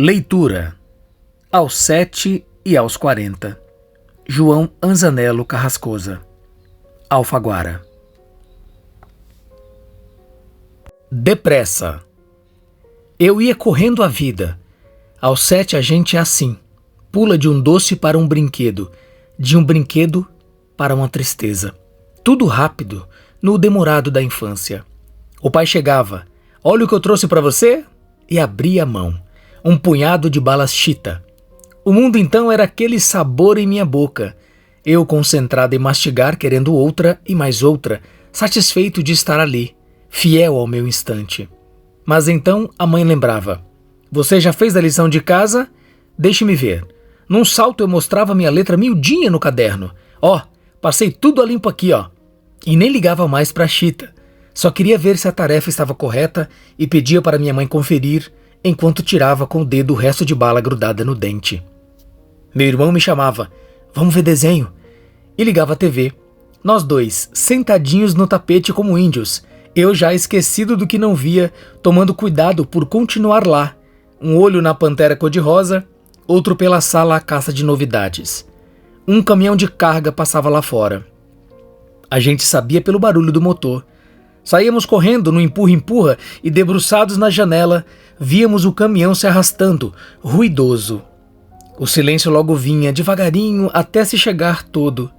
Leitura. Aos 7 e aos 40. João Anzanello Carrascosa. Alfaguara. Depressa. Eu ia correndo a vida. Aos 7 a gente é assim. Pula de um doce para um brinquedo. De um brinquedo para uma tristeza. Tudo rápido, no demorado da infância. O pai chegava. Olha o que eu trouxe para você. E abria a mão. Um punhado de balas chita. O mundo então era aquele sabor em minha boca. Eu concentrado em mastigar, querendo outra e mais outra, satisfeito de estar ali, fiel ao meu instante. Mas então a mãe lembrava. Você já fez a lição de casa? Deixe-me ver. Num salto eu mostrava minha letra miudinha no caderno. Ó, passei tudo a limpo aqui, ó. E nem ligava mais para a chita. Só queria ver se a tarefa estava correta e pedia para minha mãe conferir, enquanto tirava com o dedo o resto de bala grudada no dente. Meu irmão me chamava, vamos ver desenho, e ligava a TV. Nós dois, sentadinhos no tapete como índios, eu já esquecido do que não via, tomando cuidado por continuar lá, um olho na pantera cor-de-rosa, outro pela sala à caça de novidades. Um caminhão de carga passava lá fora. A gente sabia pelo barulho do motor. Saíamos correndo no empurra-empurra e, debruçados na janela, víamos o caminhão se arrastando, ruidoso. O silêncio logo vinha, devagarinho, até se chegar todo.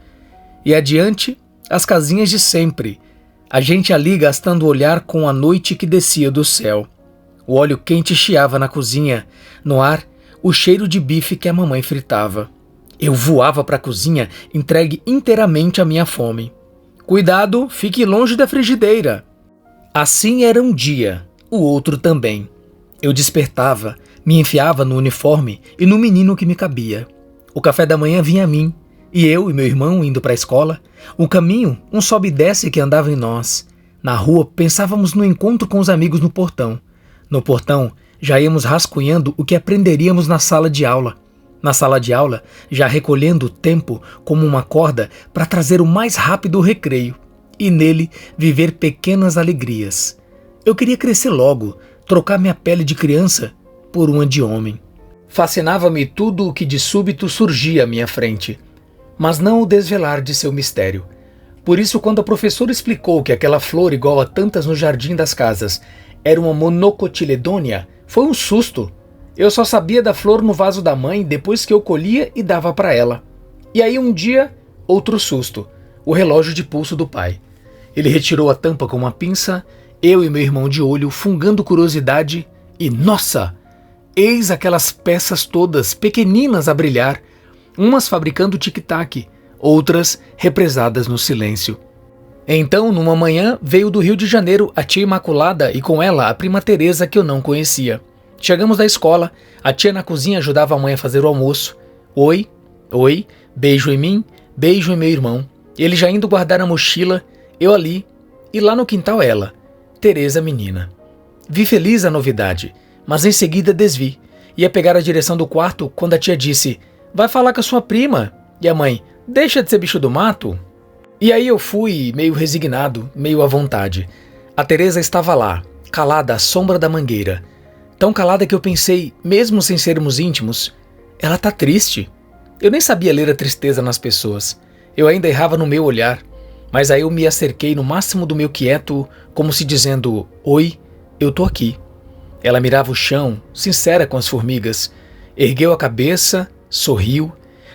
E adiante, as casinhas de sempre. A gente ali gastando o olhar com a noite que descia do céu. O óleo quente chiava na cozinha. No ar, o cheiro de bife que a mamãe fritava. Eu voava para a cozinha, entregue inteiramente à minha fome. Cuidado, fique longe da frigideira. Assim era um dia, o outro também. Eu despertava, me enfiava no uniforme e no menino que me cabia. O café da manhã vinha a mim, e eu e meu irmão indo para a escola. O caminho, um sobe e desce que andava em nós. Na rua, pensávamos no encontro com os amigos no portão. No portão, já íamos rascunhando o que aprenderíamos na sala de aula. Na sala de aula, já recolhendo o tempo como uma corda para trazer o mais rápido o recreio, e nele viver pequenas alegrias. Eu queria crescer logo, trocar minha pele de criança por uma de homem. Fascinava-me tudo o que de súbito surgia à minha frente, mas não o desvelar de seu mistério. Por isso, quando a professora explicou que aquela flor igual a tantas no jardim das casas era uma monocotiledônia, foi um susto. Eu só sabia da flor no vaso da mãe depois que eu colhia e dava para ela. E aí um dia, outro susto, o relógio de pulso do pai. Ele retirou a tampa com uma pinça, eu e meu irmão de olho, fungando curiosidade, e nossa! Eis aquelas peças todas, pequeninas a brilhar, umas fabricando tic-tac, outras represadas no silêncio. Então, numa manhã, veio do Rio de Janeiro a tia Imaculada e com ela a prima Teresa que eu não conhecia. Chegamos da escola, a tia na cozinha ajudava a mãe a fazer o almoço. Oi, oi, beijo em mim, beijo em meu irmão. Ele já indo guardar a mochila, eu ali, e lá no quintal ela, Teresa menina. Vi feliz a novidade, mas em seguida desvi. Ia pegar a direção do quarto quando a tia disse, vai falar com a sua prima. E a mãe, deixa de ser bicho do mato. E aí eu fui meio resignado, meio à vontade. A Teresa estava lá, calada à sombra da mangueira. Tão calada que eu pensei, mesmo sem sermos íntimos, ela tá triste. Eu nem sabia ler a tristeza nas pessoas. Eu ainda errava no meu olhar. Mas aí eu me acerquei no máximo do meu quieto, como se dizendo, oi, eu tô aqui. Ela mirava o chão, sincera com as formigas. Ergueu a cabeça, sorriu.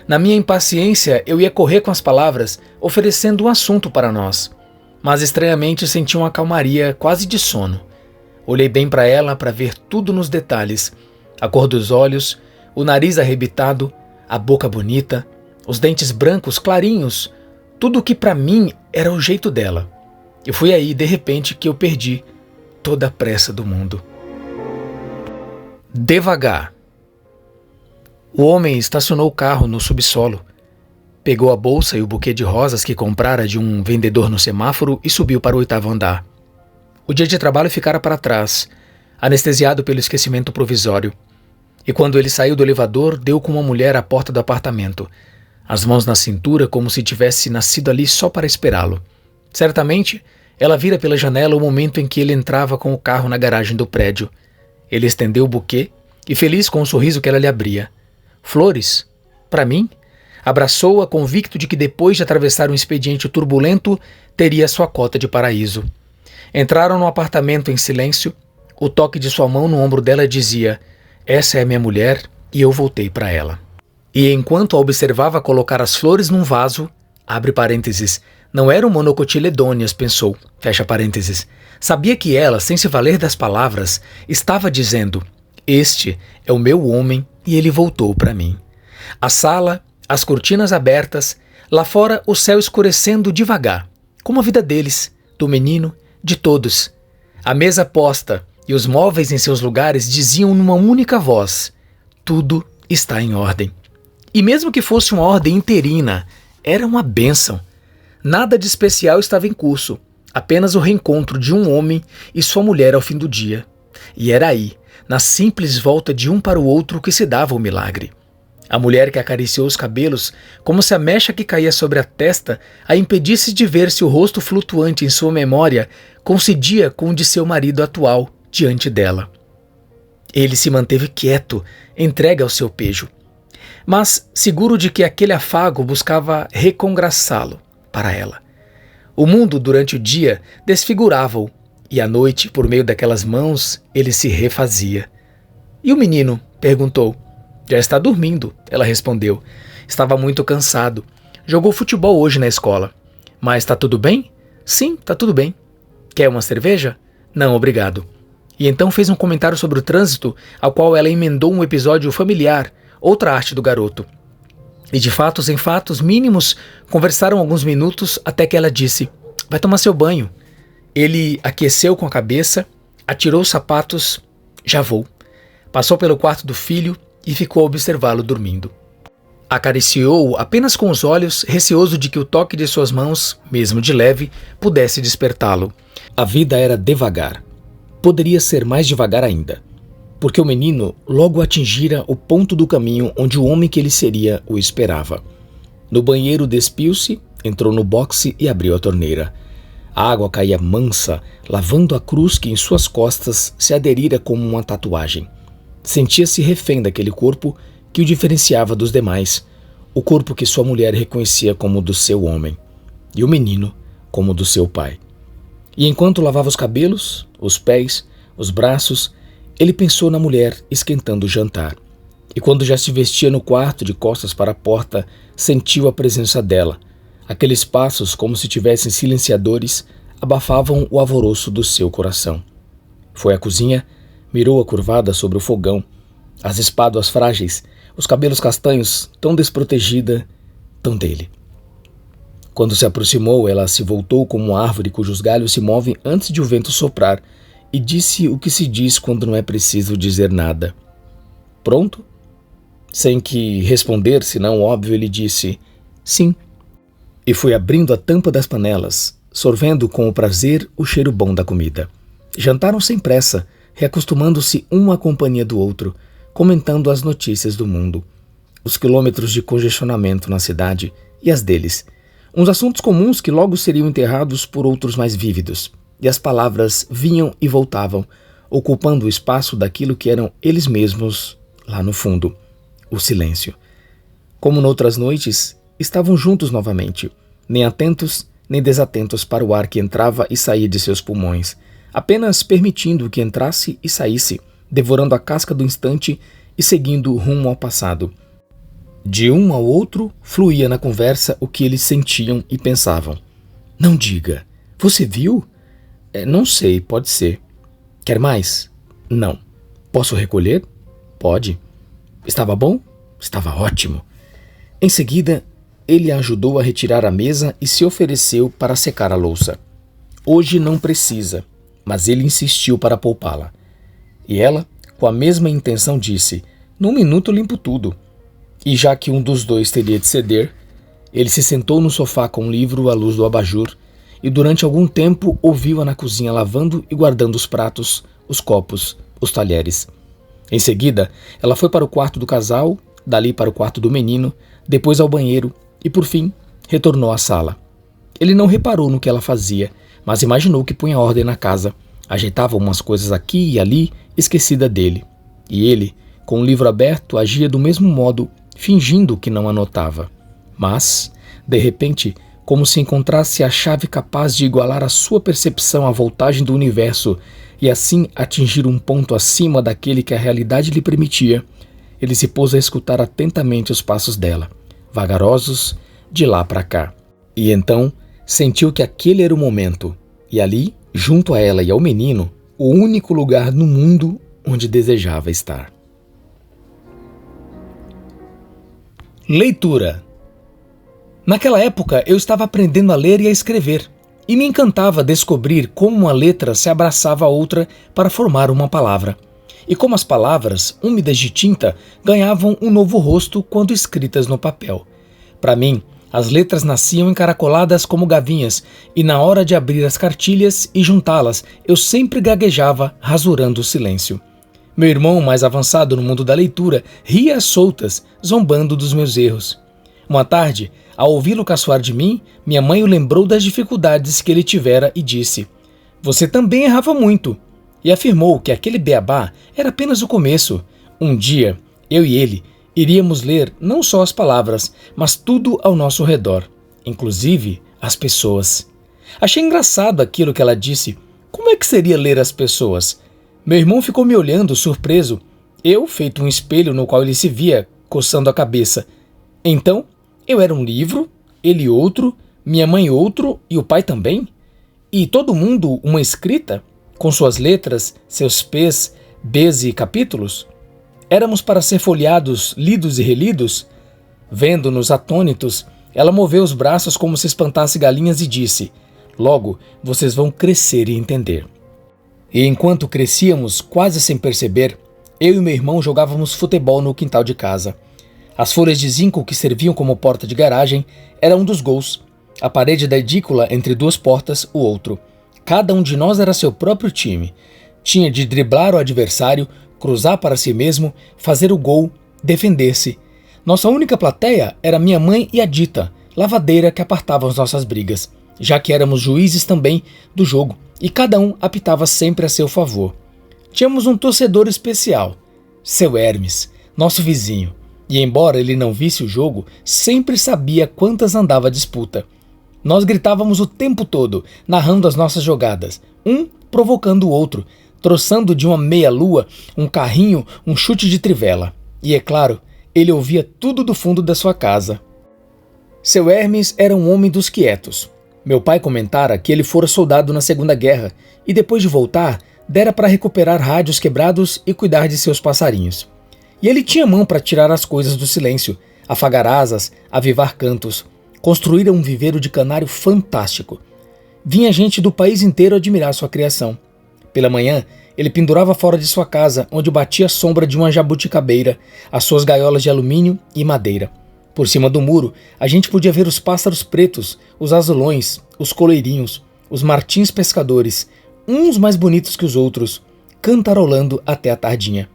Na minha impaciência, eu ia correr com as palavras, oferecendo um assunto para nós. Mas estranhamente senti uma calmaria quase de sono. Olhei bem para ela para ver tudo nos detalhes. A cor dos olhos, o nariz arrebitado, a boca bonita, os dentes brancos clarinhos, tudo o que para mim era o jeito dela. E foi aí, de repente, que eu perdi toda a pressa do mundo. Devagar. O homem estacionou o carro no subsolo. Pegou a bolsa e o buquê de rosas que comprara de um vendedor no semáforo e subiu para o 8º andar. O dia de trabalho ficara para trás, anestesiado pelo esquecimento provisório. E quando ele saiu do elevador, deu com uma mulher à porta do apartamento, as mãos na cintura como se tivesse nascido ali só para esperá-lo. Certamente, ela vira pela janela o momento em que ele entrava com o carro na garagem do prédio. Ele estendeu o buquê e feliz com o sorriso que ela lhe abria. Flores? Para mim? Abraçou-a, convicto de que depois de atravessar um expediente turbulento, teria sua cota de paraíso. Entraram no apartamento em silêncio. O toque de sua mão no ombro dela dizia: essa é minha mulher e eu voltei para ela. E enquanto a observava colocar as flores num vaso, abre parênteses, não eram monocotiledôneas, pensou, fecha parênteses. Sabia que ela, sem se valer das palavras, estava dizendo: este é o meu homem e ele voltou para mim. A sala, as cortinas abertas, lá fora o céu escurecendo devagar, como a vida deles, do menino, de todos. A mesa posta e os móveis em seus lugares diziam numa única voz: tudo está em ordem. E mesmo que fosse uma ordem interina, era uma bênção. Nada de especial estava em curso, apenas o reencontro de um homem e sua mulher ao fim do dia. E era aí, na simples volta de um para o outro, que se dava o milagre. A mulher que acariciou os cabelos, como se a mecha que caía sobre a testa a impedisse de ver se o rosto flutuante em sua memória coincidia com o de seu marido atual diante dela. Ele se manteve quieto, entregue ao seu pejo, mas seguro de que aquele afago buscava recongraçá-lo para ela. O mundo durante o dia desfigurava-o, e à noite, por meio daquelas mãos, ele se refazia. E o menino? Perguntou. Já está dormindo, ela respondeu. Estava muito cansado. Jogou futebol hoje na escola. Mas está tudo bem? Sim, está tudo bem. Quer uma cerveja? Não, obrigado. E então fez um comentário sobre o trânsito, ao qual ela emendou um episódio familiar, outra arte do garoto. E de fatos em fatos mínimos, conversaram alguns minutos até que ela disse: vai tomar seu banho. Ele aqueceu com a cabeça, atirou os sapatos, já vou. Passou pelo quarto do filho e ficou a observá-lo dormindo. Acariciou-o apenas com os olhos, receoso de que o toque de suas mãos, mesmo de leve, pudesse despertá-lo. A vida era devagar. Poderia ser mais devagar ainda, porque o menino logo atingira o ponto do caminho onde o homem que ele seria o esperava. No banheiro despiu-se, entrou no boxe e abriu a torneira. A água caía mansa, lavando a cruz que em suas costas se aderira como uma tatuagem. Sentia-se refém daquele corpo que o diferenciava dos demais, o corpo que sua mulher reconhecia como do seu homem, e o menino como do seu pai. E enquanto lavava os cabelos, os pés, os braços, ele pensou na mulher esquentando o jantar. E quando já se vestia no quarto de costas para a porta, sentiu a presença dela. Aqueles passos, como se tivessem silenciadores, abafavam o alvoroço do seu coração. Foi à cozinha, mirou-a curvada sobre o fogão, as espáduas frágeis, os cabelos castanhos, tão desprotegida, tão dele. Quando se aproximou, ela se voltou como uma árvore cujos galhos se movem antes de o vento soprar, e disse o que se diz quando não é preciso dizer nada. Pronto? Sem que responder, senão óbvio, ele disse sim. E foi abrindo a tampa das panelas, sorvendo com o prazer o cheiro bom da comida. Jantaram sem pressa, reacostumando-se um à companhia do outro, comentando as notícias do mundo, os quilômetros de congestionamento na cidade e as deles, uns assuntos comuns que logo seriam enterrados por outros mais vívidos, e as palavras vinham e voltavam, ocupando o espaço daquilo que eram eles mesmos lá no fundo, o silêncio. Como noutras noites, estavam juntos novamente, nem atentos nem desatentos para o ar que entrava e saía de seus pulmões, apenas permitindo que entrasse e saísse, devorando a casca do instante e seguindo rumo ao passado. De um ao outro fluía na conversa o que eles sentiam e pensavam. Não diga. Você viu? Não sei, pode ser. Quer mais? Não. Posso recolher? Pode. Estava bom? Estava ótimo. Em seguida, ele a ajudou a retirar a mesa e se ofereceu para secar a louça. Hoje não precisa, mas ele insistiu para poupá-la. E ela, com a mesma intenção, disse: num minuto limpo tudo. E já que um dos dois teria de ceder, ele se sentou no sofá com um livro à luz do abajur e durante algum tempo ouviu-a na cozinha lavando e guardando os pratos, os copos, os talheres. Em seguida, ela foi para o quarto do casal, dali para o quarto do menino, depois ao banheiro e, por fim, retornou à sala. Ele não reparou no que ela fazia, mas imaginou que punha ordem na casa, ajeitava umas coisas aqui e ali, esquecida dele. E ele, com o livro aberto, agia do mesmo modo, fingindo que não anotava. Mas, de repente, como se encontrasse a chave capaz de igualar a sua percepção à voltagem do universo e assim atingir um ponto acima daquele que a realidade lhe permitia, ele se pôs a escutar atentamente os passos dela, vagarosos, de lá para cá. E então sentiu que aquele era o momento, e ali, junto a ela e ao menino, o único lugar no mundo onde desejava estar. Leitura. Naquela época eu estava aprendendo a ler e a escrever, e me encantava descobrir como uma letra se abraçava a outra para formar uma palavra, e como as palavras, úmidas de tinta, ganhavam um novo rosto quando escritas no papel. Para mim, as letras nasciam encaracoladas como gavinhas, e na hora de abrir as cartilhas e juntá-las, eu sempre gaguejava, rasurando o silêncio. Meu irmão, mais avançado no mundo da leitura, ria às soltas, zombando dos meus erros. Uma tarde, ao ouvi-lo caçoar de mim, minha mãe o lembrou das dificuldades que ele tivera e disse: "Você também errava muito." E afirmou que aquele beabá era apenas o começo. Um dia, eu e ele iríamos ler não só as palavras, mas tudo ao nosso redor, inclusive as pessoas. Achei engraçado aquilo que ela disse. Como é que seria ler as pessoas? Meu irmão ficou me olhando, surpreso. Eu, feito um espelho no qual ele se via, coçando a cabeça. Então, eu era um livro, ele outro, minha mãe outro e o pai também? E todo mundo uma escrita, com suas letras, seus P's, B's e capítulos? Éramos para ser folheados, lidos e relidos? Vendo-nos atônitos, ela moveu os braços como se espantasse galinhas e disse: "Logo, vocês vão crescer e entender." E enquanto crescíamos, quase sem perceber, eu e meu irmão jogávamos futebol no quintal de casa. As folhas de zinco que serviam como porta de garagem eram um dos gols. A parede da edícula entre duas portas, o outro. Cada um de nós era seu próprio time. Tinha de driblar o adversário, cruzar para si mesmo, fazer o gol, defender-se. Nossa única plateia era minha mãe e a Dita, lavadeira que apartava as nossas brigas, já que éramos juízes também do jogo, e cada um apitava sempre a seu favor. Tínhamos um torcedor especial, seu Hermes, nosso vizinho, e embora ele não visse o jogo, sempre sabia quantas andava a disputa. Nós gritávamos o tempo todo, narrando as nossas jogadas, um provocando o outro, troçando de uma meia-lua, um carrinho, um chute de trivela. E é claro, ele ouvia tudo do fundo da sua casa. Seu Hermes era um homem dos quietos. Meu pai comentara que ele fora soldado na Segunda Guerra e depois de voltar, dera para recuperar rádios quebrados e cuidar de seus passarinhos. E ele tinha mão para tirar as coisas do silêncio, afagar asas, avivar cantos, construir um viveiro de canário fantástico. Vinha gente do país inteiro admirar sua criação. Pela manhã, ele pendurava fora de sua casa, onde batia a sombra de uma jabuticabeira, as suas gaiolas de alumínio e madeira. Por cima do muro, a gente podia ver os pássaros pretos, os azulões, os coleirinhos, os martins pescadores, uns mais bonitos que os outros, cantarolando até a tardinha.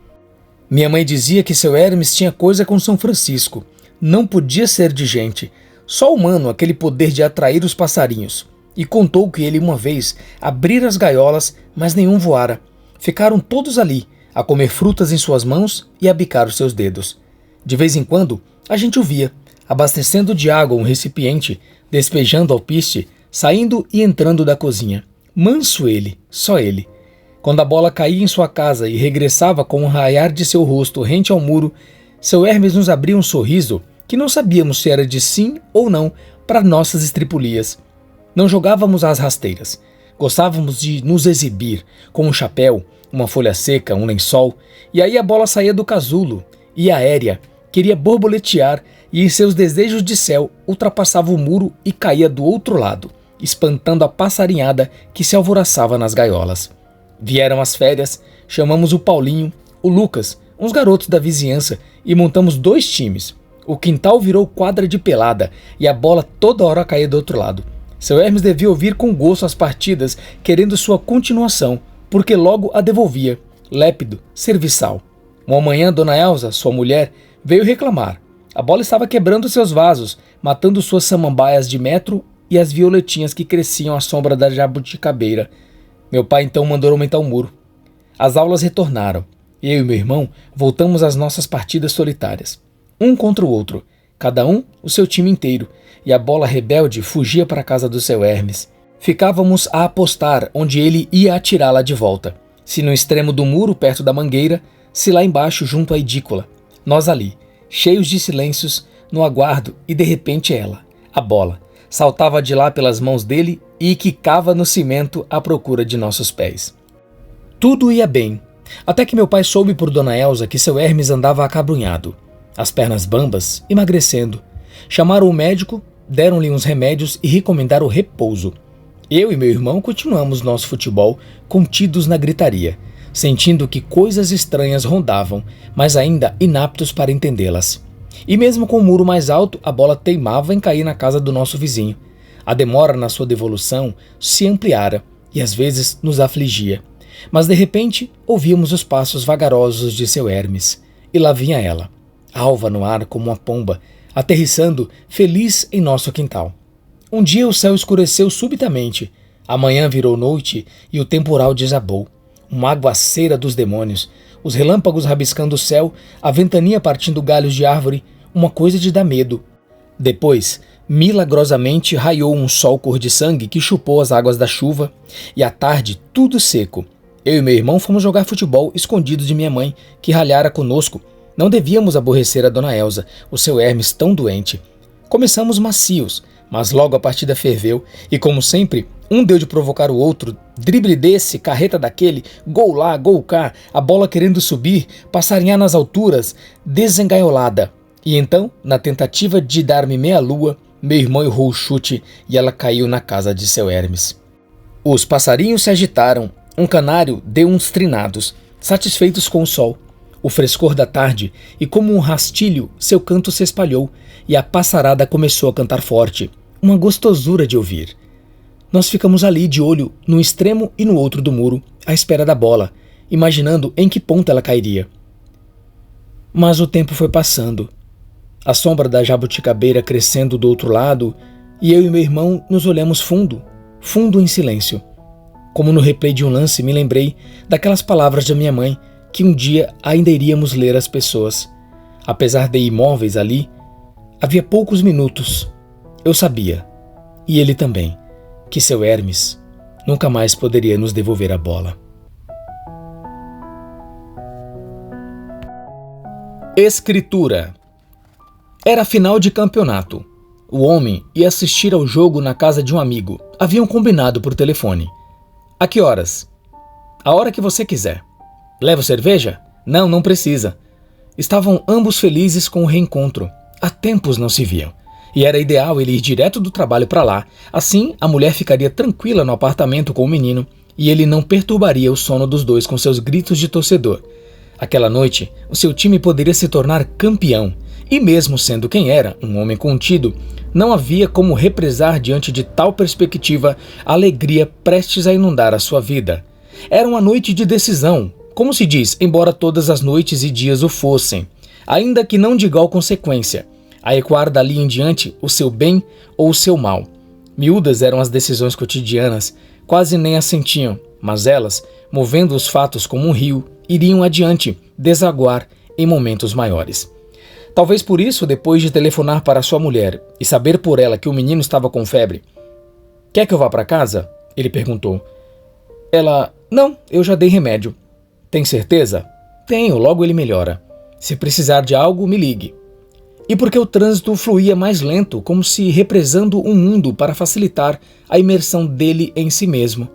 Minha mãe dizia que seu Hermes tinha coisa com São Francisco. Não podia ser de gente, só humano aquele poder de atrair os passarinhos. E contou que ele uma vez abrira as gaiolas, mas nenhum voara. Ficaram todos ali, a comer frutas em suas mãos e a bicar os seus dedos. De vez em quando, a gente o via, abastecendo de água um recipiente, despejando alpiste, saindo e entrando da cozinha. Manso ele, só ele. Quando a bola caía em sua casa e regressava com o raiar de seu rosto rente ao muro, seu Hermes nos abria um sorriso que não sabíamos se era de sim ou não para nossas estripulias. Não jogávamos às rasteiras. Gostávamos de nos exibir, com um chapéu, uma folha seca, um lençol, e aí a bola saía do casulo, e aérea, queria borboletear, e em seus desejos de céu ultrapassava o muro e caía do outro lado, espantando a passarinhada que se alvoroçava nas gaiolas. Vieram as férias, chamamos o Paulinho, o Lucas, uns garotos da vizinhança, e montamos 2 times. O quintal virou quadra de pelada, e a bola toda hora caía do outro lado. Seu Hermes devia ouvir com gosto as partidas, querendo sua continuação, porque logo a devolvia, lépido, serviçal. Uma manhã, Dona Elza, sua mulher, veio reclamar. A bola estava quebrando seus vasos, matando suas samambaias de metro e as violetinhas que cresciam à sombra da jabuticabeira. Meu pai então mandou aumentar o muro. As aulas retornaram. Eu e meu irmão voltamos às nossas partidas solitárias. Um contra o outro, cada um o seu time inteiro, e a bola rebelde fugia para a casa do seu Hermes. Ficávamos a apostar onde ele ia atirá-la de volta. Se no extremo do muro, perto da mangueira, se lá embaixo, junto à edícula. Nós ali, cheios de silêncios, no aguardo, e de repente ela, a bola, saltava de lá pelas mãos dele e quicava no cimento à procura de nossos pés. Tudo ia bem, até que meu pai soube por Dona Elsa que seu Hermes andava acabrunhado, as pernas bambas, emagrecendo. Chamaram o médico, deram-lhe uns remédios e recomendaram o repouso. Eu e meu irmão continuamos nosso futebol, contidos na gritaria, sentindo que coisas estranhas rondavam, mas ainda inaptos para entendê-las. E mesmo com o muro mais alto, a bola teimava em cair na casa do nosso vizinho. A demora na sua devolução se ampliara e às vezes nos afligia. Mas de repente ouvíamos os passos vagarosos de seu Hermes, e lá vinha ela, alva no ar como uma pomba, aterrissando feliz em nosso quintal. Um dia o céu escureceu subitamente, a manhã virou noite e o temporal desabou. Uma aguaceira dos demônios, os relâmpagos rabiscando o céu, a ventania partindo galhos de árvore, uma coisa de dar medo. Depois, milagrosamente raiou um sol cor de sangue que chupou as águas da chuva, e à tarde tudo seco. Eu e meu irmão fomos jogar futebol escondidos de minha mãe, que ralhara conosco. Não devíamos aborrecer a Dona Elsa, o seu Hermes tão doente. Começamos macios, mas logo a partida ferveu, e como sempre, um deu de provocar o outro, drible desse, carreta daquele, gol lá, gol cá, a bola querendo subir, passarinhar nas alturas, desengaiolada. E então, na tentativa de dar-me meia-lua, meu irmão errou o chute e ela caiu na casa de seu Hermes. Os passarinhos se agitaram, um canário deu uns trinados, satisfeitos com o sol, o frescor da tarde, e como um rastilho, seu canto se espalhou, e a passarada começou a cantar forte, uma gostosura de ouvir. Nós ficamos ali de olho num extremo e no outro do muro, à espera da bola, imaginando em que ponto ela cairia. Mas o tempo foi passando, a sombra da jabuticabeira crescendo do outro lado, e eu e meu irmão nos olhamos fundo, fundo em silêncio. Como no replay de um lance, me lembrei daquelas palavras da minha mãe, que um dia ainda iríamos ler às pessoas. Apesar de imóveis ali, havia poucos minutos. Eu sabia, e ele também, que seu Hermes nunca mais poderia nos devolver a bola. Escritura. Era final de campeonato. O homem ia assistir ao jogo na casa de um amigo. Haviam combinado por telefone. A que horas? A hora que você quiser. Levo cerveja? Não, não precisa. Estavam ambos felizes com o reencontro. Há tempos não se viam. E era ideal ele ir direto do trabalho para lá. Assim, a mulher ficaria tranquila no apartamento com o menino e ele não perturbaria o sono dos dois com seus gritos de torcedor. Aquela noite, o seu time poderia se tornar campeão. E mesmo sendo quem era, um homem contido, não havia como represar diante de tal perspectiva a alegria prestes a inundar a sua vida. Era uma noite de decisão, como se diz, embora todas as noites e dias o fossem, ainda que não de igual consequência, a ecoar dali em diante o seu bem ou o seu mal. Miúdas eram as decisões cotidianas, quase nem as sentiam, mas elas, movendo os fatos como um rio, iriam adiante, desaguar em momentos maiores. Talvez por isso, depois de telefonar para sua mulher e saber por ela que o menino estava com febre. Quer que eu vá para casa? Ele perguntou. Ela, não, eu já dei remédio. Tem certeza? Tenho, logo ele melhora. Se precisar de algo, me ligue. E porque o trânsito fluía mais lento, como se represando um mundo para facilitar a imersão dele em si mesmo.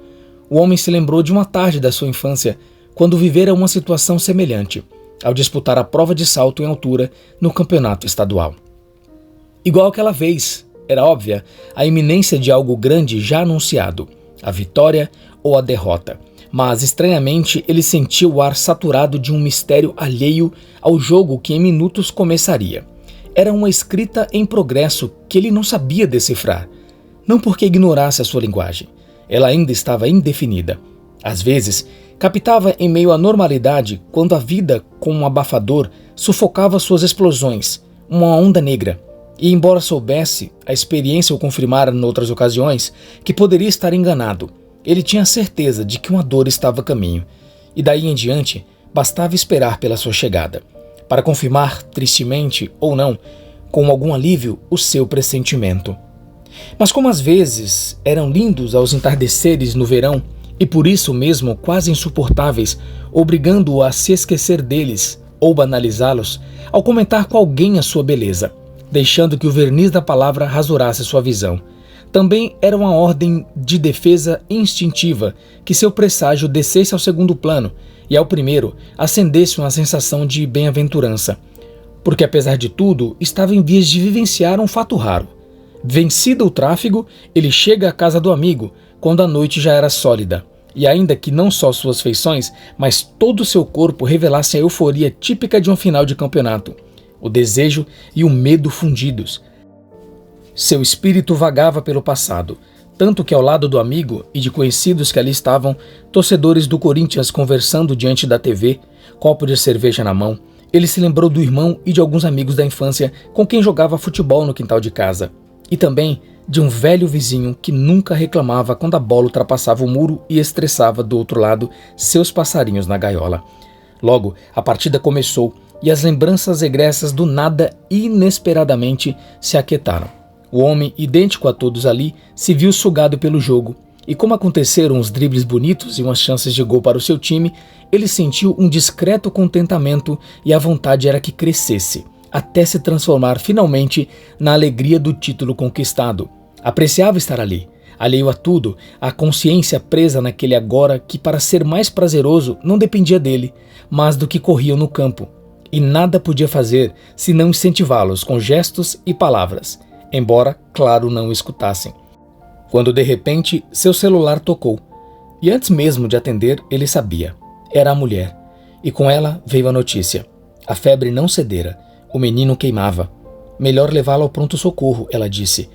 O homem se lembrou de uma tarde da sua infância, quando vivera uma situação semelhante, ao disputar a prova de salto em altura no campeonato estadual. Igual aquela vez, era óbvia a iminência de algo grande já anunciado, a vitória ou a derrota, mas estranhamente ele sentiu o ar saturado de um mistério alheio ao jogo que em minutos começaria. Era uma escrita em progresso que ele não sabia decifrar, não porque ignorasse a sua linguagem, ela ainda estava indefinida. Às vezes, captava em meio à normalidade quando a vida, como um abafador, sufocava suas explosões, uma onda negra. E embora soubesse, a experiência o confirmara em outras ocasiões, que poderia estar enganado, ele tinha certeza de que uma dor estava a caminho. E daí em diante, Bastava esperar pela sua chegada, para confirmar, tristemente ou não, com algum alívio, o seu pressentimento. Mas como às vezes eram lindos aos entardeceres no verão, e por isso mesmo quase insuportáveis, obrigando-o a se esquecer deles ou banalizá-los, ao comentar com alguém a sua beleza, deixando que o verniz da palavra rasurasse sua visão. Também era uma ordem de defesa instintiva que seu presságio descesse ao segundo plano e ao primeiro acendesse uma sensação de bem-aventurança, porque apesar de tudo estava em vias de vivenciar um fato raro. Vencido o tráfego, ele chega à casa do amigo quando a noite já era sólida, e ainda que não só suas feições, mas todo o seu corpo revelassem a euforia típica de um final de campeonato, o desejo e o medo fundidos. Seu espírito vagava pelo passado, tanto que ao lado do amigo e de conhecidos que ali estavam, torcedores do Corinthians conversando diante da TV, copo de cerveja na mão, ele se lembrou do irmão e de alguns amigos da infância com quem jogava futebol no quintal de casa. E também de um velho vizinho que nunca reclamava quando a bola ultrapassava o muro e estressava do outro lado seus passarinhos na gaiola. Logo, a partida começou e as lembranças egressas do nada inesperadamente se aquietaram. O homem, idêntico a todos ali, se viu sugado pelo jogo, e como aconteceram uns dribles bonitos e umas chances de gol para o seu time, ele sentiu um discreto contentamento e a vontade era que crescesse, até se transformar finalmente na alegria do título conquistado. Apreciava estar ali, alheio a tudo, a consciência presa naquele agora que, para ser mais prazeroso, não dependia dele, mas do que corriam no campo, e nada podia fazer senão incentivá-los com gestos e palavras, embora, claro, não o escutassem. Quando de repente seu celular tocou, e antes mesmo de atender ele sabia, era a mulher, e com ela veio a notícia. A febre não cedera, o menino queimava. Melhor levá-lo ao pronto-socorro, ela disse.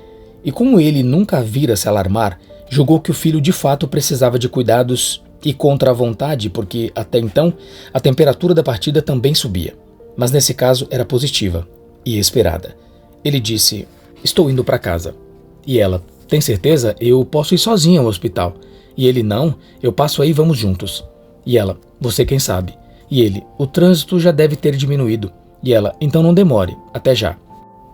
E como ele nunca a vira se alarmar, julgou que o filho de fato precisava de cuidados e contra a vontade, porque até então a temperatura da partida também subia. Mas nesse caso era positiva e esperada. Ele disse: "Estou indo para casa." E ela: "Tem certeza? Eu posso ir sozinha ao hospital." E ele: "Não, eu passo aí, vamos juntos." E ela: "Você quem sabe." E ele: "O trânsito já deve ter diminuído." E ela: "Então não demore, até já."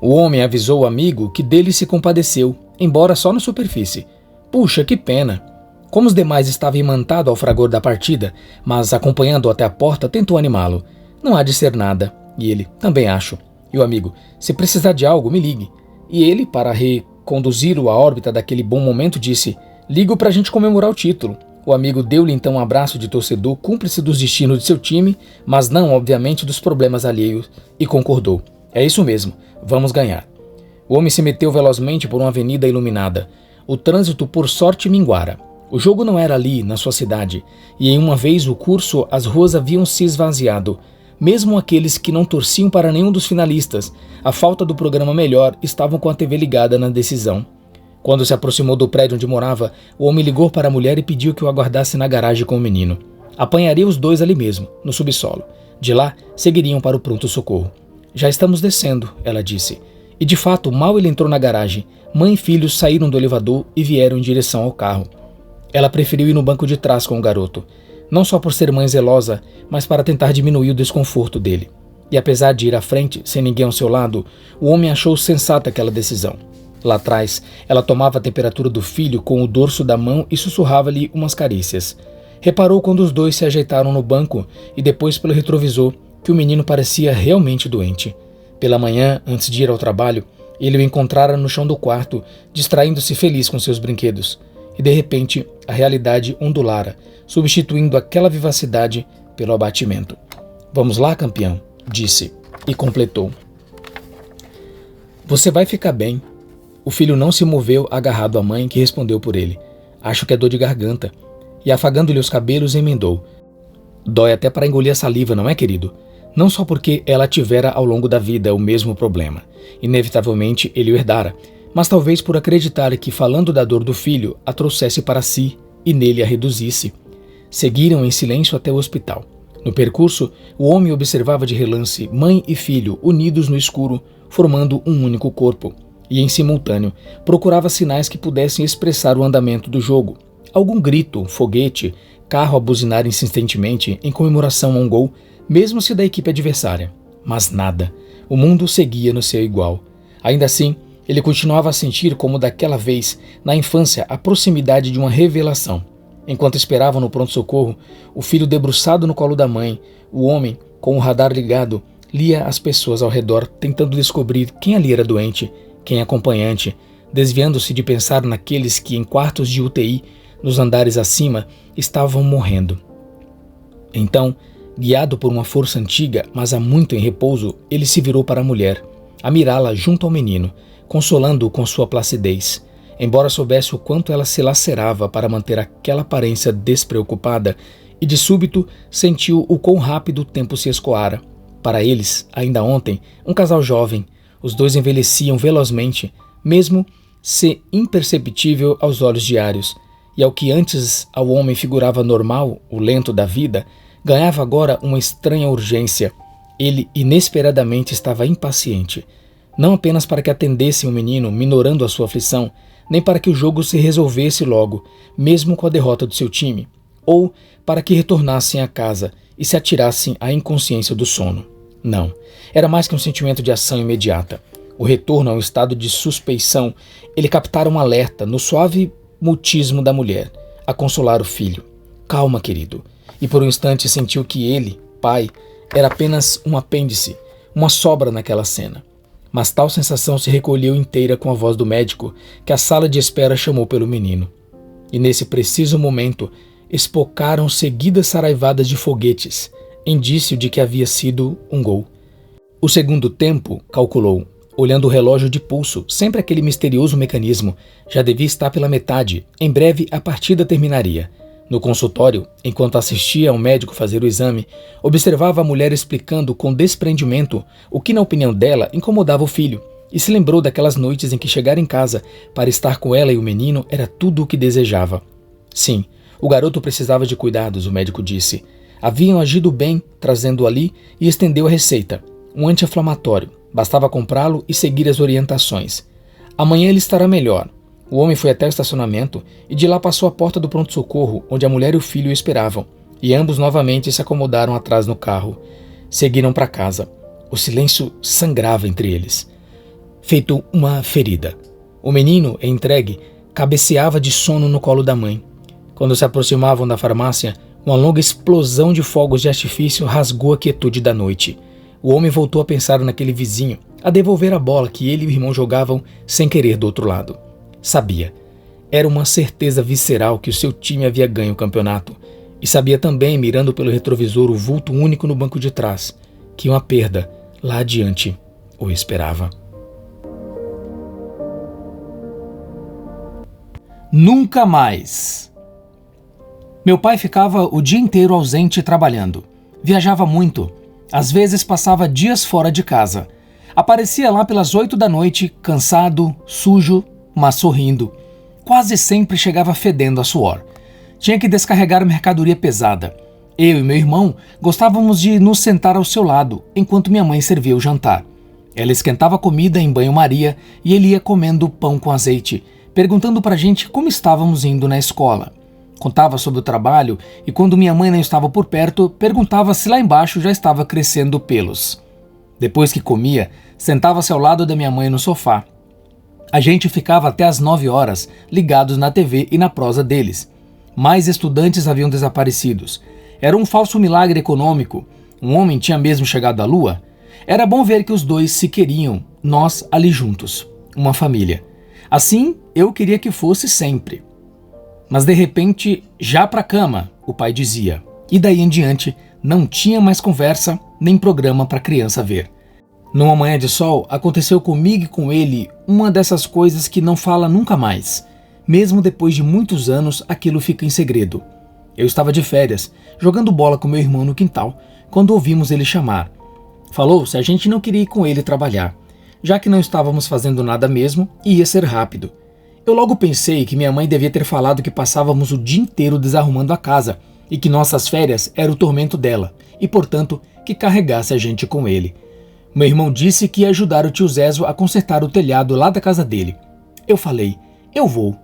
O homem avisou o amigo que dele se compadeceu, embora só na superfície. Puxa, que pena. Como os demais estavam imantados ao fragor da partida, mas acompanhando-o até a porta, tentou animá-lo. "Não há de ser nada." E ele: "Também acho." E o amigo: "Se precisar de algo, me ligue." E ele, para reconduzi-lo à órbita daquele bom momento, disse: "Ligo para a gente comemorar o título." O amigo deu-lhe então um abraço de torcedor, cúmplice dos destinos de seu time, mas não, obviamente, dos problemas alheios, e concordou: "É isso mesmo, vamos ganhar." O homem se meteu velozmente por uma avenida iluminada. O trânsito, por sorte, minguara. O jogo não era ali, na sua cidade, e em uma vez o curso, as ruas haviam se esvaziado. Mesmo aqueles que não torciam para nenhum dos finalistas, a falta do programa melhor, estavam com a TV ligada na decisão. Quando se aproximou do prédio onde morava, o homem ligou para a mulher e pediu que o aguardasse na garagem com o menino. Apanharia os dois ali mesmo, no subsolo. De lá, seguiriam para o pronto-socorro. "Já estamos descendo," ela disse. E de fato, mal ele entrou na garagem, mãe e filho saíram do elevador e vieram em direção ao carro. Ela preferiu ir no banco de trás com o garoto, não só por ser mãe zelosa, mas para tentar diminuir o desconforto dele. E apesar de ir à frente, sem ninguém ao seu lado, o homem achou sensata aquela decisão. Lá atrás, ela tomava a temperatura do filho com o dorso da mão e sussurrava-lhe umas carícias. Reparou quando os dois se ajeitaram no banco e depois pelo retrovisor que o menino parecia realmente doente. Pela manhã, antes de ir ao trabalho, ele o encontrara no chão do quarto, distraindo-se feliz com seus brinquedos. E de repente, a realidade ondulara, substituindo aquela vivacidade pelo abatimento. "Vamos lá, campeão," disse, e completou: "Você vai ficar bem." O filho não se moveu, agarrado à mãe, que respondeu por ele: "Acho que é dor de garganta." E afagando-lhe os cabelos, emendou: "Dói até para engolir a saliva, não é, querido?" Não só porque ela tivera ao longo da vida o mesmo problema. Inevitavelmente ele o herdara, mas talvez por acreditar que, falando da dor do filho, a trouxesse para si e nele a reduzisse. Seguiram em silêncio até o hospital. No percurso, o homem observava de relance mãe e filho unidos no escuro, formando um único corpo, e em simultâneo procurava sinais que pudessem expressar o andamento do jogo. Algum grito, foguete, carro a buzinar insistentemente em comemoração a um gol, mesmo se da equipe adversária. Mas nada. O mundo seguia no seu igual. Ainda assim, ele continuava a sentir como daquela vez, na infância, a proximidade de uma revelação. Enquanto esperavam no pronto-socorro, o filho debruçado no colo da mãe, o homem, com o radar ligado, lia as pessoas ao redor, tentando descobrir quem ali era doente, quem acompanhante, desviando-se de pensar naqueles que, em quartos de UTI, nos andares acima, estavam morrendo. Então, guiado por uma força antiga, mas há muito em repouso, ele se virou para a mulher, a mirá-la junto ao menino, consolando-o com sua placidez. Embora soubesse o quanto ela se lacerava para manter aquela aparência despreocupada, e de súbito sentiu o quão rápido o tempo se escoara. Para eles, ainda ontem, um casal jovem, os dois envelheciam velozmente, mesmo se imperceptível aos olhos diários, e ao que antes ao homem figurava normal, o lento da vida, ganhava agora uma estranha urgência. Ele inesperadamente estava impaciente, não apenas para que atendessem o menino, minorando a sua aflição, nem para que o jogo se resolvesse logo, mesmo com a derrota do seu time, ou para que retornassem à casa e se atirassem à inconsciência do sono. Não, era mais que um sentimento de ação imediata. O retorno ao estado de suspeição, ele captara um alerta no suave mutismo da mulher, a consolar o filho. Calma, querido. E por um instante sentiu que ele, pai, era apenas um apêndice, uma sobra naquela cena. Mas tal sensação se recolheu inteira com a voz do médico que a sala de espera chamou pelo menino. E nesse preciso momento, espocaram seguidas saraivadas de foguetes, indício de que havia sido um gol. O segundo tempo, calculou, olhando o relógio de pulso, sempre aquele misterioso mecanismo, já devia estar pela metade, em breve a partida terminaria. No consultório, enquanto assistia ao médico fazer o exame, observava a mulher explicando com desprendimento o que, na opinião dela, incomodava o filho, e se lembrou daquelas noites em que chegar em casa para estar com ela e o menino era tudo o que desejava. Sim, o garoto precisava de cuidados, o médico disse. Haviam agido bem, trazendo-o ali, e estendeu a receita, um anti-inflamatório. Bastava comprá-lo e seguir as orientações. Amanhã ele estará melhor. O homem foi até o estacionamento e de lá passou à porta do pronto-socorro, onde a mulher e o filho o esperavam, e ambos novamente se acomodaram atrás no carro. Seguiram para casa. O silêncio sangrava entre eles, feito uma ferida. O menino, entregue, cabeceava de sono no colo da mãe. Quando se aproximavam da farmácia, uma longa explosão de fogos de artifício rasgou a quietude da noite. O homem voltou a pensar naquele vizinho, a devolver a bola que ele e o irmão jogavam sem querer do outro lado. Sabia. Era uma certeza visceral que o seu time havia ganho o campeonato. E sabia também, mirando pelo retrovisor o vulto único no banco de trás, que uma perda, lá adiante, o esperava. Nunca mais. Meu pai ficava o dia inteiro ausente trabalhando. Viajava muito. Às vezes passava dias fora de casa. Aparecia lá pelas 8 da noite, cansado, sujo, mas sorrindo. Quase sempre chegava fedendo a suor. Tinha que descarregar mercadoria pesada. Eu e meu irmão gostávamos de nos sentar ao seu lado, enquanto minha mãe servia o jantar. Ela esquentava a comida em banho-maria e ele ia comendo pão com azeite, perguntando pra gente como estávamos indo na escola. Contava sobre o trabalho e quando minha mãe não estava por perto, perguntava se lá embaixo já estava crescendo pelos. Depois que comia, sentava-se ao lado da minha mãe no sofá. A gente ficava até às 9 horas, ligados na TV e na prosa deles. Mais estudantes haviam desaparecidos. Era um falso milagre econômico. Um homem tinha mesmo chegado à Lua. Era bom ver que os dois se queriam, nós ali juntos. Uma família. Assim, eu queria que fosse sempre. Mas de repente, já pra cama, o pai dizia. E daí em diante, não tinha mais conversa, nem programa pra criança ver. Numa manhã de sol, aconteceu comigo e com ele uma dessas coisas que não fala nunca mais. Mesmo depois de muitos anos, aquilo fica em segredo. Eu estava de férias, jogando bola com meu irmão no quintal, quando ouvimos ele chamar. Falou se a gente não queria ir com ele trabalhar, já que não estávamos fazendo nada mesmo e ia ser rápido. Eu logo pensei que minha mãe devia ter falado que passávamos o dia inteiro desarrumando a casa e que nossas férias era o tormento dela e, portanto, que carregasse a gente com ele. Meu irmão disse que ia ajudar o tio Zézio a consertar o telhado lá da casa dele. Eu falei, eu vou.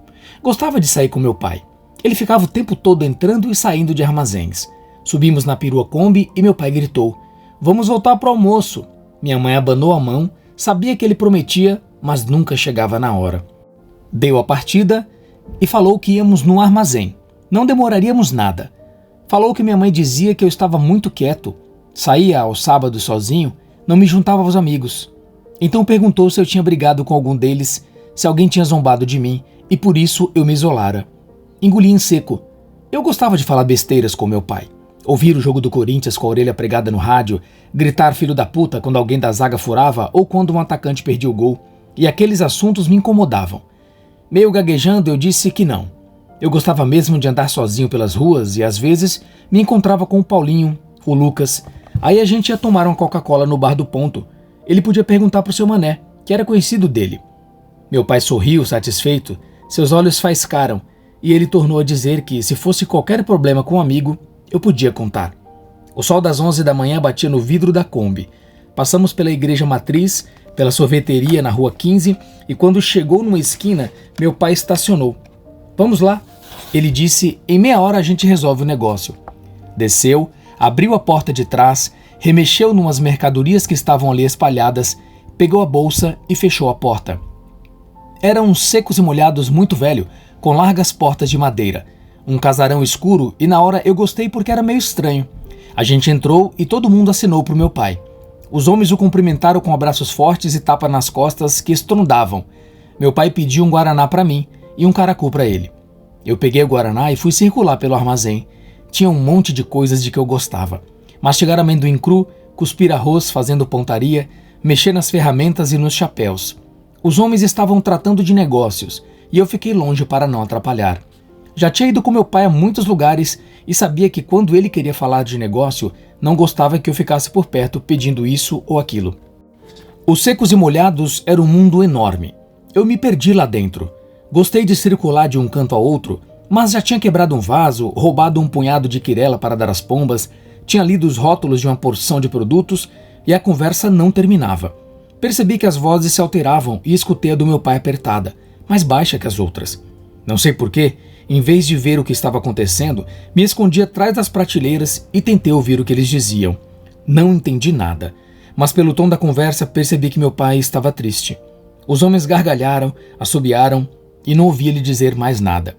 Gostava de sair com meu pai. Ele ficava o tempo todo entrando e saindo de armazéns. Subimos na perua Kombi e meu pai gritou: "Vamos voltar pro almoço." Minha mãe abanou a mão, sabia que ele prometia, mas nunca chegava na hora. Deu a partida e falou que íamos no armazém. Não demoraríamos nada. Falou que minha mãe dizia que eu estava muito quieto, saía aos sábados sozinho, não me juntava aos amigos. Então perguntou se eu tinha brigado com algum deles, se alguém tinha zombado de mim, e por isso eu me isolara. Engoli em seco. Eu gostava de falar besteiras com meu pai. Ouvir o jogo do Corinthians com a orelha pregada no rádio, gritar filho da puta quando alguém da zaga furava ou quando um atacante perdia o gol, e aqueles assuntos me incomodavam. Meio gaguejando, eu disse que não. Eu gostava mesmo de andar sozinho pelas ruas e às vezes me encontrava com o Paulinho, o Lucas. Aí a gente ia tomar uma Coca-Cola no bar do ponto. Ele podia perguntar pro seu Mané, que era conhecido dele. Meu pai sorriu satisfeito, seus olhos faiscaram, e ele tornou a dizer que se fosse qualquer problema com um amigo, eu podia contar. O sol das 11 da manhã batia no vidro da Kombi. Passamos pela igreja matriz, pela sorveteria na rua 15, e quando chegou numa esquina, meu pai estacionou. "Vamos lá," ele disse, "em meia hora a gente resolve o negócio." Desceu, abriu a porta de trás, remexeu numas mercadorias que estavam ali espalhadas, pegou a bolsa e fechou a porta. Era um secos e molhados muito velho, com largas portas de madeira. Um casarão escuro e na hora eu gostei porque era meio estranho. A gente entrou e todo mundo assinou pro meu pai. Os homens o cumprimentaram com abraços fortes e tapa nas costas que estrondavam. Meu pai pediu um guaraná para mim e um caracu para ele. Eu peguei o guaraná e fui circular pelo armazém. Tinha um monte de coisas de que eu gostava. Mastigar amendoim cru, cuspir arroz fazendo pontaria, mexer nas ferramentas e nos chapéus. Os homens estavam tratando de negócios e eu fiquei longe para não atrapalhar. Já tinha ido com meu pai a muitos lugares e sabia que quando ele queria falar de negócio, não gostava que eu ficasse por perto pedindo isso ou aquilo. Os secos e molhados era um mundo enorme. Eu me perdi lá dentro. Gostei de circular de um canto a outro, mas já tinha quebrado um vaso, roubado um punhado de quirela para dar às pombas, tinha lido os rótulos de uma porção de produtos e a conversa não terminava. Percebi que as vozes se alteravam e escutei a do meu pai apertada, mais baixa que as outras. Não sei porquê, em vez de ver o que estava acontecendo, me escondi atrás das prateleiras e tentei ouvir o que eles diziam. Não entendi nada, mas pelo tom da conversa percebi que meu pai estava triste. Os homens gargalharam, assobiaram e não ouvi ele dizer mais nada.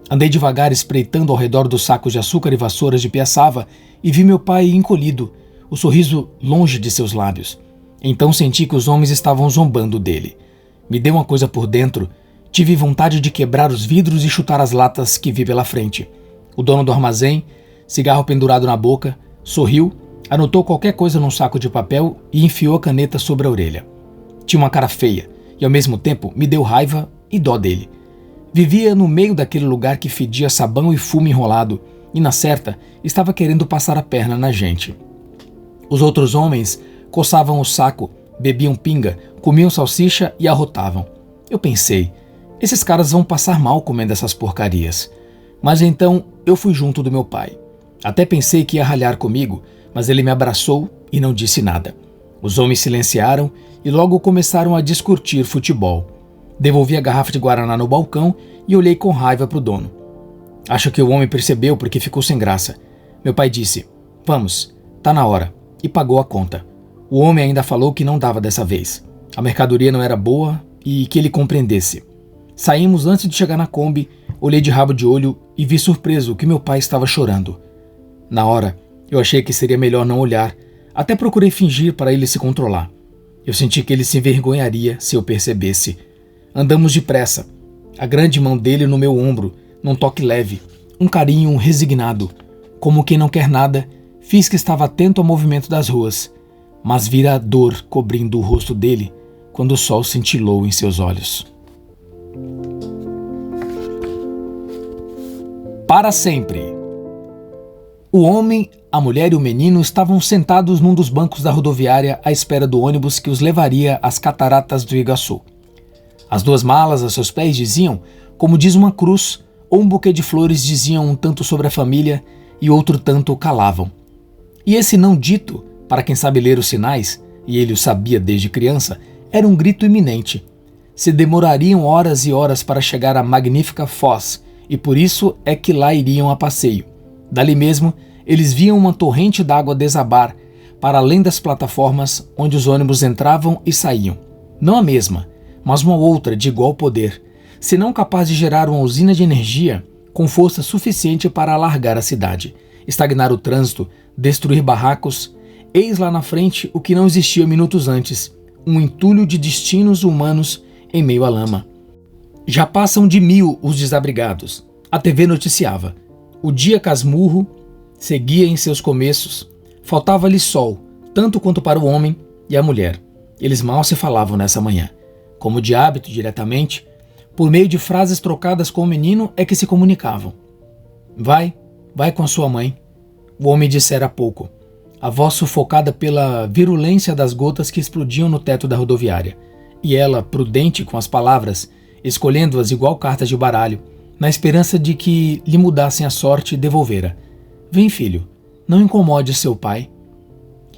Andei devagar espreitando ao redor dos sacos de açúcar e vassouras de piaçava e vi meu pai encolhido, o sorriso longe de seus lábios. Então senti que os homens estavam zombando dele. Me deu uma coisa por dentro. Tive vontade de quebrar os vidros e chutar as latas que vi pela frente. O dono do armazém, cigarro pendurado na boca, sorriu, anotou qualquer coisa num saco de papel e enfiou a caneta sobre a orelha. Tinha uma cara feia e ao mesmo tempo me deu raiva e dó dele. Vivia no meio daquele lugar que fedia sabão e fumo enrolado e, na certa, estava querendo passar a perna na gente. Os outros homens coçavam o saco, bebiam pinga, comiam salsicha e arrotavam. Eu pensei, esses caras vão passar mal comendo essas porcarias. Mas então eu fui junto do meu pai. Até pensei que ia ralhar comigo, mas ele me abraçou e não disse nada. Os homens silenciaram e logo começaram a discutir futebol. Devolvi a garrafa de guaraná no balcão e olhei com raiva para o dono. Acho que o homem percebeu porque ficou sem graça. Meu pai disse, "Vamos, tá na hora", e pagou a conta. O homem ainda falou que não dava dessa vez. A mercadoria não era boa e que ele compreendesse. Saímos antes de chegar na Kombi, olhei de rabo de olho e vi surpreso que meu pai estava chorando. Na hora, eu achei que seria melhor não olhar, até procurei fingir para ele se controlar. Eu senti que ele se envergonharia se eu percebesse. Andamos depressa, a grande mão dele no meu ombro, num toque leve, um carinho resignado. Como quem não quer nada, fiz que estava atento ao movimento das ruas, mas vira a dor cobrindo o rosto dele quando o sol cintilou em seus olhos. Para sempre. O homem, a mulher e o menino estavam sentados num dos bancos da rodoviária à espera do ônibus que os levaria às cataratas do Iguaçu. As duas malas a seus pés diziam, como diz uma cruz, ou um buquê de flores diziam um tanto sobre a família e outro tanto o calavam. E esse não dito, para quem sabe ler os sinais, e ele o sabia desde criança, era um grito iminente. Se demorariam horas e horas para chegar à magnífica Foz, e por isso é que lá iriam a passeio. Dali mesmo, eles viam uma torrente d'água desabar para além das plataformas onde os ônibus entravam e saíam. Não a mesma, mas uma outra de igual poder, se não capaz de gerar uma usina de energia com força suficiente para alargar a cidade, estagnar o trânsito, destruir barracos. Eis lá na frente o que não existia minutos antes, um entulho de destinos humanos em meio à lama. Já passam de 1000 os desabrigados. A TV noticiava. O dia casmurro seguia em seus começos. Faltava-lhe sol, tanto quanto para o homem e a mulher. Eles mal se falavam nessa manhã. Como de hábito, diretamente, por meio de frases trocadas com o menino é que se comunicavam. Vai com a sua mãe, o homem dissera há pouco, a voz sufocada pela virulência das gotas que explodiam no teto da rodoviária. E ela, prudente com as palavras, escolhendo-as igual cartas de baralho, na esperança de que lhe mudassem a sorte, devolvera. Vem, filho, não incomode seu pai.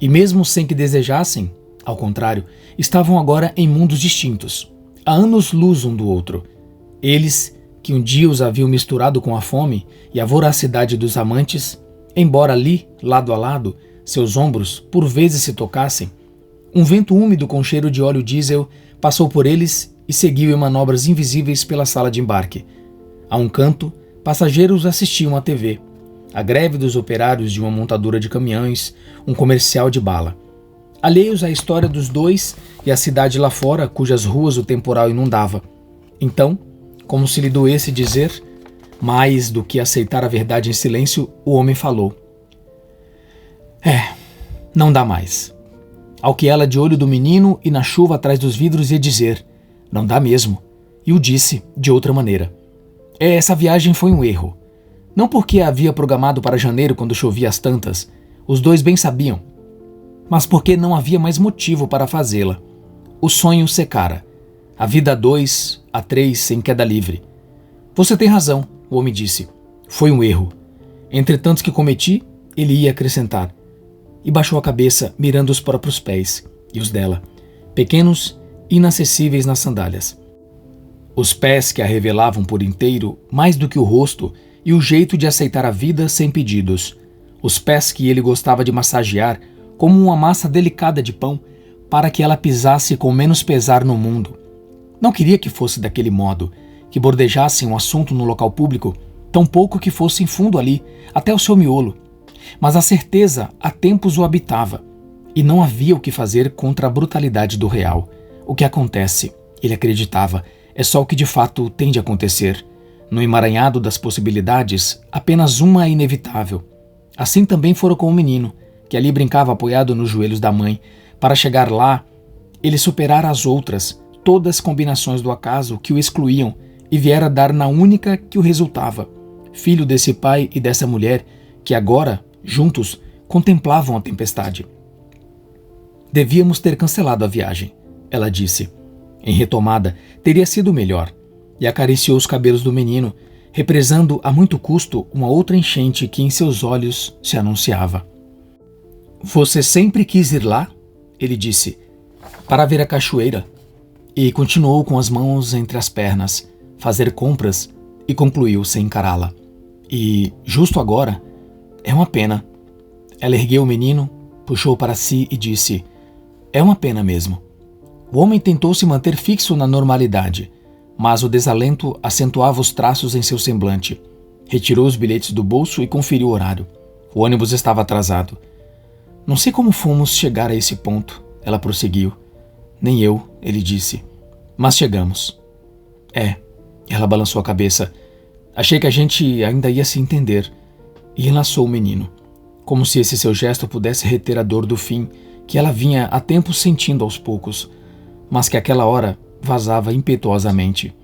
E mesmo sem que desejassem, ao contrário, estavam agora em mundos distintos, a anos-luz um do outro. Eles, que um dia os haviam misturado com a fome e a voracidade dos amantes, embora ali, lado a lado, seus ombros por vezes se tocassem, um vento úmido com cheiro de óleo diesel passou por eles e seguiu em manobras invisíveis pela sala de embarque. A um canto, passageiros assistiam à TV, a greve dos operários de uma montadora de caminhões, um comercial de bala. Alheios à história dos dois e à cidade lá fora, cujas ruas o temporal inundava. Então, como se lhe doesse dizer, mais do que aceitar a verdade em silêncio, o homem falou. Não dá mais. Ao que ela, de olho do menino e na chuva atrás dos vidros, ia dizer, não dá mesmo. E o disse de outra maneira. Essa viagem foi um erro. Não porque a havia programado para janeiro quando chovia às tantas, os dois bem sabiam, mas porque não havia mais motivo para fazê-la. O sonho secara. A vida a 2, a 3, sem queda livre. Você tem razão, o homem disse. Foi um erro. Entre tantos que cometi, ele ia acrescentar. E baixou a cabeça, mirando os próprios pés, e os dela, pequenos e inacessíveis nas sandálias. Os pés que a revelavam por inteiro, mais do que o rosto e o jeito de aceitar a vida sem pedidos. Os pés que ele gostava de massagear como uma massa delicada de pão para que ela pisasse com menos pesar no mundo. Não queria que fosse daquele modo, que bordejassem um assunto no local público, tampouco que fossem fundo ali, até o seu miolo. Mas a certeza há tempos o habitava, e não havia o que fazer contra a brutalidade do real. O que acontece, ele acreditava, é só o que de fato tem de acontecer. No emaranhado das possibilidades, apenas uma é inevitável. Assim também fora com o menino, que ali brincava apoiado nos joelhos da mãe. Para chegar lá, ele superara as outras, todas combinações do acaso que o excluíam, e viera dar na única que o resultava, filho desse pai e dessa mulher, que agora, juntos, contemplavam a tempestade. Devíamos ter cancelado a viagem, ela disse. Em retomada, teria sido melhor, e acariciou os cabelos do menino, represando a muito custo uma outra enchente que em seus olhos se anunciava. Você sempre quis ir lá? Ele disse, para ver a cachoeira, e continuou com as mãos entre as pernas, fazer compras, e concluiu sem encará-la. E, justo agora, é uma pena. Ela ergueu o menino, puxou para si e disse, é uma pena mesmo. O homem tentou se manter fixo na normalidade, mas o desalento acentuava os traços em seu semblante. Retirou os bilhetes do bolso e conferiu o horário. O ônibus estava atrasado. Não sei como fomos chegar a esse ponto, ela prosseguiu. Nem eu, ele disse. Mas chegamos. Ela balançou a cabeça. Achei que a gente ainda ia se entender. E enlaçou o menino, como se esse seu gesto pudesse reter a dor do fim, que ela vinha há tempo sentindo aos poucos, mas que aquela hora vazava impetuosamente.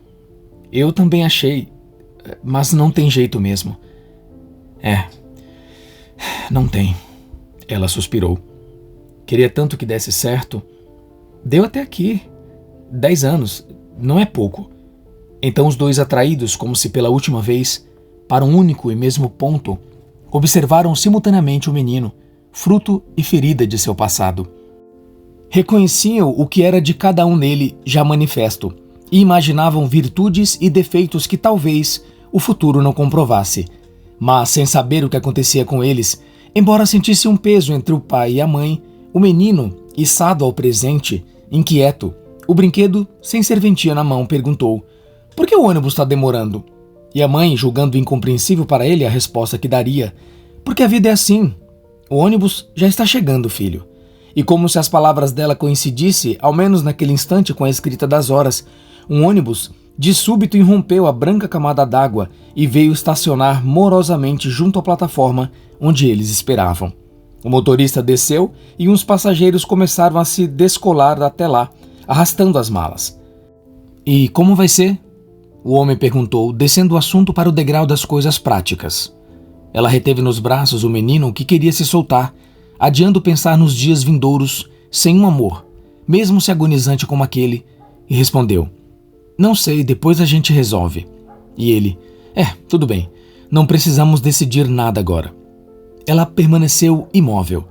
Eu também achei, mas não tem jeito mesmo. Não tem. Ela suspirou. Queria tanto que desse certo. Deu até aqui. 10 anos. Não é pouco. Então os dois, atraídos como se pela última vez, para um único e mesmo ponto, observaram simultaneamente o menino, fruto e ferida de seu passado. Reconheciam o que era de cada um nele já manifesto, e imaginavam virtudes e defeitos que talvez o futuro não comprovasse. Mas, sem saber o que acontecia com eles, embora sentisse um peso entre o pai e a mãe, o menino, içado ao presente, inquieto, o brinquedo, sem serventia na mão, perguntou: "Por que o ônibus está demorando?" E a mãe, julgando incompreensível para ele a resposta que daria: "Porque a vida é assim. O ônibus já está chegando, filho." E como se as palavras dela coincidissem, ao menos naquele instante, com a escrita das horas, um ônibus de súbito irrompeu a branca camada d'água e veio estacionar morosamente junto à plataforma onde eles esperavam. O motorista desceu e uns passageiros começaram a se descolar até lá, arrastando as malas. "E como vai ser?" o homem perguntou, descendo o assunto para o degrau das coisas práticas. Ela reteve nos braços o menino que queria se soltar, adiando pensar nos dias vindouros sem um amor, mesmo se agonizante como aquele, e respondeu: "Não sei, depois a gente resolve." E ele: "Tudo bem, não precisamos decidir nada agora." Ela permaneceu imóvel,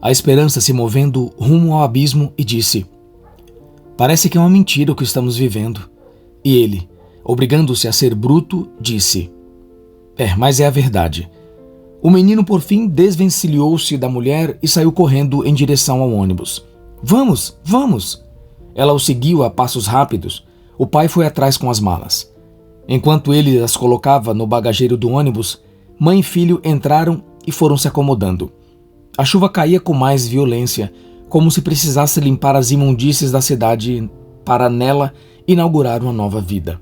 a esperança se movendo rumo ao abismo, e disse: "Parece que é uma mentira o que estamos vivendo." E ele, obrigando-se a ser bruto, disse: Mas é a verdade." O menino, por fim, desvencilhou-se da mulher e saiu correndo em direção ao ônibus. Vamos! Vamos!" Ela o seguiu a passos rápidos. O pai foi atrás com as malas. Enquanto ele as colocava no bagageiro do ônibus, mãe e filho entraram e foram se acomodando. A chuva caía com mais violência, como se precisasse limpar as imundícies da cidade para nela inaugurar uma nova vida.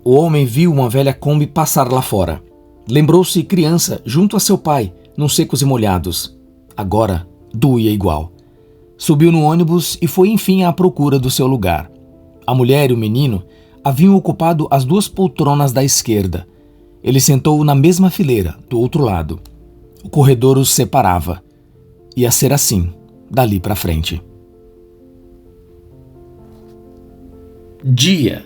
O homem viu uma velha Kombi passar lá fora. Lembrou-se criança junto a seu pai, nos secos e molhados. Agora doía igual. Subiu no ônibus e foi enfim à procura do seu lugar. A mulher e o menino haviam ocupado as 2 poltronas da esquerda. Ele sentou na mesma fileira, do outro lado. O corredor os separava. Ia ser assim, dali para frente. Dia.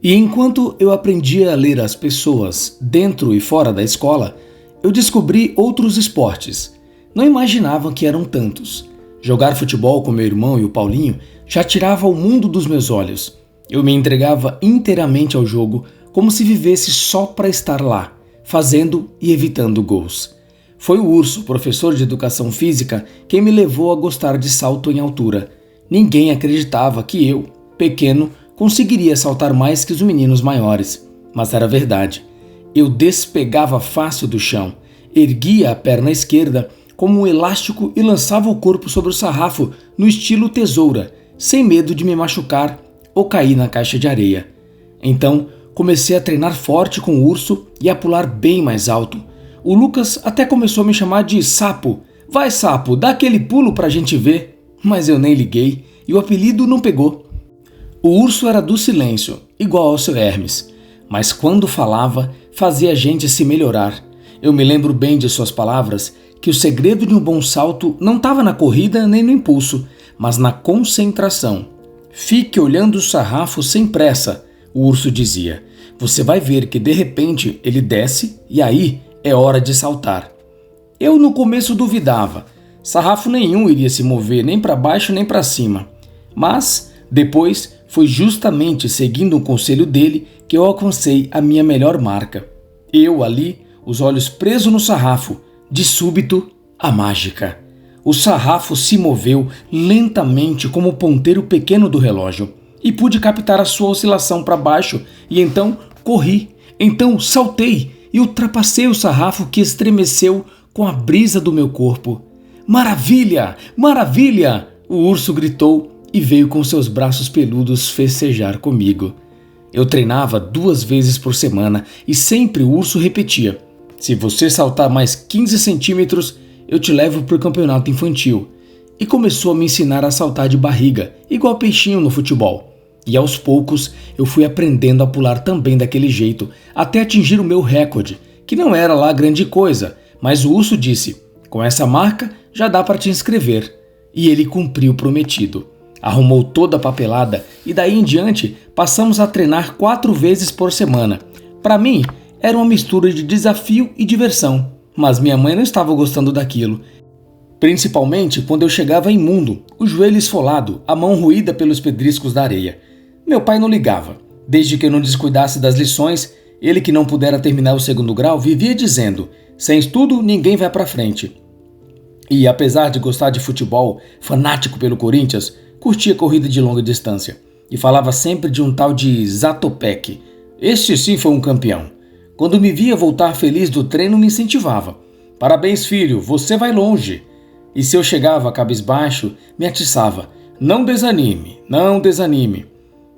E enquanto eu aprendia a ler as pessoas dentro e fora da escola, eu descobri outros esportes. Não imaginava que eram tantos. Jogar futebol com meu irmão e o Paulinho já tirava o mundo dos meus olhos. Eu me entregava inteiramente ao jogo, como se vivesse só para estar lá, fazendo e evitando gols. Foi o Urso, professor de educação física, quem me levou a gostar de salto em altura. Ninguém acreditava que eu, pequeno, conseguiria saltar mais que os meninos maiores. Mas era verdade. Eu despegava fácil do chão, erguia a perna esquerda como um elástico e lançava o corpo sobre o sarrafo no estilo tesoura, sem medo de me machucar ou cair na caixa de areia. Então, comecei a treinar forte com o Urso e a pular bem mais alto. O Lucas até começou a me chamar de Sapo. Vai, Sapo, dá aquele pulo pra gente ver. Mas eu nem liguei e o apelido não pegou. O Urso era do silêncio, igual ao seu Hermes. Mas quando falava, fazia a gente se melhorar. Eu me lembro bem de suas palavras, que o segredo de um bom salto não estava na corrida nem no impulso, mas na concentração. Fique olhando o sarrafo sem pressa, o Urso dizia. Você vai ver que de repente ele desce e aí é hora de saltar. Eu no começo duvidava. Sarrafo nenhum iria se mover nem para baixo nem para cima. Mas depois foi justamente seguindo o conselho dele que eu alcancei a minha melhor marca. Eu ali, os olhos presos no sarrafo, de súbito, a mágica. O sarrafo se moveu lentamente como o ponteiro pequeno do relógio e pude captar a sua oscilação para baixo e então corri, então saltei e ultrapassei o sarrafo que estremeceu com a brisa do meu corpo. Maravilha! Maravilha! O Urso gritou e veio com seus braços peludos festejar comigo. Eu treinava 2 vezes por semana e sempre o Urso repetia: se você saltar mais 15 centímetros, eu te levo para o campeonato infantil. E começou a me ensinar a saltar de barriga, igual peixinho no futebol. E aos poucos eu fui aprendendo a pular também daquele jeito, até atingir o meu recorde, que não era lá grande coisa, mas o Urso disse: com essa marca já dá para te inscrever. E ele cumpriu o prometido. Arrumou toda a papelada e daí em diante passamos a treinar 4 vezes por semana. Para mim, era uma mistura de desafio e diversão, mas minha mãe não estava gostando daquilo. Principalmente quando eu chegava imundo, o joelho esfolado, a mão roída pelos pedriscos da areia. Meu pai não ligava. Desde que eu não descuidasse das lições, Ele, que não pudera terminar o segundo grau, vivia dizendo: sem estudo ninguém vai para frente. E, apesar de gostar de futebol, fanático pelo Corinthians, curtia corrida de longa distância e falava sempre de um tal de Zatopek. Este sim foi um campeão. Quando me via voltar feliz do treino, me incentivava: parabéns, filho, você vai longe. E se eu chegava cabisbaixo, me atiçava: não desanime, não desanime.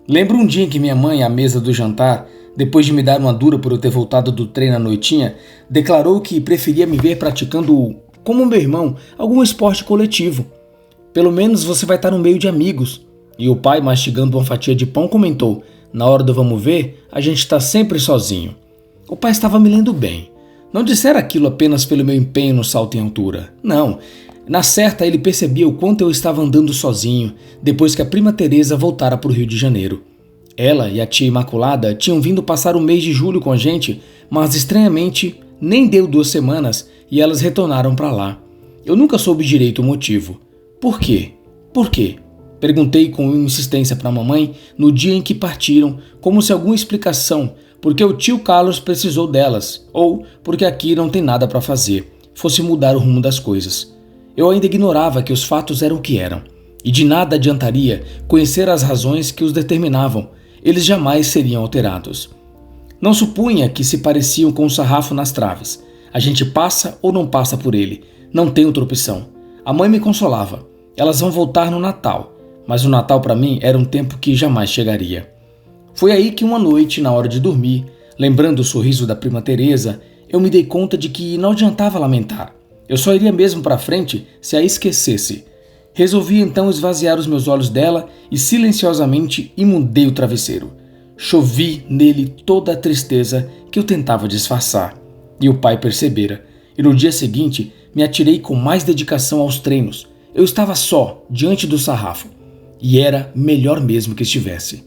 Lembro um dia em que minha mãe, à mesa do jantar, depois de me dar uma dura por eu ter voltado do treino à noitinha, declarou que preferia me ver praticando, como meu irmão, algum esporte coletivo. Pelo menos você vai estar no meio de amigos. E o pai, mastigando uma fatia de pão, comentou: na hora do vamos ver, a gente está sempre sozinho. O pai estava me lendo bem. Não dissera aquilo apenas pelo meu empenho no salto em altura. Não. Na certa, ele percebia o quanto eu estava andando sozinho depois que a prima Teresa voltara para o Rio de Janeiro. Ela e a tia Imaculada tinham vindo passar o mês de julho com a gente, mas estranhamente nem deu 2 semanas e elas retornaram para lá. Eu nunca soube direito o motivo. Por quê? Por quê? Perguntei com insistência para a mamãe no dia em que partiram, como se alguma explicação, porque o tio Carlos precisou delas, ou porque aqui não tem nada para fazer, fosse mudar o rumo das coisas. Eu ainda ignorava que os fatos eram o que eram, e de nada adiantaria conhecer as razões que os determinavam. Eles jamais seriam alterados. Não supunha que se pareciam com um sarrafo nas traves. A gente passa ou não passa por ele. Não tem outra opção. A mãe me consolava. Elas vão voltar no Natal. Mas o Natal para mim era um tempo que jamais chegaria. Foi aí que uma noite, na hora de dormir, lembrando o sorriso da prima Teresa, eu me dei conta de que não adiantava lamentar. Eu só iria mesmo para frente se a esquecesse. Resolvi então esvaziar os meus olhos dela e silenciosamente imundei o travesseiro. Chovi nele toda a tristeza que eu tentava disfarçar. E o pai percebera. E no dia seguinte me atirei com mais dedicação aos treinos. Eu estava só, diante do sarrafo. E era melhor mesmo que estivesse.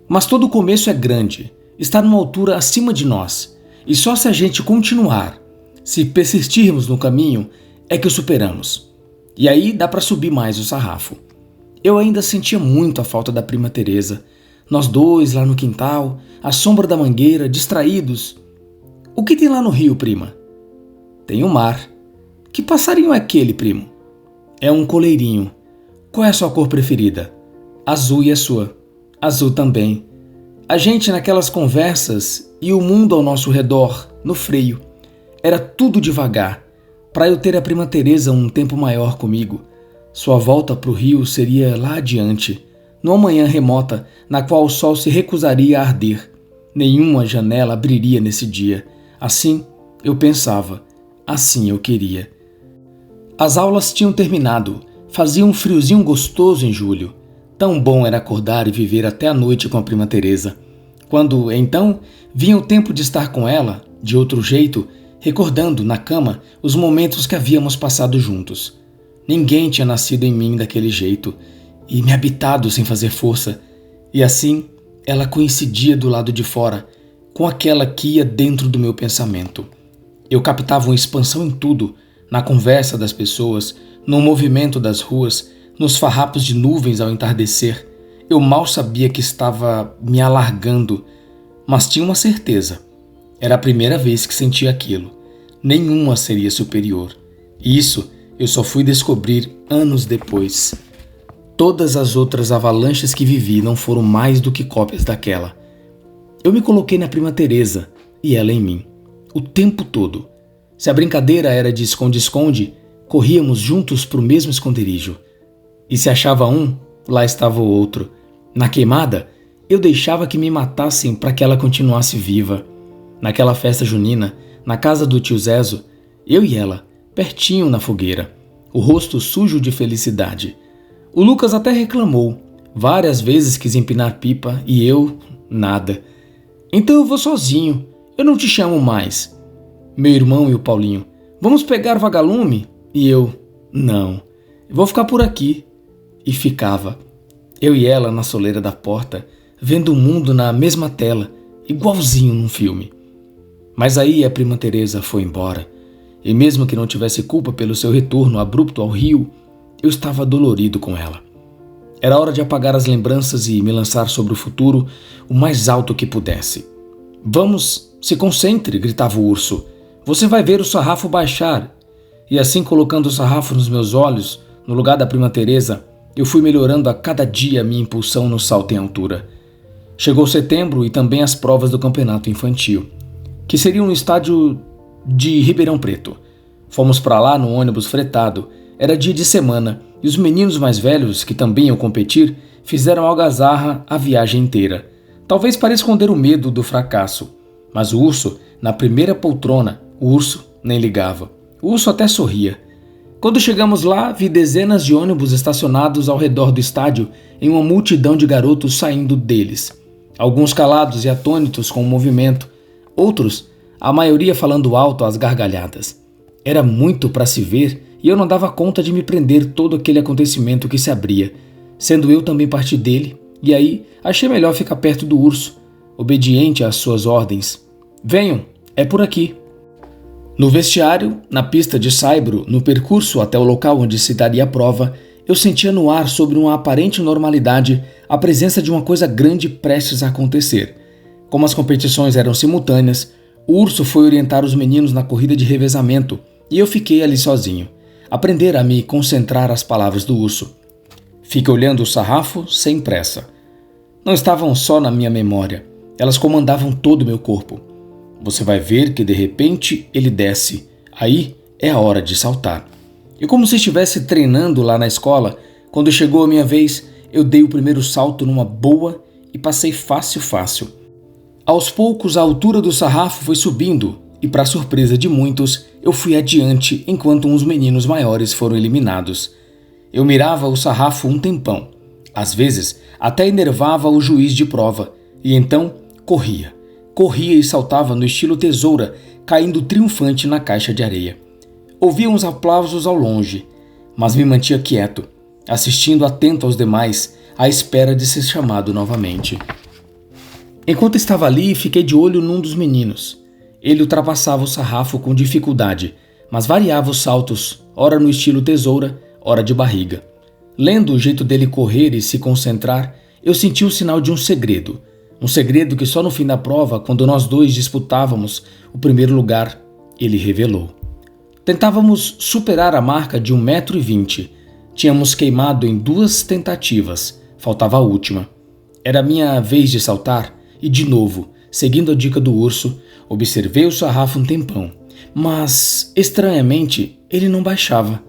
Mas todo começo é grande. Está numa altura acima de nós. E só se a gente continuar, se persistirmos no caminho, é que o superamos. E aí dá para subir mais o sarrafo. Eu ainda sentia muito a falta da prima Teresa. Nós dois lá no quintal, à sombra da mangueira, distraídos. O que tem lá no rio, prima? Tem o mar. Que passarinho é aquele, primo? É um coleirinho. Qual é a sua cor preferida? Azul. E a sua? Azul também. A gente naquelas conversas e o mundo ao nosso redor, no freio. Era tudo devagar, para eu ter a prima Teresa um tempo maior comigo. Sua volta para o rio seria lá adiante, numa manhã remota na qual o sol se recusaria a arder. Nenhuma janela abriria nesse dia. Assim eu pensava, assim eu queria. As aulas tinham terminado, fazia um friozinho gostoso em julho. Tão bom era acordar e viver até a noite com a prima Teresa. Quando, então, vinha o tempo de estar com ela, de outro jeito, recordando, na cama, os momentos que havíamos passado juntos. Ninguém tinha nascido em mim daquele jeito e me habitado sem fazer força. E assim, ela coincidia do lado de fora com aquela que ia dentro do meu pensamento. Eu captava uma expansão em tudo, na conversa das pessoas, no movimento das ruas, nos farrapos de nuvens ao entardecer. Eu mal sabia que estava me alargando, mas tinha uma certeza. Era a primeira vez que sentia aquilo. Nenhuma seria superior. E isso eu só fui descobrir anos depois. Todas as outras avalanches que vivi não foram mais do que cópias daquela. Eu me coloquei na prima Teresa e ela em mim, o tempo todo. Se a brincadeira era de esconde-esconde, corríamos juntos para o mesmo esconderijo. E se achava um, lá estava o outro. Na queimada, eu deixava que me matassem para que ela continuasse viva. Naquela festa junina, na casa do tio Zezo, eu e ela, pertinho na fogueira, o rosto sujo de felicidade. O Lucas até reclamou. Várias vezes quis empinar pipa e eu, nada. Então eu vou sozinho, eu não te chamo mais. Meu irmão e o Paulinho, vamos pegar vagalume? E eu, não, vou ficar por aqui. E ficava, eu e ela na soleira da porta, vendo o mundo na mesma tela, igualzinho num filme. Mas aí a prima Teresa foi embora, e mesmo que não tivesse culpa pelo seu retorno abrupto ao rio, eu estava dolorido com ela. Era hora de apagar as lembranças e me lançar sobre o futuro o mais alto que pudesse. Vamos, se concentre, gritava o urso. Você vai ver o sarrafo baixar. E assim, colocando o sarrafo nos meus olhos, no lugar da prima Teresa, eu fui melhorando a cada dia a minha impulsão no salto em altura. Chegou setembro e também as provas do campeonato infantil, que seriam no estádio de Ribeirão Preto. Fomos para lá no ônibus fretado. Era dia de semana e os meninos mais velhos, que também iam competir, fizeram algazarra a viagem inteira. Talvez para esconder o medo do fracasso. Mas o urso, na primeira poltrona, o urso nem ligava. O urso até sorria. Quando chegamos lá, vi dezenas de ônibus estacionados ao redor do estádio em uma multidão de garotos saindo deles. Alguns calados e atônitos com o movimento, outros, a maioria falando alto às gargalhadas. Era muito para se ver e eu não dava conta de me prender todo aquele acontecimento que se abria, sendo eu também parte dele, e aí achei melhor ficar perto do urso, obediente às suas ordens. Venham, é por aqui. No vestiário, na pista de saibro, no percurso até o local onde se daria a prova, eu sentia no ar, sobre uma aparente normalidade, a presença de uma coisa grande prestes a acontecer. Como as competições eram simultâneas, o urso foi orientar os meninos na corrida de revezamento e eu fiquei ali sozinho. Aprender a me concentrar às palavras do urso. Fiquei olhando o sarrafo sem pressa. Não estavam só na minha memória, elas comandavam todo o meu corpo. Você vai ver que de repente ele desce, aí é a hora de saltar. E como se estivesse treinando lá na escola, quando chegou a minha vez, eu dei o primeiro salto numa boa e passei fácil. Aos poucos a altura do sarrafo foi subindo e, para surpresa de muitos, eu fui adiante enquanto uns meninos maiores foram eliminados. Eu mirava o sarrafo um tempão. Às vezes, até enervava o juiz de prova, e então corria e saltava no estilo tesoura, caindo triunfante na caixa de areia. Ouvia uns aplausos ao longe, mas me mantia quieto, assistindo atento aos demais, à espera de ser chamado novamente. Enquanto estava ali, fiquei de olho num dos meninos. Ele ultrapassava o sarrafo com dificuldade, mas variava os saltos, ora no estilo tesoura, ora de barriga. Lendo o jeito dele correr e se concentrar, eu senti o sinal de um segredo. Um segredo que só no fim da prova, quando nós dois disputávamos o primeiro lugar, ele revelou. Tentávamos superar a marca de 1,20 m. Tínhamos queimado em 2 tentativas, faltava a última. Era a minha vez de saltar e, de novo, seguindo a dica do urso, observei o sarrafo um tempão. Mas, estranhamente, ele não baixava.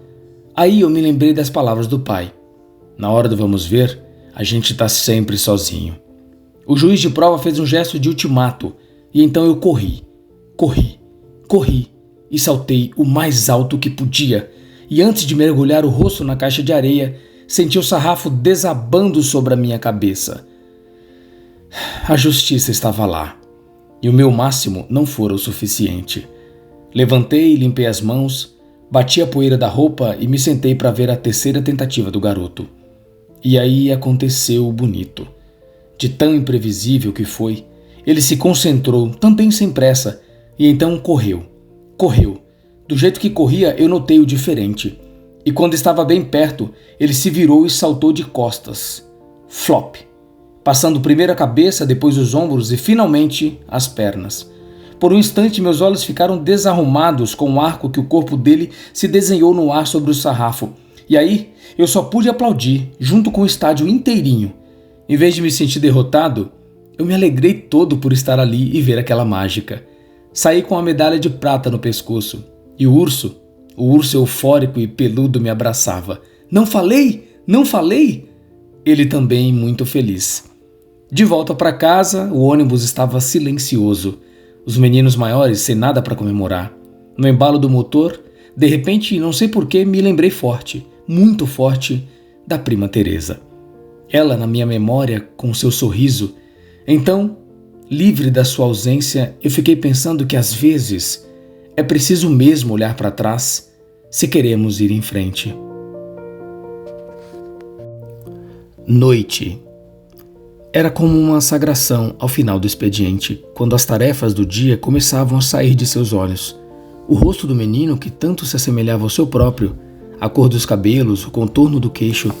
Aí eu me lembrei das palavras do pai. Na hora do vamos ver, a gente está sempre sozinho. O juiz de prova fez um gesto de ultimato e então eu corri e saltei o mais alto que podia. E antes de mergulhar o rosto na caixa de areia, senti o sarrafo desabando sobre a minha cabeça. A justiça estava lá, e o meu máximo não fora o suficiente. Levantei, limpei as mãos, bati a poeira da roupa e me sentei para ver a terceira tentativa do garoto. E aí aconteceu o bonito. De tão imprevisível que foi, ele se concentrou, também sem pressa, e então correu. Do jeito que corria, eu notei o diferente. E quando estava bem perto, ele se virou e saltou de costas. Flop! Passando primeiro a cabeça, depois os ombros e finalmente as pernas. Por um instante meus olhos ficaram desarrumados com o arco que o corpo dele se desenhou no ar sobre o sarrafo. E aí eu só pude aplaudir, junto com o estádio inteirinho. Em vez de me sentir derrotado, eu me alegrei todo por estar ali e ver aquela mágica. Saí com a medalha de prata no pescoço. E o urso eufórico e peludo me abraçava. Não falei! Ele também muito feliz. De volta para casa, o ônibus estava silencioso. Os meninos maiores sem nada para comemorar. No embalo do motor, de repente, não sei porquê, me lembrei forte, muito forte, da prima Teresa. Ela na minha memória com seu sorriso. Então, livre da sua ausência, eu fiquei pensando que às vezes é preciso mesmo olhar para trás se queremos ir em frente. Noite. Era como uma sagração ao final do expediente, quando as tarefas do dia começavam a sair de seus olhos. O rosto do menino, que tanto se assemelhava ao seu próprio, a cor dos cabelos, o contorno do queixo,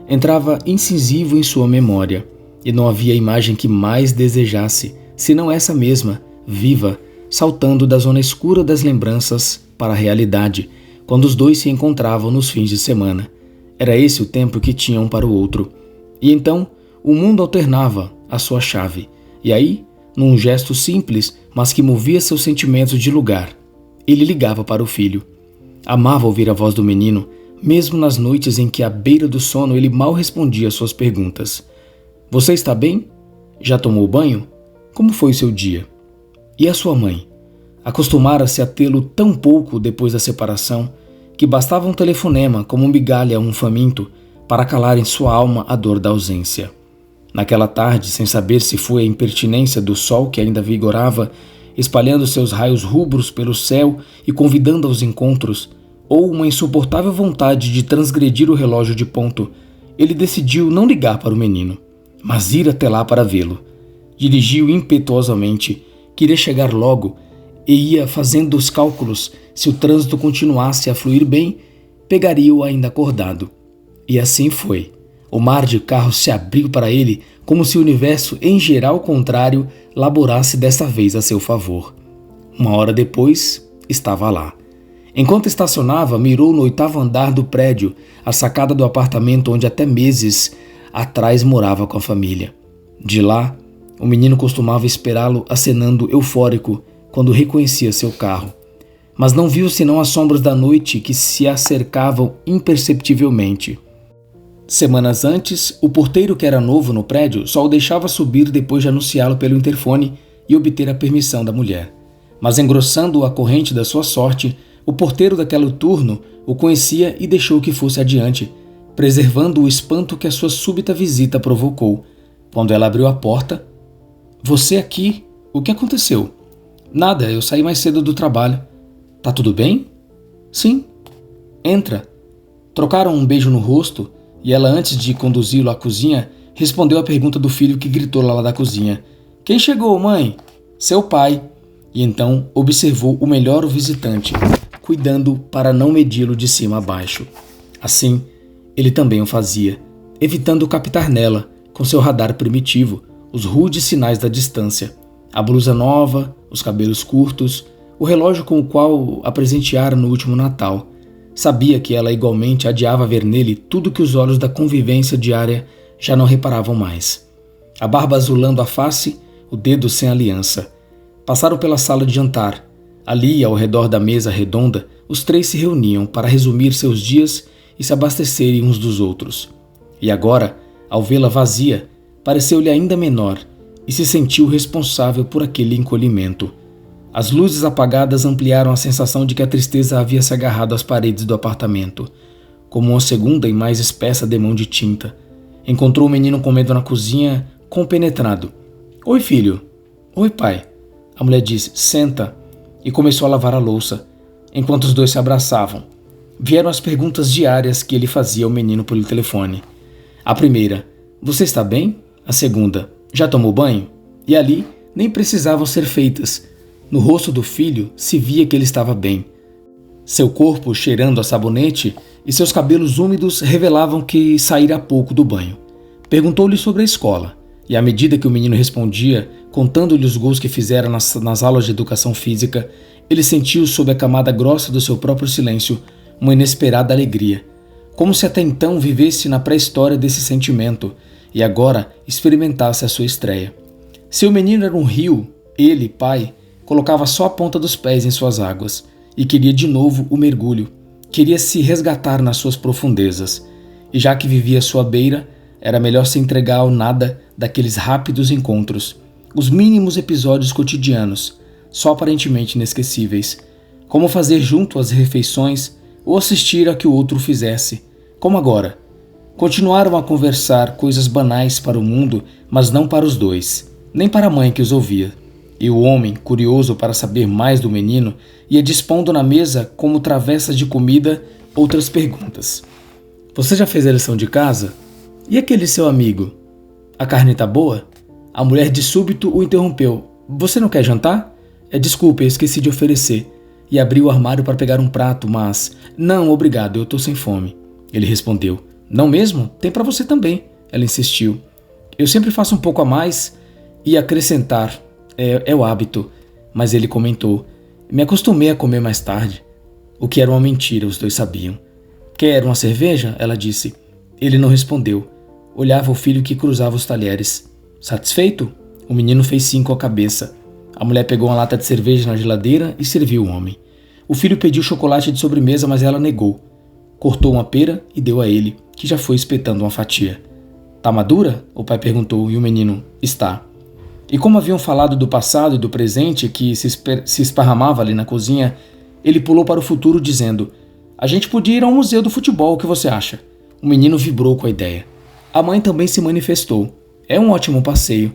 entrava incisivo em sua memória, e não havia imagem que mais desejasse, senão essa mesma, viva, saltando da zona escura das lembranças para a realidade, quando os dois se encontravam nos fins de semana. Era esse o tempo que tinham um para o outro. E então, o mundo alternava a sua chave. E aí, num gesto simples, mas que movia seus sentimentos de lugar, ele ligava para o filho. Amava ouvir a voz do menino, mesmo nas noites em que, à beira do sono, ele mal respondia às suas perguntas. Você está bem? Já tomou banho? Como foi o seu dia? E a sua mãe? Acostumara-se a tê-lo tão pouco depois da separação, que bastava um telefonema como migalha a um faminto para calar em sua alma a dor da ausência. Naquela tarde, sem saber se foi a impertinência do sol que ainda vigorava, espalhando seus raios rubros pelo céu e convidando aos encontros, ou uma insuportável vontade de transgredir o relógio de ponto, ele decidiu não ligar para o menino, mas ir até lá para vê-lo. Dirigiu impetuosamente, queria chegar logo e ia fazendo os cálculos. Se o trânsito continuasse a fluir bem, pegaria-o ainda acordado. E assim foi. O mar de carros se abriu para ele como se o universo, em geral contrário, laborasse dessa vez a seu favor. Uma hora depois, estava lá. Enquanto estacionava, mirou no 8º andar do prédio, a sacada do apartamento onde até meses atrás morava com a família. De lá, o menino costumava esperá-lo acenando eufórico quando reconhecia seu carro. Mas não viu senão as sombras da noite que se acercavam imperceptivelmente. Semanas antes, o porteiro, que era novo no prédio, só o deixava subir depois de anunciá-lo pelo interfone e obter a permissão da mulher. Mas, engrossando a corrente da sua sorte, o porteiro daquele turno o conhecia e deixou que fosse adiante, preservando o espanto que a sua súbita visita provocou. Quando ela abriu a porta: "Você aqui? O que aconteceu?" "Nada, eu saí mais cedo do trabalho." "Tá tudo bem?" "Sim." "Entra." Trocaram um beijo no rosto e ela, antes de conduzi-lo à cozinha, respondeu à pergunta do filho, que gritou lá da cozinha: "Quem chegou, mãe?" "Seu pai." E então observou o melhor o visitante, cuidando para não medi-lo de cima a baixo. Assim, ele também o fazia, evitando captar nela, com seu radar primitivo, os rudes sinais da distância. A blusa nova, os cabelos curtos, o relógio com o qual a presenteara no último Natal. Sabia que ela igualmente adiava ver nele tudo que os olhos da convivência diária já não reparavam mais. A barba azulando a face, o dedo sem aliança. Passaram pela sala de jantar. Ali, ao redor da mesa redonda, os três se reuniam para resumir seus dias e se abastecerem uns dos outros. E agora, ao vê-la vazia, pareceu-lhe ainda menor e se sentiu responsável por aquele encolhimento. As luzes apagadas ampliaram a sensação de que a tristeza havia se agarrado às paredes do apartamento, como uma segunda e mais espessa demão de tinta. Encontrou o menino comendo na cozinha, compenetrado. "Oi, filho." "Oi, pai." A mulher disse: "Senta." E começou a lavar a louça, enquanto os dois se abraçavam. Vieram as perguntas diárias que ele fazia ao menino pelo telefone. A primeira: "Você está bem?" A segunda: "Já tomou banho?" E ali nem precisavam ser feitas. No rosto do filho se via que ele estava bem. Seu corpo cheirando a sabonete e seus cabelos úmidos revelavam que saíra há pouco do banho. Perguntou-lhe sobre a escola, e à medida que o menino respondia, contando-lhe os gols que fizera nas aulas de educação física, ele sentiu sob a camada grossa do seu próprio silêncio uma inesperada alegria, como se até então vivesse na pré-história desse sentimento e agora experimentasse a sua estreia. Se o menino era um rio, ele, pai, colocava só a ponta dos pés em suas águas e queria de novo o mergulho, queria se resgatar nas suas profundezas, e já que vivia à sua beira, era melhor se entregar ao nada daqueles rápidos encontros, os mínimos episódios cotidianos, só aparentemente inesquecíveis, como fazer junto às refeições ou assistir a que o outro fizesse, como agora. Continuaram a conversar coisas banais para o mundo, mas não para os dois, nem para a mãe que os ouvia. E o homem, curioso para saber mais do menino, ia dispondo na mesa, como travessas de comida, outras perguntas. "Você já fez a lição de casa? E aquele seu amigo? A carne tá boa?" A mulher de súbito o interrompeu. "Você não quer jantar?" Desculpe, eu esqueci de oferecer." E abriu o armário para pegar um prato, mas... "Não, obrigado, eu tô sem fome." Ele respondeu. "Não mesmo? Tem para você também." Ela insistiu. "Eu sempre faço um pouco a mais." E acrescentar: é o hábito." mas ele comentou: me acostumei a comer mais tarde. O que era uma mentira, os dois sabiam. Quer uma cerveja? Ela disse. Ele não respondeu. Olhava o filho que cruzava os talheres. Satisfeito? O menino fez sim com a cabeça. A mulher pegou uma lata de cerveja na geladeira e serviu o homem. O filho pediu chocolate de sobremesa, mas ela negou. Cortou uma pera e deu a ele, que já foi espetando uma fatia. Tá madura? O pai perguntou e o menino: está. E como haviam falado do passado e do presente que se esparramava ali na cozinha, ele pulou para o futuro dizendo: a gente podia ir ao museu do futebol, o que você acha? O menino vibrou com a ideia. A mãe também se manifestou. É um ótimo passeio.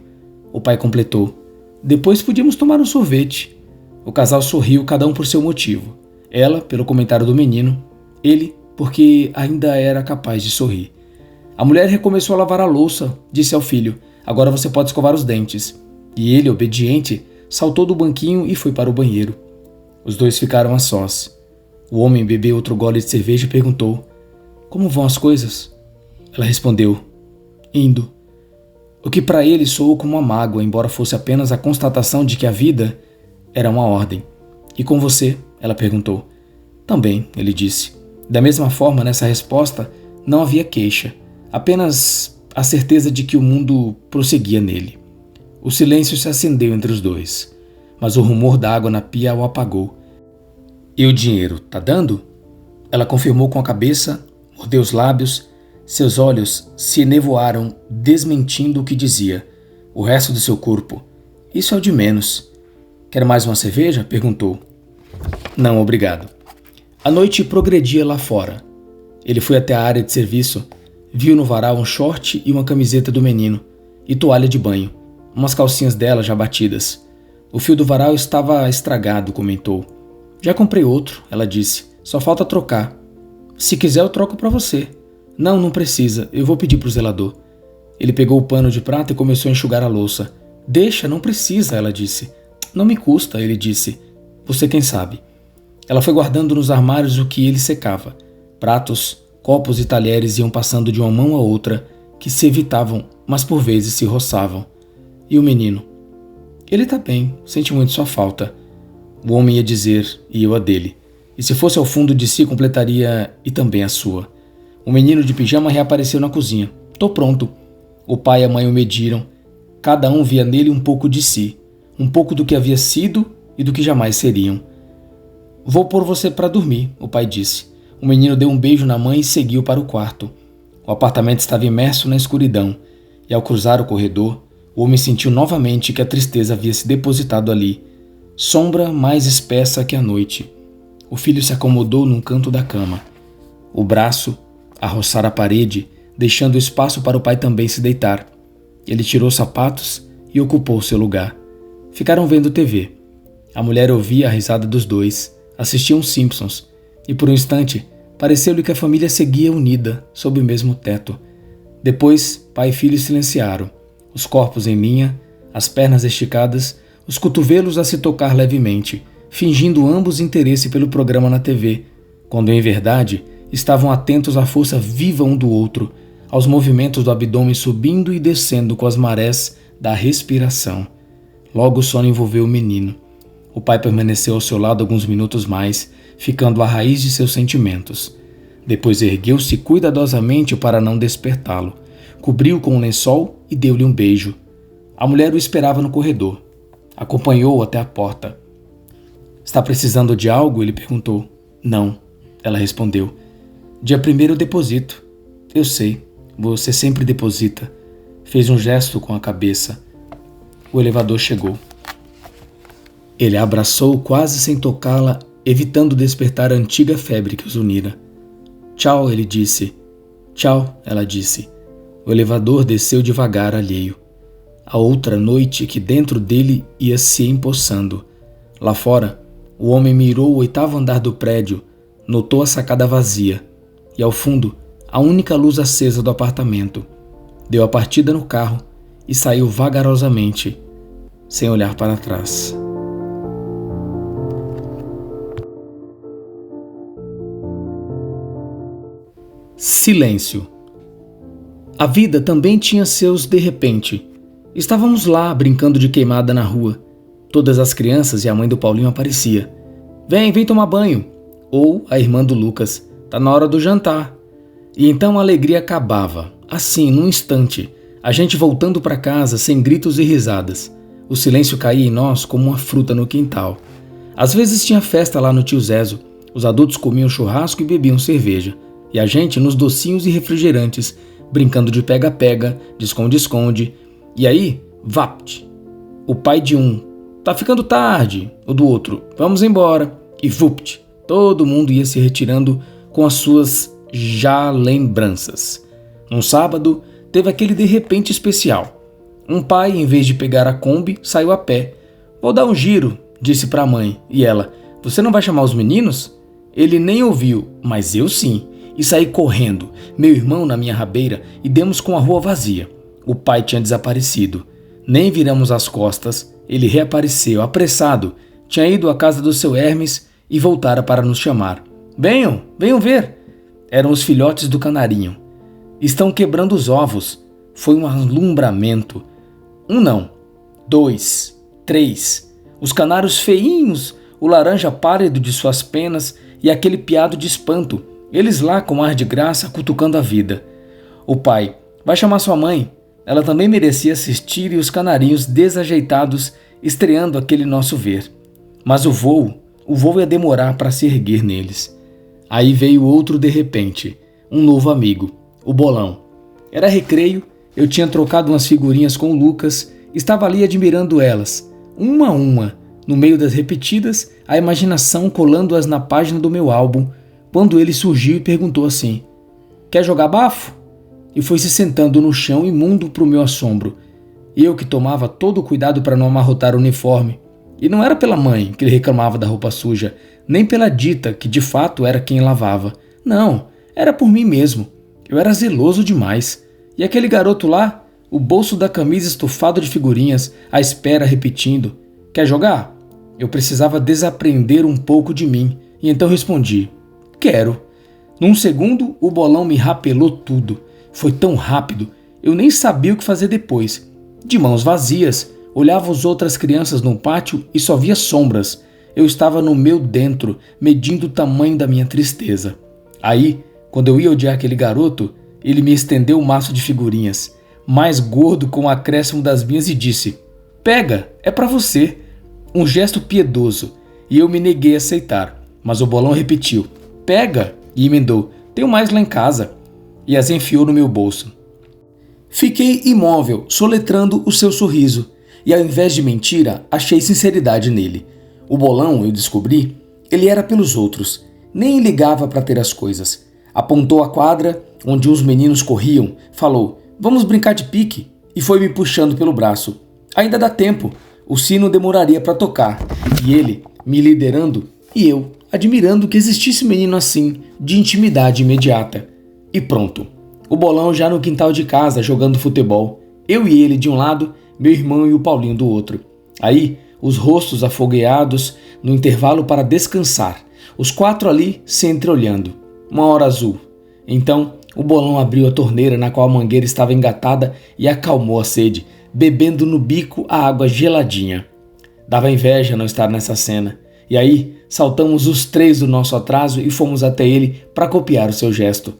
O pai completou. Depois podíamos tomar um sorvete. O casal sorriu, cada um por seu motivo. Ela, pelo comentário do menino. Ele, porque ainda era capaz de sorrir. A mulher recomeçou a lavar a louça, disse ao filho: agora você pode escovar os dentes. E ele, obediente, saltou do banquinho e foi para o banheiro. Os dois ficaram a sós. O homem bebeu outro gole de cerveja e perguntou: como vão as coisas? Ela respondeu: indo. O que para ele soou como uma mágoa, embora fosse apenas a constatação de que a vida era uma ordem. E com você? Ela perguntou. Também, ele disse. Da mesma forma, nessa resposta, não havia queixa, apenas a certeza de que o mundo prosseguia nele. O silêncio se acendeu entre os dois, mas o rumor da água na pia o apagou. E o dinheiro, tá dando? Ela confirmou com a cabeça, mordeu os lábios. Seus olhos se nevoaram, desmentindo o que dizia. O resto do seu corpo. Isso é o de menos. Quer mais uma cerveja? Perguntou. Não, obrigado. A noite progredia lá fora. Ele foi até a área de serviço. Viu no varal um short e uma camiseta do menino. E toalha de banho. Umas calcinhas dela já batidas. O fio do varal estava estragado, comentou. Já comprei outro, ela disse. Só falta trocar. Se quiser eu troco para você. Não, não precisa. Eu vou pedir pro zelador. Ele pegou o pano de prata e começou a enxugar a louça. Deixa, não precisa, ela disse. Não me custa, ele disse. Você quem sabe. Ela foi guardando nos armários o que ele secava. Pratos, copos e talheres iam passando de uma mão a outra, que se evitavam, mas por vezes se roçavam. E o menino? Ele tá bem, sente muito sua falta. O homem ia dizer, e eu a dele. E se fosse ao fundo de si, completaria e também a sua. O menino de pijama reapareceu na cozinha. Tô pronto. O pai e a mãe o mediram. Cada um via nele um pouco de si. Um pouco do que havia sido e do que jamais seriam. Vou pôr você para dormir, o pai disse. O menino deu um beijo na mãe e seguiu para o quarto. O apartamento estava imerso na escuridão. E ao cruzar o corredor, o homem sentiu novamente que a tristeza havia se depositado ali. Sombra mais espessa que a noite. O filho se acomodou num canto da cama. O braço a roçar a parede, deixando espaço para o pai também se deitar. Ele tirou os sapatos e ocupou seu lugar. Ficaram vendo TV. A mulher ouvia a risada dos dois, assistiam Simpsons, e por um instante pareceu-lhe que a família seguia unida, sob o mesmo teto. Depois, pai e filho silenciaram, os corpos em linha, as pernas esticadas, os cotovelos a se tocar levemente, fingindo ambos interesse pelo programa na TV, quando em verdade estavam atentos à força viva um do outro, aos movimentos do abdômen subindo e descendo com as marés da respiração. Logo o sono envolveu o menino. O pai permaneceu ao seu lado alguns minutos mais, ficando à raiz de seus sentimentos. Depois ergueu-se cuidadosamente para não despertá-lo, cobriu-o com um lençol e deu-lhe um beijo. A mulher o esperava no corredor. Acompanhou-o até a porta. Está precisando de algo? Ele perguntou. Não, ela respondeu. Dia 1º eu deposito. Eu sei, você sempre deposita. Fez um gesto com a cabeça. O elevador chegou. Ele a abraçou quase sem tocá-la, evitando despertar a antiga febre que os unira. Tchau, ele disse. Tchau, ela disse. O elevador desceu devagar, alheio. A outra noite que dentro dele ia se empoçando. Lá fora, o homem mirou o 8º andar do prédio, notou a sacada vazia e, ao fundo, a única luz acesa do apartamento. Deu a partida no carro e saiu vagarosamente, sem olhar para trás. Silêncio. A vida também tinha seus de repente. Estávamos lá, brincando de queimada na rua. Todas as crianças e a mãe do Paulinho aparecia. Vem tomar banho. Ou a irmã do Lucas. Tá na hora do jantar. E então a alegria acabava. Assim, num instante. A gente voltando para casa sem gritos e risadas. O silêncio caía em nós como uma fruta no quintal. Às vezes tinha festa lá no tio Zezo. Os adultos comiam churrasco e bebiam cerveja. E a gente nos docinhos e refrigerantes, brincando de pega-pega, de esconde-esconde. E aí, vapt! O pai de um, tá ficando tarde. O do outro, vamos embora. E vupt! Todo mundo ia se retirando com as suas já lembranças. Num sábado, teve aquele de repente especial. Um pai, em vez de pegar a Kombi, saiu a pé. Vou dar um giro, disse para a mãe. E ela, você não vai chamar os meninos? Ele nem ouviu, mas eu sim. E saí correndo, meu irmão na minha rabeira, e demos com a rua vazia. O pai tinha desaparecido. Nem viramos as costas, ele reapareceu, apressado. Tinha ido à casa do seu Hermes e voltara para nos chamar. Venham ver. Eram os filhotes do canarinho. Estão quebrando os ovos. Foi um alumbramento. 1 não, 2, 3. Os canários feinhos, o laranja pálido de suas penas e aquele piado de espanto. Eles lá com ar de graça, cutucando a vida. O pai, vai chamar sua mãe. Ela também merecia assistir e os canarinhos desajeitados estreando aquele nosso ver. Mas o voo ia demorar para se erguer neles. Aí veio outro de repente, um novo amigo, o Bolão. Era recreio, eu tinha trocado umas figurinhas com o Lucas, estava ali admirando elas, uma a uma, no meio das repetidas, a imaginação colando-as na página do meu álbum, quando ele surgiu e perguntou assim, quer jogar bafo? E foi se sentando no chão imundo para o meu assombro. Eu que tomava todo o cuidado para não amarrotar o uniforme. E não era pela mãe que ele reclamava da roupa suja, nem pela Dita, que de fato era quem lavava. Não, era por mim mesmo. Eu era zeloso demais. E aquele garoto lá, o bolso da camisa estufado de figurinhas, à espera repetindo, quer jogar? Eu precisava desaprender um pouco de mim, e então respondi, quero. Num segundo, o Bolão me rapelou tudo. Foi tão rápido, eu nem sabia o que fazer depois. De mãos vazias, olhava as outras crianças no pátio e só via sombras. Eu estava no meu dentro, medindo o tamanho da minha tristeza. Aí, quando eu ia odiar aquele garoto, ele me estendeu um maço de figurinhas, mais gordo com o acréscimo das minhas e disse, pega, é pra você. Um gesto piedoso, e eu me neguei a aceitar, mas o Bolão repetiu, pega, e emendou, tenho mais lá em casa, e as enfiou no meu bolso. Fiquei imóvel, soletrando o seu sorriso, e ao invés de mentira, achei sinceridade nele. O Bolão, eu descobri, ele era pelos outros, nem ligava para ter as coisas. Apontou a quadra, onde os meninos corriam, falou, vamos brincar de pique, e foi me puxando pelo braço. Ainda dá tempo, o sino demoraria para tocar, e ele, me liderando, e eu, admirando que existisse um menino assim, de intimidade imediata. E pronto, o Bolão já no quintal de casa, jogando futebol, eu e ele de um lado, meu irmão e o Paulinho do outro. Aí, os rostos afogueados, no intervalo para descansar, os 4 ali se entreolhando. Uma hora azul. Então, o Bolão abriu a torneira na qual a mangueira estava engatada e acalmou a sede, bebendo no bico a água geladinha. Dava inveja não estar nessa cena. E aí, saltamos os 3 do nosso atraso e fomos até ele para copiar o seu gesto.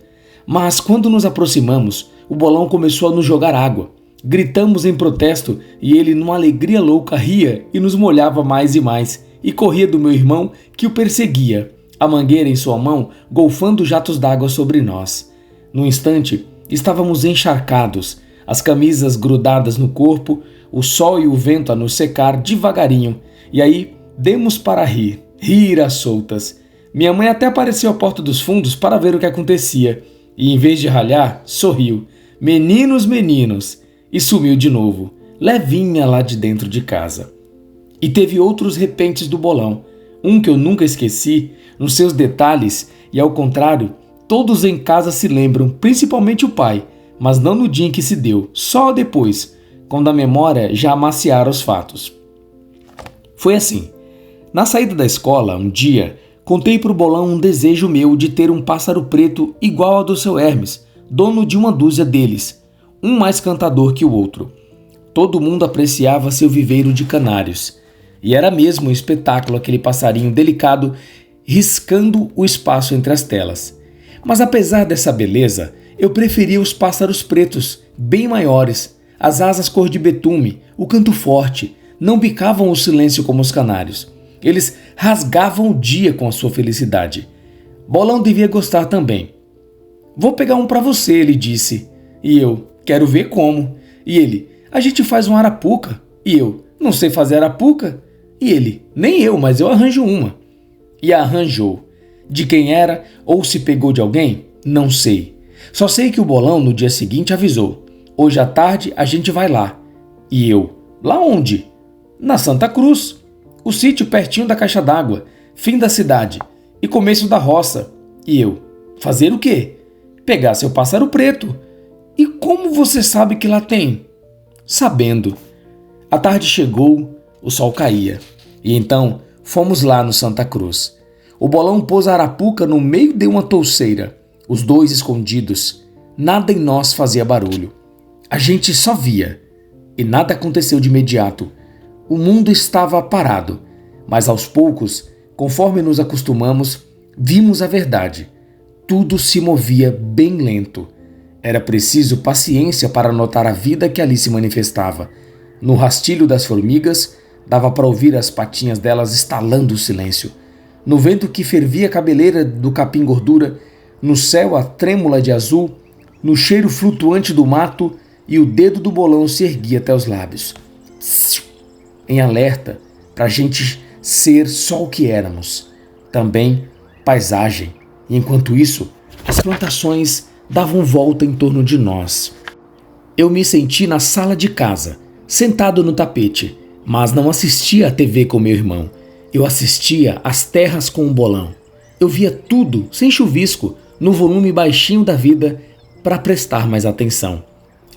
Mas quando nos aproximamos, o Bolão começou a nos jogar água. Gritamos em protesto e ele, numa alegria louca, ria e nos molhava mais e mais, e corria do meu irmão que o perseguia, a mangueira em sua mão, golfando jatos d'água sobre nós. Num instante, estávamos encharcados, as camisas grudadas no corpo, o sol e o vento a nos secar devagarinho, e aí demos para rir às soltas. Minha mãe até apareceu à porta dos fundos para ver o que acontecia, e em vez de ralhar, sorriu. Meninos, e sumiu de novo, levinha lá de dentro de casa. E teve outros repentes do Bolão, um que eu nunca esqueci, nos seus detalhes, e ao contrário, todos em casa se lembram, principalmente o pai, mas não no dia em que se deu, só depois, quando a memória já amaciara os fatos. Foi assim, na saída da escola, um dia, contei para o Bolão um desejo meu de ter um pássaro preto igual ao do seu Hermes, dono de uma dúzia deles, um mais cantador que o outro. Todo mundo apreciava seu viveiro de canários. E era mesmo um espetáculo aquele passarinho delicado riscando o espaço entre as telas. Mas apesar dessa beleza, eu preferia os pássaros pretos, bem maiores, as asas cor de betume, o canto forte, não bicavam o silêncio como os canários. Eles rasgavam o dia com a sua felicidade. Bolão devia gostar também. Vou pegar um para você, ele disse. E eu, quero ver como. E ele, a gente faz uma arapuca. E eu, não sei fazer arapuca. E ele, nem eu, mas eu arranjo uma. E arranjou. De quem era ou se pegou de alguém? Não sei. Só sei que o Bolão no dia seguinte avisou. Hoje à tarde a gente vai lá. E eu, lá onde? Na Santa Cruz. O sítio pertinho da caixa d'água, fim da cidade e começo da roça. E eu, fazer o quê? Pegar seu pássaro preto. E como você sabe que lá tem? Sabendo. A tarde chegou, o sol caía. E então fomos lá no Santa Cruz. O Bolão pôs a arapuca no meio de uma touceira, os dois escondidos. Nada em nós fazia barulho. A gente só via. E nada aconteceu de imediato. O mundo estava parado, mas aos poucos, conforme nos acostumamos, vimos a verdade. Tudo se movia bem lento. Era preciso paciência para notar a vida que ali se manifestava. No rastilho das formigas, dava para ouvir as patinhas delas estalando o silêncio. No vento que fervia a cabeleira do capim gordura, no céu a trêmula de azul, no cheiro flutuante do mato, e o dedo do Bolão se erguia até os lábios. Em alerta, para a gente ser só o que éramos. Também paisagem. E enquanto isso, as plantações davam volta em torno de nós. Eu me senti na sala de casa, sentado no tapete, mas não assistia à TV com meu irmão. Eu assistia às terras com o Bolão. Eu via tudo, sem chuvisco, no volume baixinho da vida, para prestar mais atenção.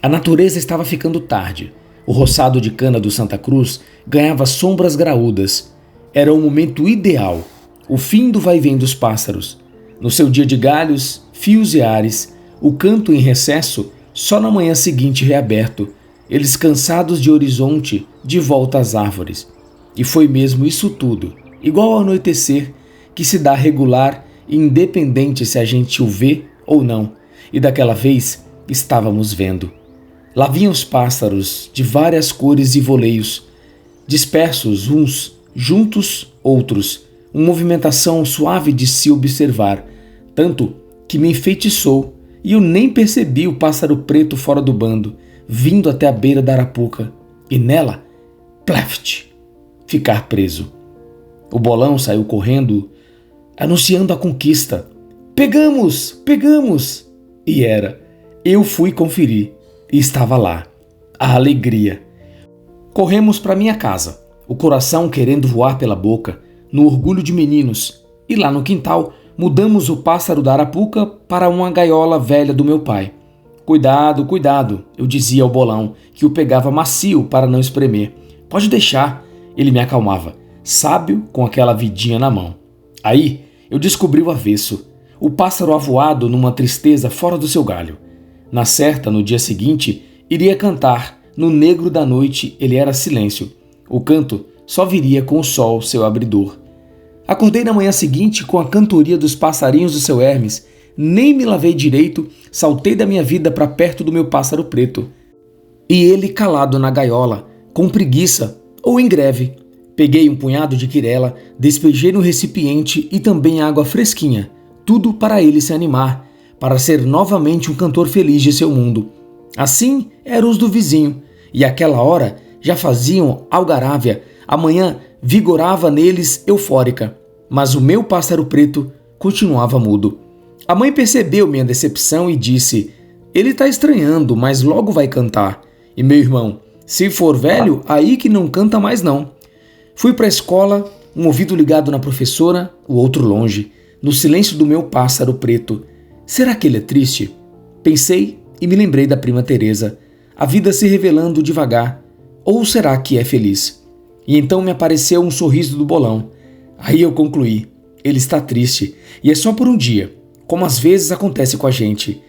A natureza estava ficando tarde. O roçado de cana do Santa Cruz ganhava sombras graúdas. Era o momento ideal, o fim do vai-vem dos pássaros. No seu dia de galhos, fios e ares, o canto em recesso, só na manhã seguinte reaberto, eles cansados de horizonte, de volta às árvores. E foi mesmo isso tudo, igual ao anoitecer, que se dá regular e independente se a gente o vê ou não. E daquela vez estávamos vendo. Lá vinham os pássaros de várias cores e voleios, dispersos uns, juntos outros, uma movimentação suave de se observar, tanto que me enfeitiçou e eu nem percebi o pássaro preto fora do bando, vindo até a beira da arapuca, e nela, pleft, ficar preso. O Bolão saiu correndo, anunciando a conquista. Pegamos! Pegamos! E era. Eu fui conferir. E estava lá. A alegria. Corremos para minha casa, o coração querendo voar pela boca, no orgulho de meninos. E lá no quintal, mudamos o pássaro da arapuca para uma gaiola velha do meu pai. Cuidado, cuidado, eu dizia ao Bolão, que o pegava macio para não espremer. Pode deixar, ele me acalmava, sábio com aquela vidinha na mão. Aí, eu descobri o avesso, o pássaro avoado numa tristeza fora do seu galho. Na certa, no dia seguinte, iria cantar. No negro da noite, ele era silêncio. O canto só viria com o sol, seu abridor. Acordei na manhã seguinte com a cantoria dos passarinhos do seu Hermes. Nem me lavei direito, saltei da minha vida para perto do meu pássaro preto. E ele calado na gaiola, com preguiça ou em greve. Peguei um punhado de quirela, despejei no recipiente e também água fresquinha. Tudo para ele se animar, para ser novamente um cantor feliz de seu mundo. Assim eram os do vizinho, e àquela hora já faziam algarávia, a manhã vigorava neles eufórica, mas o meu pássaro preto continuava mudo. A mãe percebeu minha decepção e disse, ele está estranhando, mas logo vai cantar. E meu irmão, se for velho, aí que não canta mais não. Fui para a escola, um ouvido ligado na professora, o outro longe, no silêncio do meu pássaro preto. Será que ele é triste? Pensei e me lembrei da prima Teresa, a vida se revelando devagar. Ou será que é feliz? E então me apareceu um sorriso do Bolão. Aí eu concluí, ele está triste, e é só por um dia, como às vezes acontece com a gente.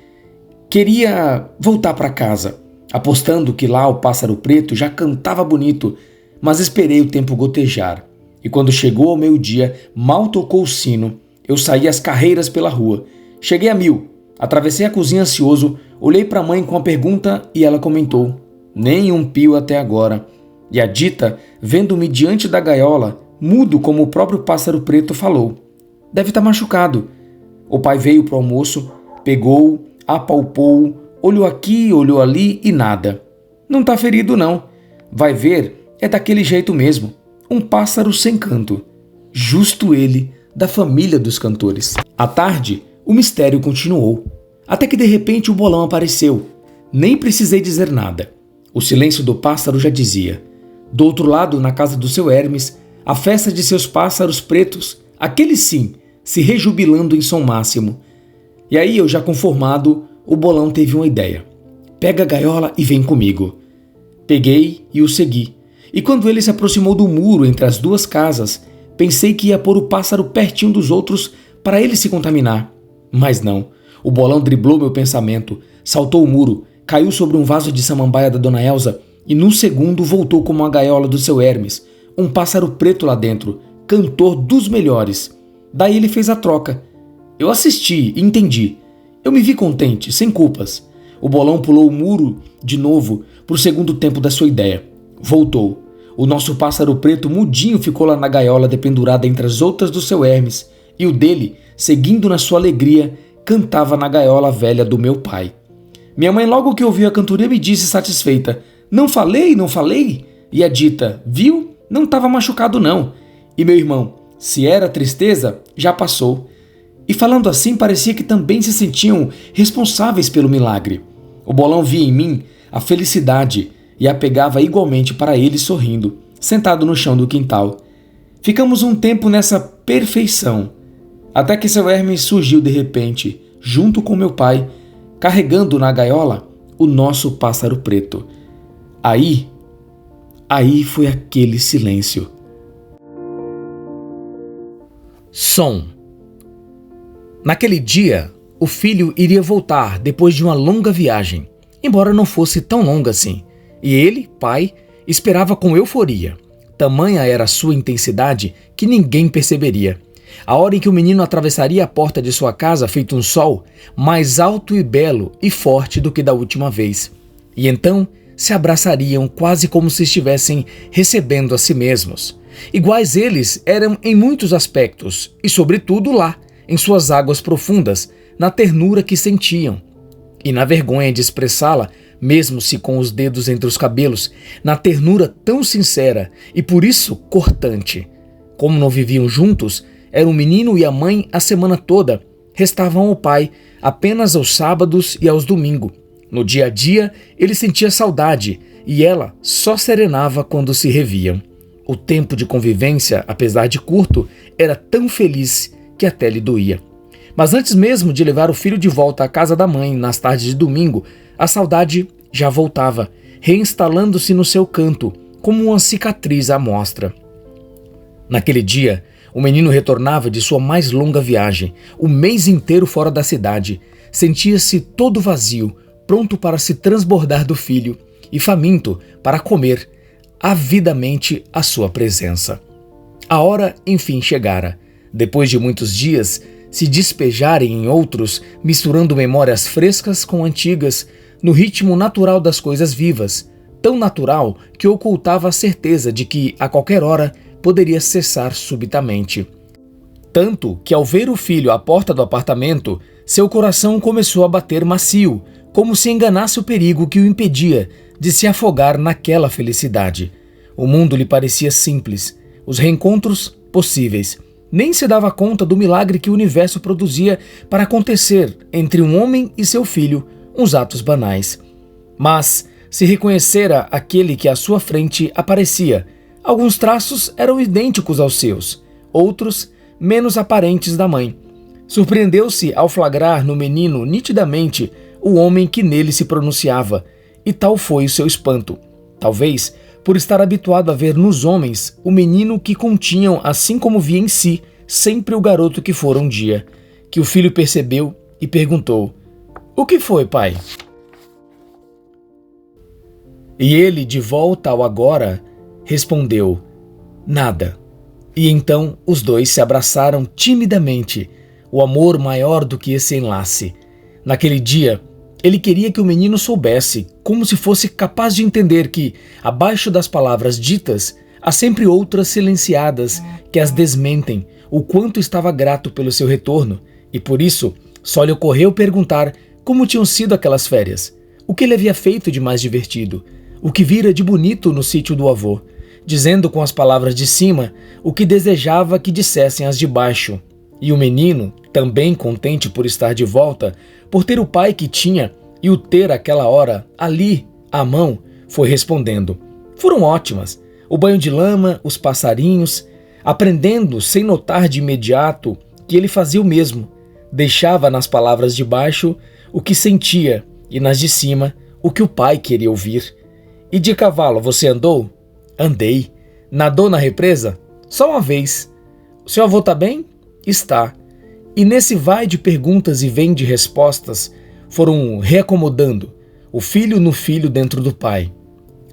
Queria voltar para casa, apostando que lá o pássaro preto já cantava bonito, mas esperei o tempo gotejar. E quando chegou ao meio-dia, mal tocou o sino, eu saí às carreiras pela rua. Cheguei a 1000, atravessei a cozinha ansioso, olhei para a mãe com a pergunta e ela comentou: nem um pio até agora. E a Dita, vendo-me diante da gaiola, mudo como o próprio pássaro preto, falou: deve estar machucado. O pai veio para o almoço, pegou, apalpou, olhou aqui, olhou ali e nada. Não está ferido não. Vai ver, é daquele jeito mesmo. Um pássaro sem canto. Justo ele, da família dos cantores. À tarde, o mistério continuou. Até que de repente o bolão apareceu. Nem precisei dizer nada. O silêncio do pássaro já dizia. Do outro lado, na casa do seu Hermes, a festa de seus pássaros pretos, aquele sim, se rejubilando em som máximo. E aí, eu já conformado, o bolão teve uma ideia. Pega a gaiola e vem comigo. Peguei e o segui. E quando ele se aproximou do muro entre as duas casas, pensei que ia pôr o pássaro pertinho dos outros para ele se contaminar. Mas não. O bolão driblou meu pensamento, saltou o muro, caiu sobre um vaso de samambaia da Dona Elza e num segundo voltou como a gaiola do seu Hermes, um pássaro preto lá dentro, cantor dos melhores. Daí ele fez a troca. Eu assisti e entendi. Eu me vi contente, sem culpas. O bolão pulou o muro de novo pro segundo tempo da sua ideia. Voltou. O nosso pássaro preto mudinho ficou lá na gaiola dependurada entre as outras do seu Hermes, e o dele, seguindo na sua alegria, cantava na gaiola velha do meu pai. Minha mãe, logo que ouviu a cantoria, me disse satisfeita: não falei, não falei? E a Dita: viu? Não estava machucado não. E meu irmão: se era tristeza, já passou. E falando assim, parecia que também se sentiam responsáveis pelo milagre. O bolão via em mim a felicidade e a pegava igualmente para ele sorrindo, sentado no chão do quintal. Ficamos um tempo nessa perfeição, até que seu Hermes surgiu de repente, junto com meu pai, carregando na gaiola o nosso pássaro preto. Aí foi aquele silêncio. Som. Naquele dia, o filho iria voltar depois de uma longa viagem, embora não fosse tão longa assim. E ele, pai, esperava com euforia. Tamanha era a sua intensidade que ninguém perceberia. A hora em que o menino atravessaria a porta de sua casa feito um sol, mais alto e belo e forte do que da última vez. E então se abraçariam quase como se estivessem recebendo a si mesmos. Iguais eles eram em muitos aspectos, e sobretudo lá, em suas águas profundas, na ternura que sentiam. E na vergonha de expressá-la, mesmo se com os dedos entre os cabelos, na ternura tão sincera e por isso cortante. Como não viviam juntos, era o menino e a mãe a semana toda, restavam ao pai apenas aos sábados e aos domingos. No dia a dia, ele sentia saudade e ela só serenava quando se reviam. O tempo de convivência, apesar de curto, era tão feliz que até lhe doía. Mas antes mesmo de levar o filho de volta à casa da mãe nas tardes de domingo, a saudade já voltava, reinstalando-se no seu canto, como uma cicatriz à mostra. Naquele dia, o menino retornava de sua mais longa viagem, o mês inteiro fora da cidade. Sentia-se todo vazio, pronto para se transbordar do filho e faminto para comer avidamente a sua presença. A hora, enfim, chegara. Depois de muitos dias se despejarem em outros, misturando memórias frescas com antigas, no ritmo natural das coisas vivas, tão natural que ocultava a certeza de que, a qualquer hora, poderia cessar subitamente. Tanto que, ao ver o filho à porta do apartamento, seu coração começou a bater macio, como se enganasse o perigo que o impedia de se afogar naquela felicidade. O mundo lhe parecia simples, os reencontros possíveis. Nem se dava conta do milagre que o universo produzia para acontecer entre um homem e seu filho, uns atos banais. Mas se reconhecera aquele que à sua frente aparecia. Alguns traços eram idênticos aos seus, outros menos aparentes da mãe. Surpreendeu-se ao flagrar no menino nitidamente o homem que nele se pronunciava, e tal foi o seu espanto. Talvez por estar habituado a ver nos homens o menino que continham, assim como via em si, sempre o garoto que fora um dia, que o filho percebeu e perguntou: "O que foi, pai?" E ele, de volta ao agora, respondeu: nada. E então os dois se abraçaram timidamente, o amor maior do que esse enlace. Naquele dia, ele queria que o menino soubesse, como se fosse capaz de entender que, abaixo das palavras ditas, há sempre outras silenciadas que as desmentem, o quanto estava grato pelo seu retorno, e por isso só lhe ocorreu perguntar como tinham sido aquelas férias, o que ele havia feito de mais divertido, o que vira de bonito no sítio do avô, dizendo com as palavras de cima o que desejava que dissessem as de baixo. E o menino, também contente por estar de volta, por ter o pai que tinha e o ter àquela hora ali, à mão, foi respondendo. Foram ótimas. O banho de lama, os passarinhos, aprendendo sem notar de imediato que ele fazia o mesmo. Deixava nas palavras de baixo o que sentia e nas de cima o que o pai queria ouvir. E de cavalo você andou? Andei. Nadou na represa? Só uma vez. O seu avô tá bem? Está. E nesse vai de perguntas e vem de respostas, foram reacomodando o filho no filho dentro do pai,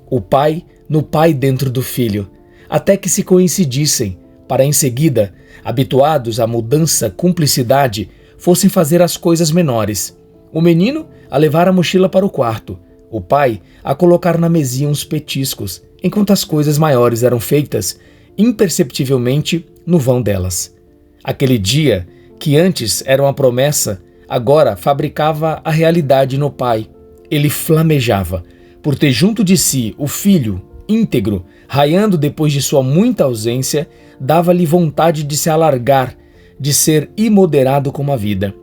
o pai no pai dentro do filho, até que se coincidissem, para em seguida, habituados à mudança, cumplicidade, fossem fazer as coisas menores. O menino a levar a mochila para o quarto, o pai a colocar na mesinha uns petiscos, enquanto as coisas maiores eram feitas, imperceptivelmente, no vão delas. Aquele dia, que antes era uma promessa, agora fabricava a realidade no pai. Ele flamejava, por ter junto de si o filho, íntegro, raiando depois de sua muita ausência, dava-lhe vontade de se alargar, de ser imoderado como a vida.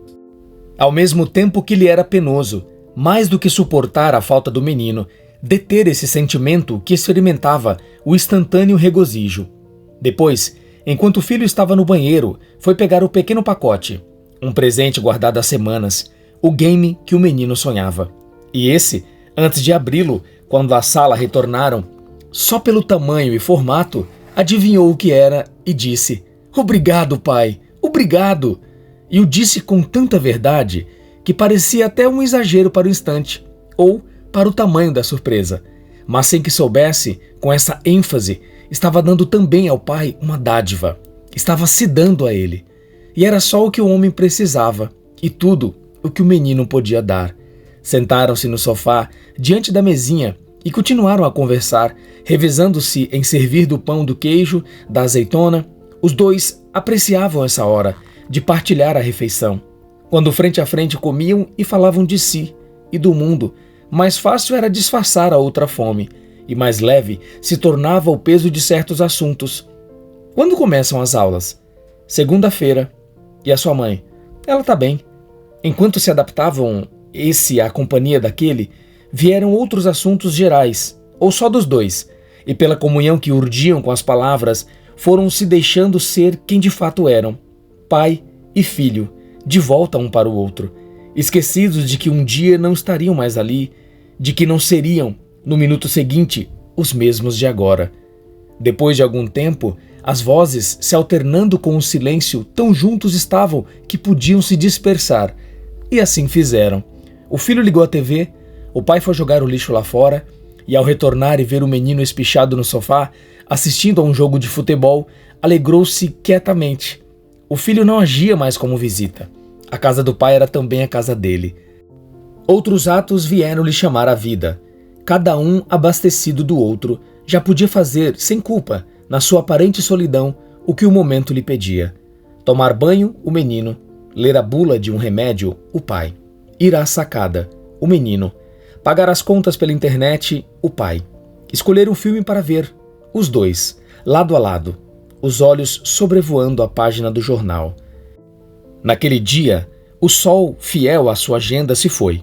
Ao mesmo tempo que lhe era penoso, mais do que suportar a falta do menino, deter esse sentimento que experimentava o instantâneo regozijo. Depois, enquanto o filho estava no banheiro, foi pegar o pequeno pacote, um presente guardado há semanas, o game que o menino sonhava. E esse, antes de abri-lo, quando à sala retornaram, só pelo tamanho e formato, adivinhou o que era e disse: "Obrigado, pai, obrigado!" E o disse com tanta verdade que parecia até um exagero para o instante, ou para o tamanho da surpresa. Mas sem que soubesse, com essa ênfase, estava dando também ao pai uma dádiva. Estava se dando a ele. E era só o que o homem precisava, e tudo o que o menino podia dar. Sentaram-se no sofá, diante da mesinha, e continuaram a conversar, revezando-se em servir do pão, do queijo, da azeitona. Os dois apreciavam essa hora de partilhar a refeição. Quando frente a frente comiam e falavam de si e do mundo, mais fácil era disfarçar a outra fome, e mais leve se tornava o peso de certos assuntos. Quando começam as aulas? Segunda-feira. E a sua mãe? Ela tá bem. Enquanto se adaptavam esse à companhia daquele, vieram outros assuntos gerais, ou só dos dois, e pela comunhão que urdiam com as palavras, foram se deixando ser quem de fato eram, pai e filho, de volta um para o outro, esquecidos de que um dia não estariam mais ali, de que não seriam, no minuto seguinte, os mesmos de agora. Depois de algum tempo, as vozes se alternando com o silêncio tão juntos estavam que podiam se dispersar, e assim fizeram. O filho ligou a TV, o pai foi jogar o lixo lá fora, e ao retornar e ver o menino espichado no sofá, assistindo a um jogo de futebol, alegrou-se quietamente. O filho não agia mais como visita. A casa do pai era também a casa dele. Outros atos vieram lhe chamar a vida. Cada um abastecido do outro, já podia fazer, sem culpa, na sua aparente solidão, o que o momento lhe pedia. Tomar banho, o menino. Ler a bula de um remédio, o pai. Ir à sacada, o menino. Pagar as contas pela internet, o pai. Escolher um filme para ver, os dois, lado a lado, os olhos sobrevoando a página do jornal. Naquele dia, o sol, fiel à sua agenda, se foi.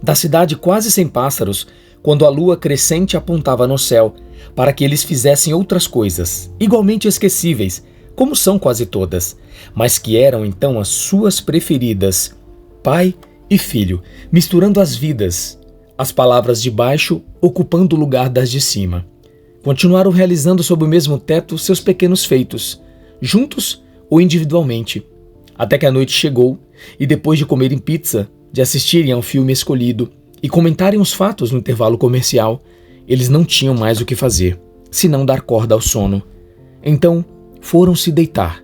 Da cidade quase sem pássaros, quando a lua crescente apontava no céu, para que eles fizessem outras coisas, igualmente esquecíveis, como são quase todas, mas que eram então as suas preferidas. Pai e filho, misturando as vidas, as palavras de baixo ocupando o lugar das de cima. Continuaram realizando sob o mesmo teto seus pequenos feitos, juntos ou individualmente, até que a noite chegou e depois de comerem pizza, de assistirem ao filme escolhido e comentarem os fatos no intervalo comercial, eles não tinham mais o que fazer. se não dar corda ao sono. Então foram se deitar.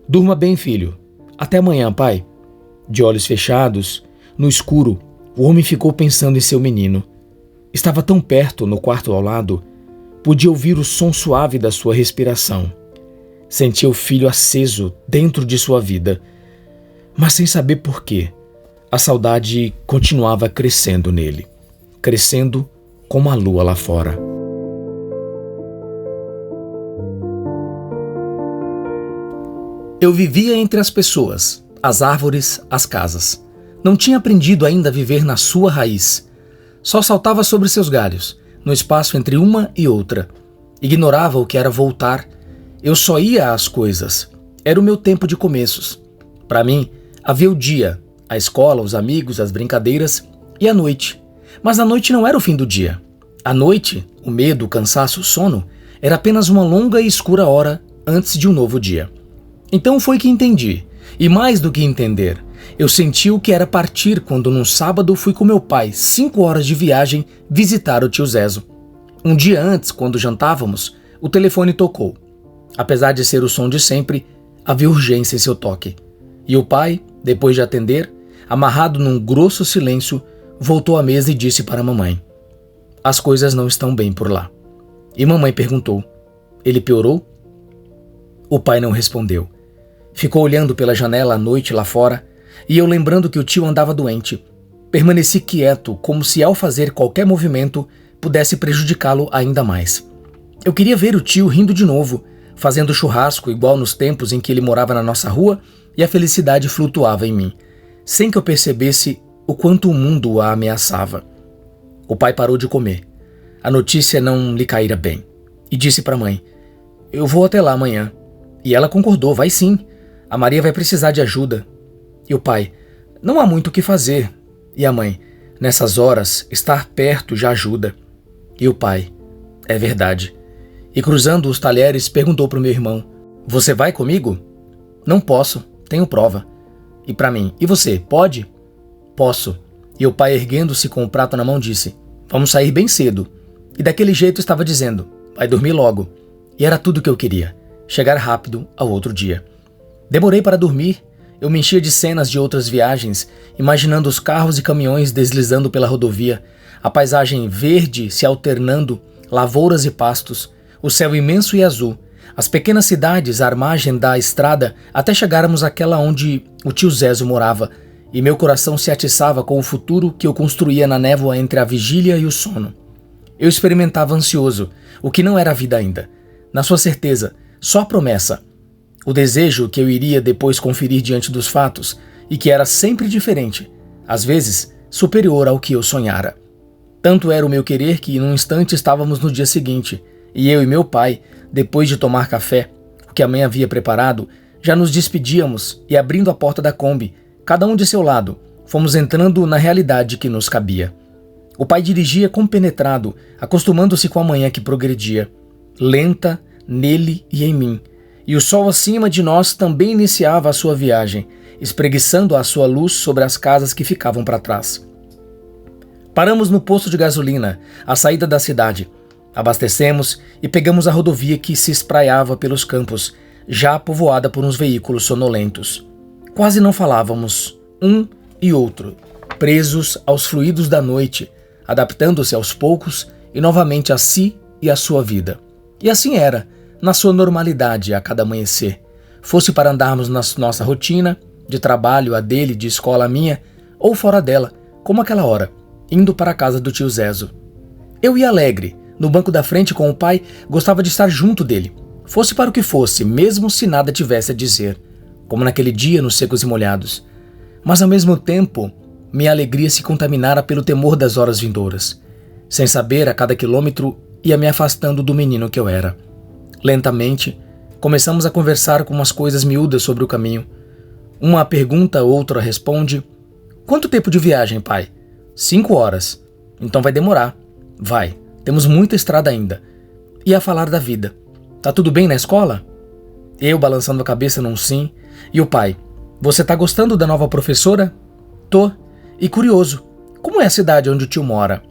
Durma bem, filho. Até amanhã, pai. De olhos fechados, no escuro, o homem ficou pensando em seu menino. Estava tão perto, no quarto ao lado, podia ouvir o som suave da sua respiração. Sentia o filho aceso dentro de sua vida, mas sem saber por quê. A saudade continuava crescendo nele, crescendo como a lua lá fora. Eu vivia entre as pessoas, as árvores, as casas. Não tinha aprendido ainda a viver na sua raiz. Só saltava sobre seus galhos, no espaço entre uma e outra. Ignorava o que era voltar. Eu só ia às coisas. Era o meu tempo de começos. Para mim, havia o dia, a escola, os amigos, as brincadeiras e a noite. Mas a noite não era o fim do dia. A noite, o medo, o cansaço, o sono, era apenas uma longa e escura hora antes de um novo dia. Então foi que entendi. E mais do que entender, eu senti o que era partir quando num sábado fui com meu pai, 5 horas de viagem, visitar o tio Zezo. Um dia antes, quando jantávamos, o telefone tocou. Apesar de ser o som de sempre, havia urgência em seu toque. E o pai, depois de atender, amarrado num grosso silêncio, voltou à mesa e disse para a mamãe: "As coisas não estão bem por lá." E mamãe perguntou: "Ele piorou?" O pai não respondeu. Ficou olhando pela janela à noite lá fora, e eu lembrando que o tio andava doente. Permaneci quieto, como se ao fazer qualquer movimento pudesse prejudicá-lo ainda mais. Eu queria ver o tio rindo de novo, fazendo churrasco igual nos tempos em que ele morava na nossa rua e a felicidade flutuava em mim, sem que eu percebesse o quanto o mundo o ameaçava. O pai parou de comer. A notícia não lhe caíra bem. E disse para a mãe: "Eu vou até lá amanhã." E ela concordou: "Vai sim. A Maria vai precisar de ajuda." E o pai: "Não há muito o que fazer." E a mãe: "Nessas horas, estar perto já ajuda." E o pai: "É verdade." E cruzando os talheres, perguntou para o meu irmão: "Você vai comigo?" "Não posso, tenho prova." E para mim: "E você, pode?" "Posso." E o pai, erguendo-se com o prato na mão, disse: "Vamos sair bem cedo." E daquele jeito estava dizendo: "Vai dormir logo." E era tudo o que eu queria: chegar rápido ao outro dia. Demorei para dormir. Eu me enchia de cenas de outras viagens, imaginando os carros e caminhões deslizando pela rodovia, a paisagem verde se alternando, lavouras e pastos, o céu imenso e azul, as pequenas cidades à margem da estrada, até chegarmos àquela onde o tio Zezo morava, e meu coração se atiçava com o futuro que eu construía na névoa entre a vigília e o sono. Eu experimentava ansioso, o que não era a vida ainda. Na sua certeza, só a promessa. O desejo que eu iria depois conferir diante dos fatos, e que era sempre diferente, às vezes superior ao que eu sonhara. Tanto era o meu querer que num instante estávamos no dia seguinte, e eu e meu pai, depois de tomar café, o que a mãe havia preparado, já nos despedíamos e, abrindo a porta da Kombi, cada um de seu lado, fomos entrando na realidade que nos cabia. O pai dirigia compenetrado, acostumando-se com a manhã que progredia, lenta nele e em mim, e o sol acima de nós também iniciava a sua viagem, espreguiçando a sua luz sobre as casas que ficavam para trás. Paramos no posto de gasolina, à saída da cidade. Abastecemos e pegamos a rodovia que se espraiava pelos campos, já povoada por uns veículos sonolentos. Quase não falávamos, um e outro, presos aos fluidos da noite, adaptando-se aos poucos e novamente a si e a sua vida. E assim era, na sua normalidade a cada amanhecer, fosse para andarmos na nossa rotina, de trabalho a dele, de escola a minha, ou fora dela, como aquela hora, indo para a casa do tio Zezo. Eu ia alegre, no banco da frente com o pai, gostava de estar junto dele, fosse para o que fosse, mesmo se nada tivesse a dizer, como naquele dia nos Secos e Molhados. Mas ao mesmo tempo, minha alegria se contaminara pelo temor das horas vindouras. Sem saber, a cada quilômetro, ia me afastando do menino que eu era. Lentamente, começamos a conversar com umas coisas miúdas sobre o caminho. Uma pergunta, outra responde: "Quanto tempo de viagem, pai?" 5 horas. "Então vai demorar." "Vai. Temos muita estrada ainda." E a falar da vida. "Tá tudo bem na escola?" Eu balançando a cabeça num sim. E o pai: "Você tá gostando da nova professora?" "Tô. E curioso, como é a cidade onde o tio mora?"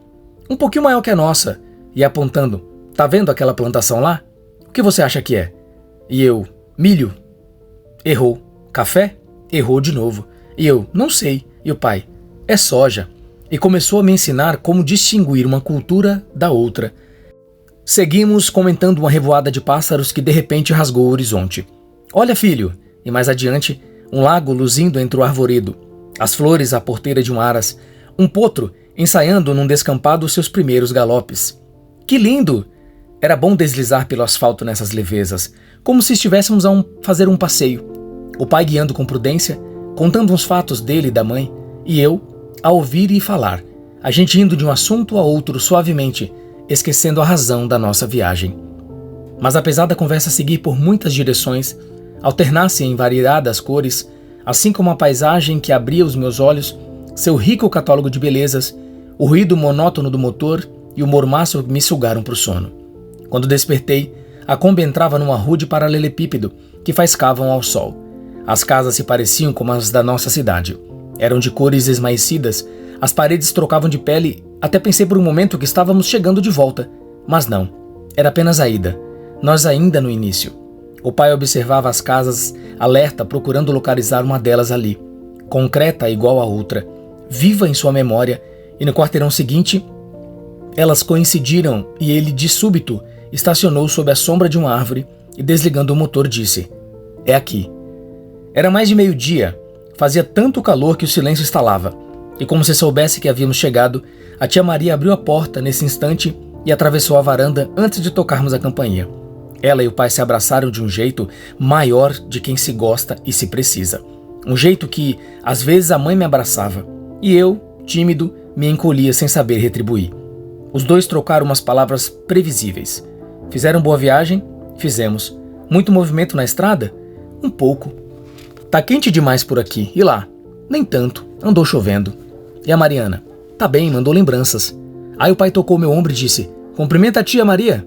"Um pouquinho maior que a nossa." E apontando: Tá vendo aquela plantação lá? O que você acha que é? E eu: milho. Errou. Café? Errou de novo. E eu: não sei. E o pai: é soja. E começou a me ensinar como distinguir uma cultura da outra. Seguimos comentando uma revoada de pássaros que de repente rasgou o horizonte. Olha, filho! E mais adiante, um lago luzindo entre o arvoredo, as flores à porteira de um aras, um potro ensaiando num descampado seus primeiros galopes. Que lindo! Era bom deslizar pelo asfalto nessas levezas, como se estivéssemos a fazer um passeio. O pai guiando com prudência, contando uns fatos dele e da mãe, e eu a ouvir e falar, a gente indo de um assunto a outro suavemente, esquecendo a razão da nossa viagem. Mas apesar da conversa seguir por muitas direções, alternar-se em variadas cores, assim como a paisagem que abria os meus olhos, seu rico catálogo de belezas, o ruído monótono do motor e o mormaço me sugaram para o sono. Quando despertei, a Kombi entrava numa rua de paralelepípedo que faiscavam ao sol. As casas se pareciam com as da nossa cidade. Eram de cores esmaecidas, as paredes trocavam de pele, até pensei por um momento que estávamos chegando de volta. Mas não, era apenas a ida. Nós ainda no início. O pai observava as casas, alerta, procurando localizar uma delas ali, concreta igual a outra, viva em sua memória, e no quarteirão seguinte, elas coincidiram e ele, de súbito, estacionou sob a sombra de uma árvore e, desligando o motor, disse: é aqui. Era mais de meio-dia. Fazia tanto calor que o silêncio estalava, e como se soubesse que havíamos chegado, a tia Maria abriu a porta nesse instante e atravessou a varanda antes de tocarmos a campainha. Ela e o pai se abraçaram de um jeito maior de quem se gosta e se precisa. Um jeito que, às vezes, a mãe me abraçava, e eu, tímido, me encolhia sem saber retribuir. Os dois trocaram umas palavras previsíveis. Fizeram boa viagem? Fizemos. Muito movimento na estrada? Um pouco. Tá quente demais por aqui, e lá? Nem tanto, andou chovendo. E a Mariana? Tá bem, mandou lembranças. Aí o pai tocou meu ombro e disse: cumprimenta a tia Maria.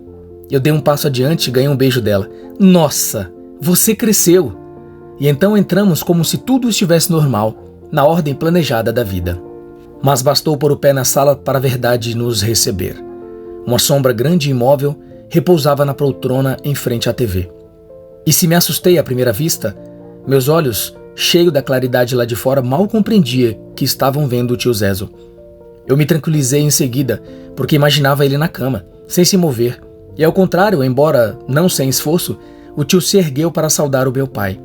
Eu dei um passo adiante e ganhei um beijo dela. Nossa, você cresceu! E então entramos como se tudo estivesse normal, na ordem planejada da vida. Mas bastou pôr o pé na sala para a verdade nos receber. Uma sombra grande e imóvel repousava na poltrona em frente à TV. E se me assustei à primeira vista, meus olhos, cheios da claridade lá de fora, mal compreendia que estavam vendo o tio Zezo. Eu me tranquilizei em seguida, porque imaginava ele na cama, sem se mover. E ao contrário, embora não sem esforço, o tio se ergueu para saudar o meu pai.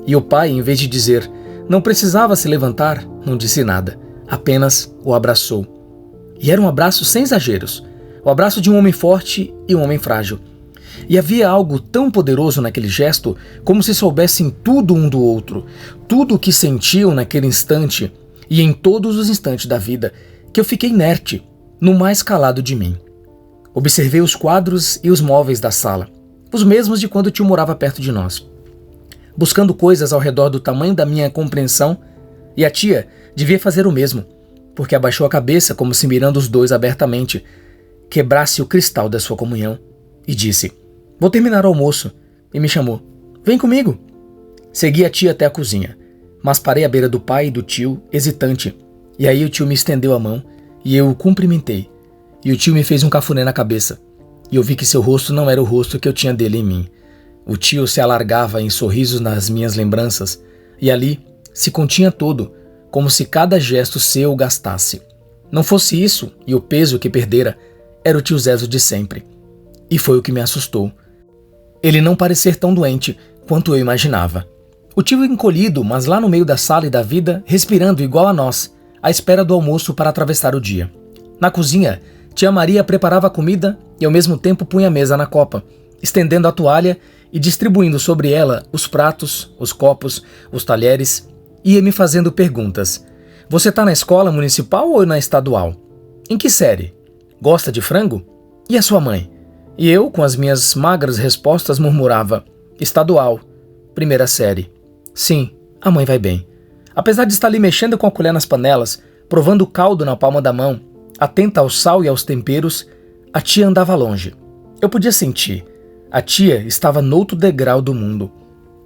E o pai, em vez de dizer, não precisava se levantar, não disse nada, apenas o abraçou. E era um abraço sem exageros, o abraço de um homem forte e um homem frágil. E havia algo tão poderoso naquele gesto, como se soubessem tudo um do outro, tudo o que sentiam naquele instante e em todos os instantes da vida, que eu fiquei inerte, no mais calado de mim. Observei os quadros e os móveis da sala, os mesmos de quando o tio morava perto de nós, buscando coisas ao redor do tamanho da minha compreensão, e a tia devia fazer o mesmo, porque abaixou a cabeça como se mirando os dois abertamente, quebrasse o cristal da sua comunhão, e disse: vou terminar o almoço, e me chamou: vem comigo. Segui a tia até a cozinha, mas parei à beira do pai e do tio, hesitante, e aí o tio me estendeu a mão, e eu o cumprimentei, e o tio me fez um cafuné na cabeça, e eu vi que seu rosto não era o rosto que eu tinha dele em mim. O tio se alargava em sorrisos nas minhas lembranças, e ali se continha todo, como se cada gesto seu o gastasse. Não fosse isso, e o peso que perdera, era o tio Zezo de sempre. E foi o que me assustou. Ele não parecer tão doente quanto eu imaginava. O tio encolhido, mas lá no meio da sala e da vida, respirando igual a nós, à espera do almoço para atravessar o dia. Na cozinha, tia Maria preparava a comida e ao mesmo tempo punha a mesa na copa, estendendo a toalha e distribuindo sobre ela os pratos, os copos, os talheres, e ia me fazendo perguntas. Você tá na escola municipal ou na estadual? Em que série? Gosta de frango? E a sua mãe? E eu, com as minhas magras respostas, murmurava: estadual, primeira série. Sim, a mãe vai bem. Apesar de estar ali mexendo com a colher nas panelas, provando o caldo na palma da mão, atenta ao sal e aos temperos, a tia andava longe. Eu podia sentir. A tia estava noutro degrau do mundo.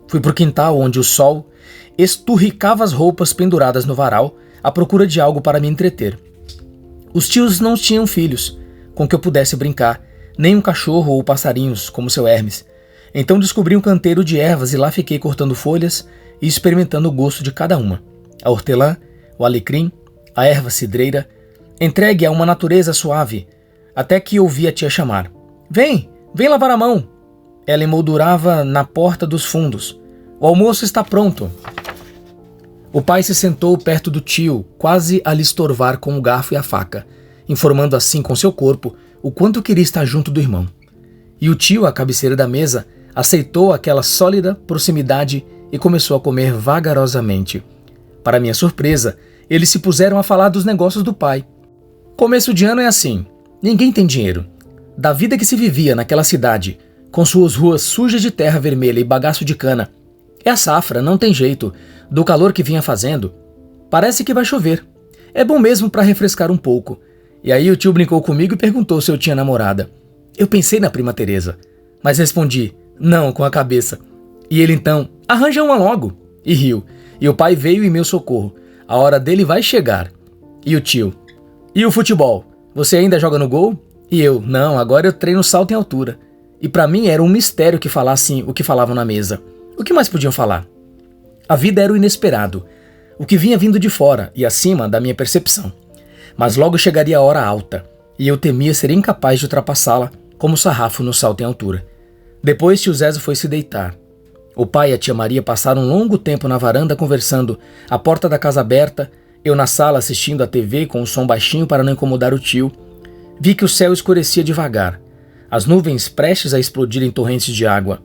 Fui pro quintal onde o sol esturricava as roupas penduradas no varal, à procura de algo para me entreter. Os tios não tinham filhos, com que eu pudesse brincar, nem um cachorro ou passarinhos, como seu Hermes. Então descobri um canteiro de ervas e lá fiquei cortando folhas e experimentando o gosto de cada uma. A hortelã, o alecrim, a erva cidreira, entregue a uma natureza suave, até que ouvi a tia chamar. Vem, vem lavar a mão! Ela emoldurava na porta dos fundos. O almoço está pronto. O pai se sentou perto do tio, quase a lhe estorvar com o garfo e a faca, informando assim com seu corpo o quanto queria estar junto do irmão. E o tio, à cabeceira da mesa, aceitou aquela sólida proximidade e começou a comer vagarosamente. Para minha surpresa, eles se puseram a falar dos negócios do pai. Começo de ano é assim, ninguém tem dinheiro. Da vida que se vivia naquela cidade, com suas ruas sujas de terra vermelha e bagaço de cana. É a safra, não tem jeito, do calor que vinha fazendo. Parece que vai chover. É bom mesmo para refrescar um pouco. E aí o tio brincou comigo e perguntou se eu tinha namorada. Eu pensei na prima Teresa, mas respondi, não, com a cabeça. E ele então, arranja uma logo, e riu. E o pai veio em meu socorro. A hora dele vai chegar. E o tio, e o futebol? Você ainda joga no gol? E eu, não, agora eu treino salto em altura. E para mim era um mistério que falassem o que falavam na mesa. O que mais podiam falar? A vida era o inesperado, o que vinha vindo de fora e acima da minha percepção. Mas logo chegaria a hora alta, e eu temia ser incapaz de ultrapassá-la como sarrafo no salto em altura. Depois tio Zezo foi se deitar. O pai e a tia Maria passaram um longo tempo na varanda conversando, a porta da casa aberta, eu na sala assistindo a TV com o som baixinho para não incomodar o tio. Vi que o céu escurecia devagar, as nuvens prestes a explodir em torrentes de água,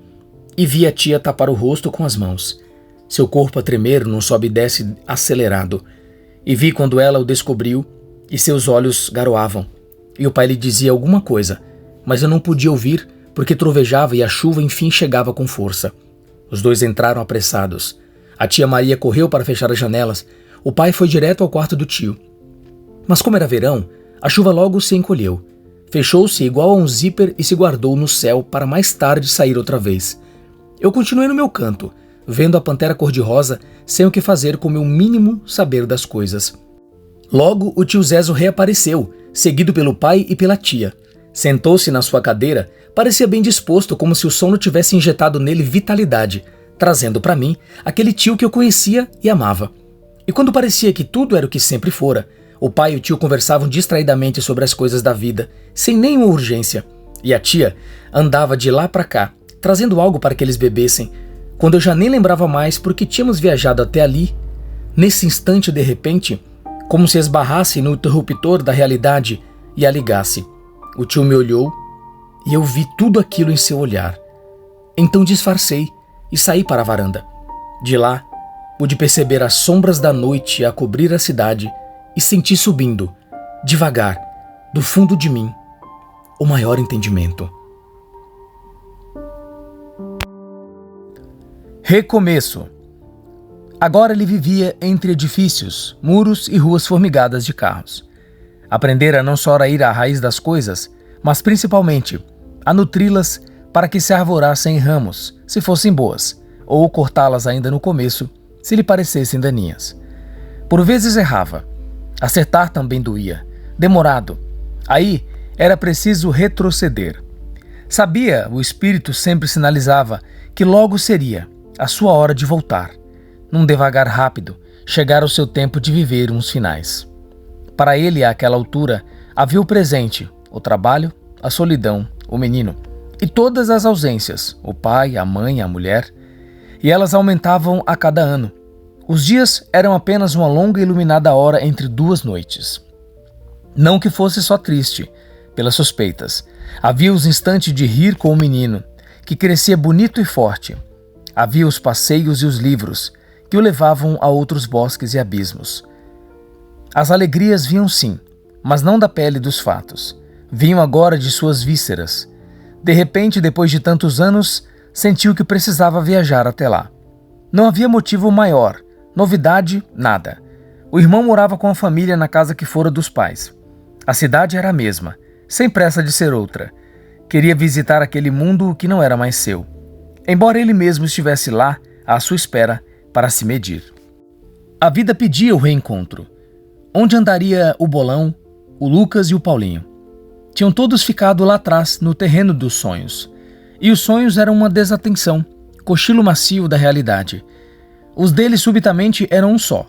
e vi a tia tapar o rosto com as mãos, seu corpo a tremer num sobe e desce acelerado, e vi quando ela o descobriu e seus olhos garoavam, e o pai lhe dizia alguma coisa, mas eu não podia ouvir porque trovejava e a chuva enfim chegava com força. Os dois entraram apressados. A tia Maria correu para fechar as janelas, o pai foi direto ao quarto do tio. Mas como era verão, a chuva logo se encolheu. Fechou-se igual a um zíper e se guardou no céu para mais tarde sair outra vez. Eu continuei no meu canto, vendo a pantera cor-de-rosa sem o que fazer com meu mínimo saber das coisas. Logo o tio Zezo reapareceu, seguido pelo pai e pela tia. Sentou-se na sua cadeira, parecia bem disposto, como se o sono tivesse injetado nele vitalidade, trazendo para mim aquele tio que eu conhecia e amava. E quando parecia que tudo era o que sempre fora, o pai e o tio conversavam distraidamente sobre as coisas da vida, sem nenhuma urgência, e a tia andava de lá para cá, trazendo algo para que eles bebessem, quando eu já nem lembrava mais porque tínhamos viajado até ali. Nesse instante, de repente, como se esbarrasse no interruptor da realidade e a ligasse. O tio me olhou e eu vi tudo aquilo em seu olhar. Então disfarcei e saí para a varanda. De lá, pude perceber as sombras da noite a cobrir a cidade e senti subindo, devagar, do fundo de mim, o maior entendimento. Recomeço. Agora ele vivia entre edifícios, muros e ruas formigadas de carros. Aprendera não só a ir à raiz das coisas, mas principalmente a nutri-las para que se arvorassem em ramos, se fossem boas, ou cortá-las ainda no começo, se lhe parecessem daninhas. Por vezes errava. Acertar também doía. Demorado. Aí era preciso retroceder. Sabia, o espírito sempre sinalizava, que logo seria a sua hora de voltar. Num devagar rápido, chegar ao seu tempo de viver uns finais. Para ele, àquela altura, havia o presente, o trabalho, a solidão, o menino, e todas as ausências, o pai, a mãe, a mulher, e elas aumentavam a cada ano. Os dias eram apenas uma longa e iluminada hora entre duas noites. Não que fosse só triste, pelas suspeitas. Havia os instantes de rir com o menino, que crescia bonito e forte. Havia os passeios e os livros, que o levavam a outros bosques e abismos. As alegrias vinham sim, mas não da pele dos fatos. Vinham agora de suas vísceras. De repente, depois de tantos anos, sentiu que precisava viajar até lá. Não havia motivo maior, novidade, nada. O irmão morava com a família na casa que fora dos pais. A cidade era a mesma, sem pressa de ser outra. Queria visitar aquele mundo que não era mais seu. Embora ele mesmo estivesse lá, à sua espera, para se medir. A vida pedia o reencontro. Onde andaria o Bolão, o Lucas e o Paulinho? Tinham todos ficado lá atrás, no terreno dos sonhos. E os sonhos eram uma desatenção, cochilo macio da realidade. Os dele subitamente eram um só: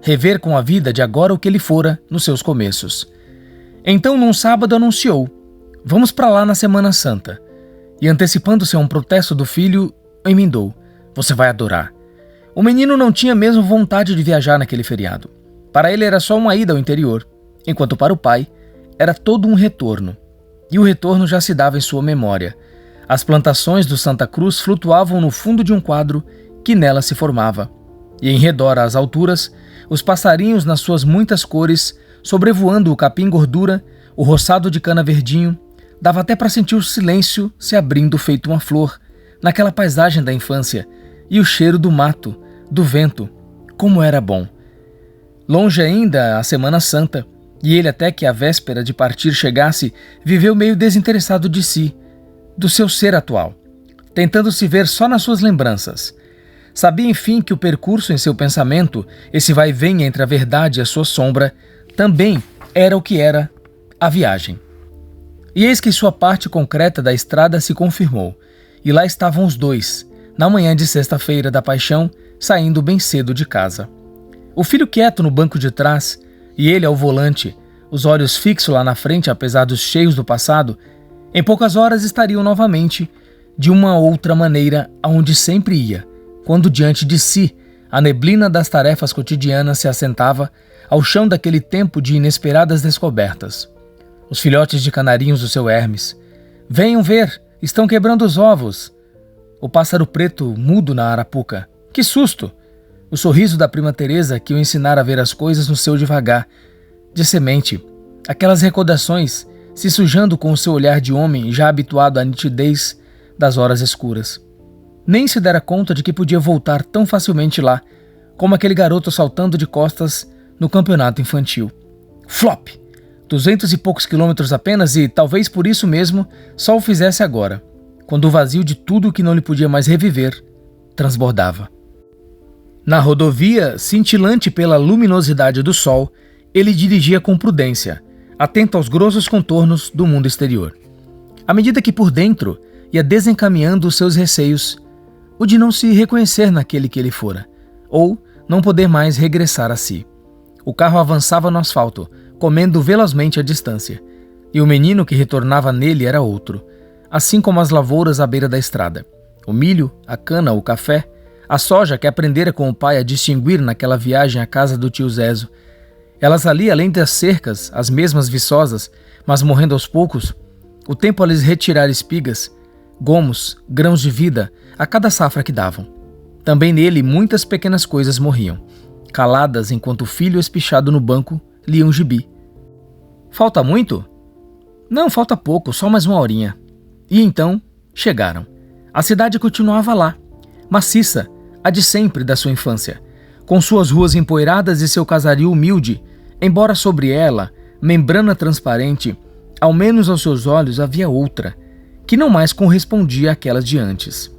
rever com a vida de agora o que ele fora nos seus começos. Então, num sábado, anunciou: vamos para lá na Semana Santa. E antecipando-se a um protesto do filho, emendou: você vai adorar. O menino não tinha mesmo vontade de viajar naquele feriado. Para ele era só uma ida ao interior, enquanto para o pai era todo um retorno. E o retorno já se dava em sua memória. As plantações do Santa Cruz flutuavam no fundo de um quadro que nela se formava. E em redor, às alturas, os passarinhos nas suas muitas cores, sobrevoando o capim gordura, o roçado de cana verdinho, dava até para sentir o silêncio se abrindo feito uma flor, naquela paisagem da infância, e o cheiro do mato, do vento, como era bom. Longe ainda a Semana Santa, e ele, até que a véspera de partir chegasse, viveu meio desinteressado de si, do seu ser atual, tentando se ver só nas suas lembranças. Sabia, enfim, que o percurso em seu pensamento, esse vai e vem entre a verdade e a sua sombra, também era o que era a viagem. E eis que sua parte concreta da estrada se confirmou, e lá estavam os dois, na manhã de sexta-feira da paixão, saindo bem cedo de casa. O filho quieto no banco de trás, e ele ao volante, os olhos fixos lá na frente, apesar dos cheios do passado, em poucas horas estariam novamente, de uma outra maneira, aonde sempre ia, quando diante de si a neblina das tarefas cotidianas se assentava ao chão daquele tempo de inesperadas descobertas. Os filhotes de canarinhos do seu Hermes. Venham ver, estão quebrando os ovos. O pássaro preto mudo na arapuca. Que susto! O sorriso da prima Teresa que o ensinara a ver as coisas no seu devagar, de semente. Aquelas recordações se sujando com o seu olhar de homem já habituado à nitidez das horas escuras. Nem se dera conta de que podia voltar tão facilmente lá, como aquele garoto saltando de costas no campeonato infantil. Flop! 200 e poucos quilômetros apenas e, talvez por isso mesmo, só o fizesse agora, quando o vazio de tudo que não lhe podia mais reviver transbordava. Na rodovia, cintilante pela luminosidade do sol, ele dirigia com prudência, atento aos grossos contornos do mundo exterior. À medida que por dentro ia desencaminhando os seus receios, o de não se reconhecer naquele que ele fora, ou não poder mais regressar a si. O carro avançava no asfalto, comendo velozmente a distância, e o menino que retornava nele era outro, assim como as lavouras à beira da estrada. O milho, a cana, o café, a soja que aprendera com o pai a distinguir naquela viagem à casa do tio Zezo. Elas ali, além das cercas, as mesmas viçosas, mas morrendo aos poucos, o tempo a lhes retirar espigas, gomos, grãos de vida, a cada safra que davam. Também nele muitas pequenas coisas morriam, caladas enquanto o filho espichado no banco lia um gibi. Falta muito? Não, falta pouco, só mais uma horinha. E então, chegaram. A cidade continuava lá, maciça, a de sempre da sua infância, com suas ruas empoeiradas e seu casario humilde, embora sobre ela, membrana transparente, ao menos aos seus olhos havia outra, que não mais correspondia àquelas de antes.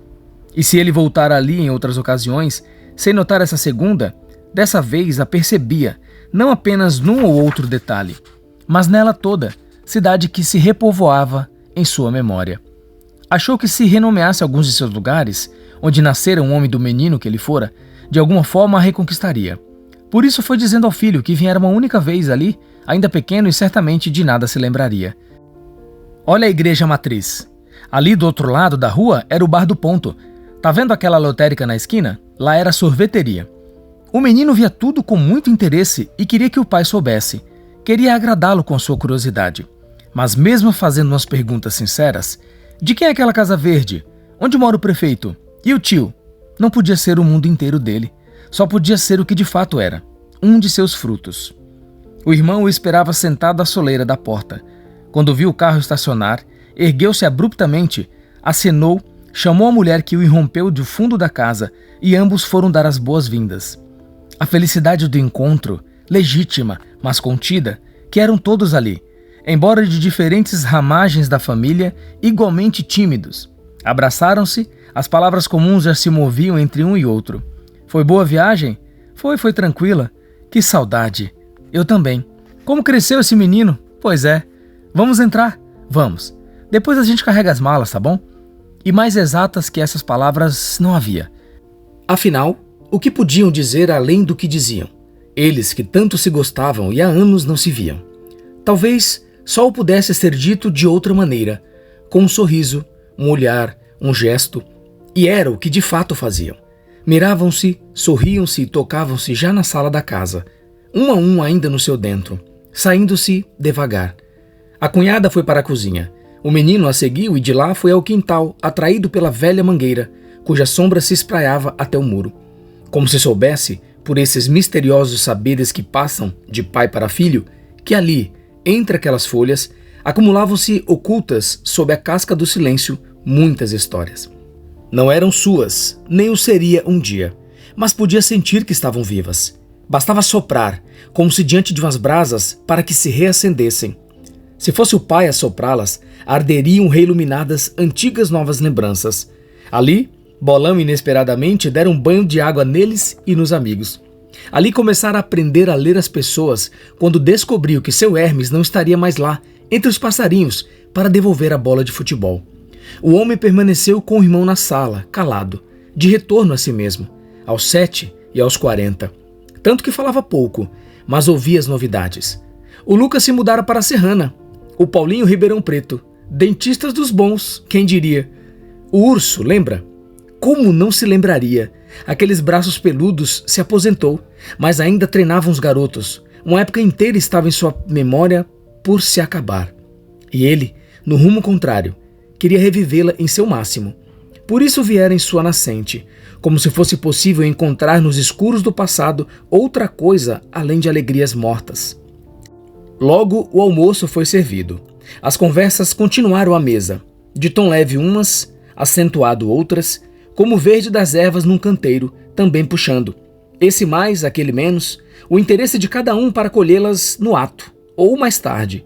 E se ele voltara ali em outras ocasiões, sem notar essa segunda, dessa vez a percebia, não apenas num ou outro detalhe, mas nela toda, cidade que se repovoava em sua memória. Achou que se renomeasse alguns de seus lugares, onde nascera um homem do menino que ele fora, de alguma forma a reconquistaria. Por isso foi dizendo ao filho que viera uma única vez ali, ainda pequeno e certamente de nada se lembraria. Olha a igreja matriz. Ali do outro lado da rua era o bar do ponto. Tá vendo aquela lotérica na esquina? Lá era a sorveteria. O menino via tudo com muito interesse e queria que o pai soubesse. Queria agradá-lo com sua curiosidade. Mas mesmo fazendo umas perguntas sinceras, de quem é aquela casa verde? Onde mora o prefeito? E o tio? Não podia ser o mundo inteiro dele. Só podia ser o que de fato era, um de seus frutos. O irmão o esperava sentado à soleira da porta. Quando viu o carro estacionar, ergueu-se abruptamente, acenou, chamou a mulher que o irrompeu do fundo da casa e ambos foram dar as boas-vindas. A felicidade do encontro, legítima, mas contida, que eram todos ali, embora de diferentes ramagens da família, igualmente tímidos. Abraçaram-se, as palavras comuns já se moviam entre um e outro. Foi boa a viagem? Foi tranquila. Que saudade. Eu também. Como cresceu esse menino? Pois é. Vamos entrar. Vamos. Depois a gente carrega as malas, tá bom? E mais exatas que essas palavras não havia. Afinal, o que podiam dizer além do que diziam? Eles que tanto se gostavam e há anos não se viam. Talvez só o pudesse ser dito de outra maneira, com um sorriso, um olhar, um gesto, e era o que de fato faziam. Miravam-se, sorriam-se e tocavam-se já na sala da casa, um a um ainda no seu dentro, saindo-se devagar. A cunhada foi para a cozinha. O menino a seguiu e de lá foi ao quintal, atraído pela velha mangueira, cuja sombra se espraiava até o muro. Como se soubesse, por esses misteriosos saberes que passam de pai para filho, que ali, entre aquelas folhas, acumulavam-se ocultas sob a casca do silêncio muitas histórias. Não eram suas, nem o seria um dia, mas podia sentir que estavam vivas. Bastava soprar, como se diante de umas brasas, para que se reacendessem. Se fosse o pai a soprá-las, arderiam reiluminadas antigas novas lembranças. Ali, Bolão inesperadamente dera um banho de água neles e nos amigos. Ali começara a aprender a ler as pessoas quando descobriu que seu Hermes não estaria mais lá, entre os passarinhos, para devolver a bola de futebol. O homem permaneceu com o irmão na sala, calado, de retorno a si mesmo, aos 7 e aos 40. Tanto que falava pouco, mas ouvia as novidades. O Lucas se mudara para a Serrana. O Paulinho Ribeirão Preto. Dentistas dos bons, quem diria? O Urso, lembra? Como não se lembraria? Aqueles braços peludos se aposentou, mas ainda treinavam os garotos. Uma época inteira estava em sua memória por se acabar. E ele, no rumo contrário, queria revivê-la em seu máximo. Por isso viera em sua nascente, como se fosse possível encontrar nos escuros do passado outra coisa além de alegrias mortas. Logo o almoço foi servido. As conversas continuaram à mesa, de tom leve umas, acentuado outras, como o verde das ervas num canteiro, também puxando. Esse mais, aquele menos, o interesse de cada um para colhê-las no ato, ou mais tarde.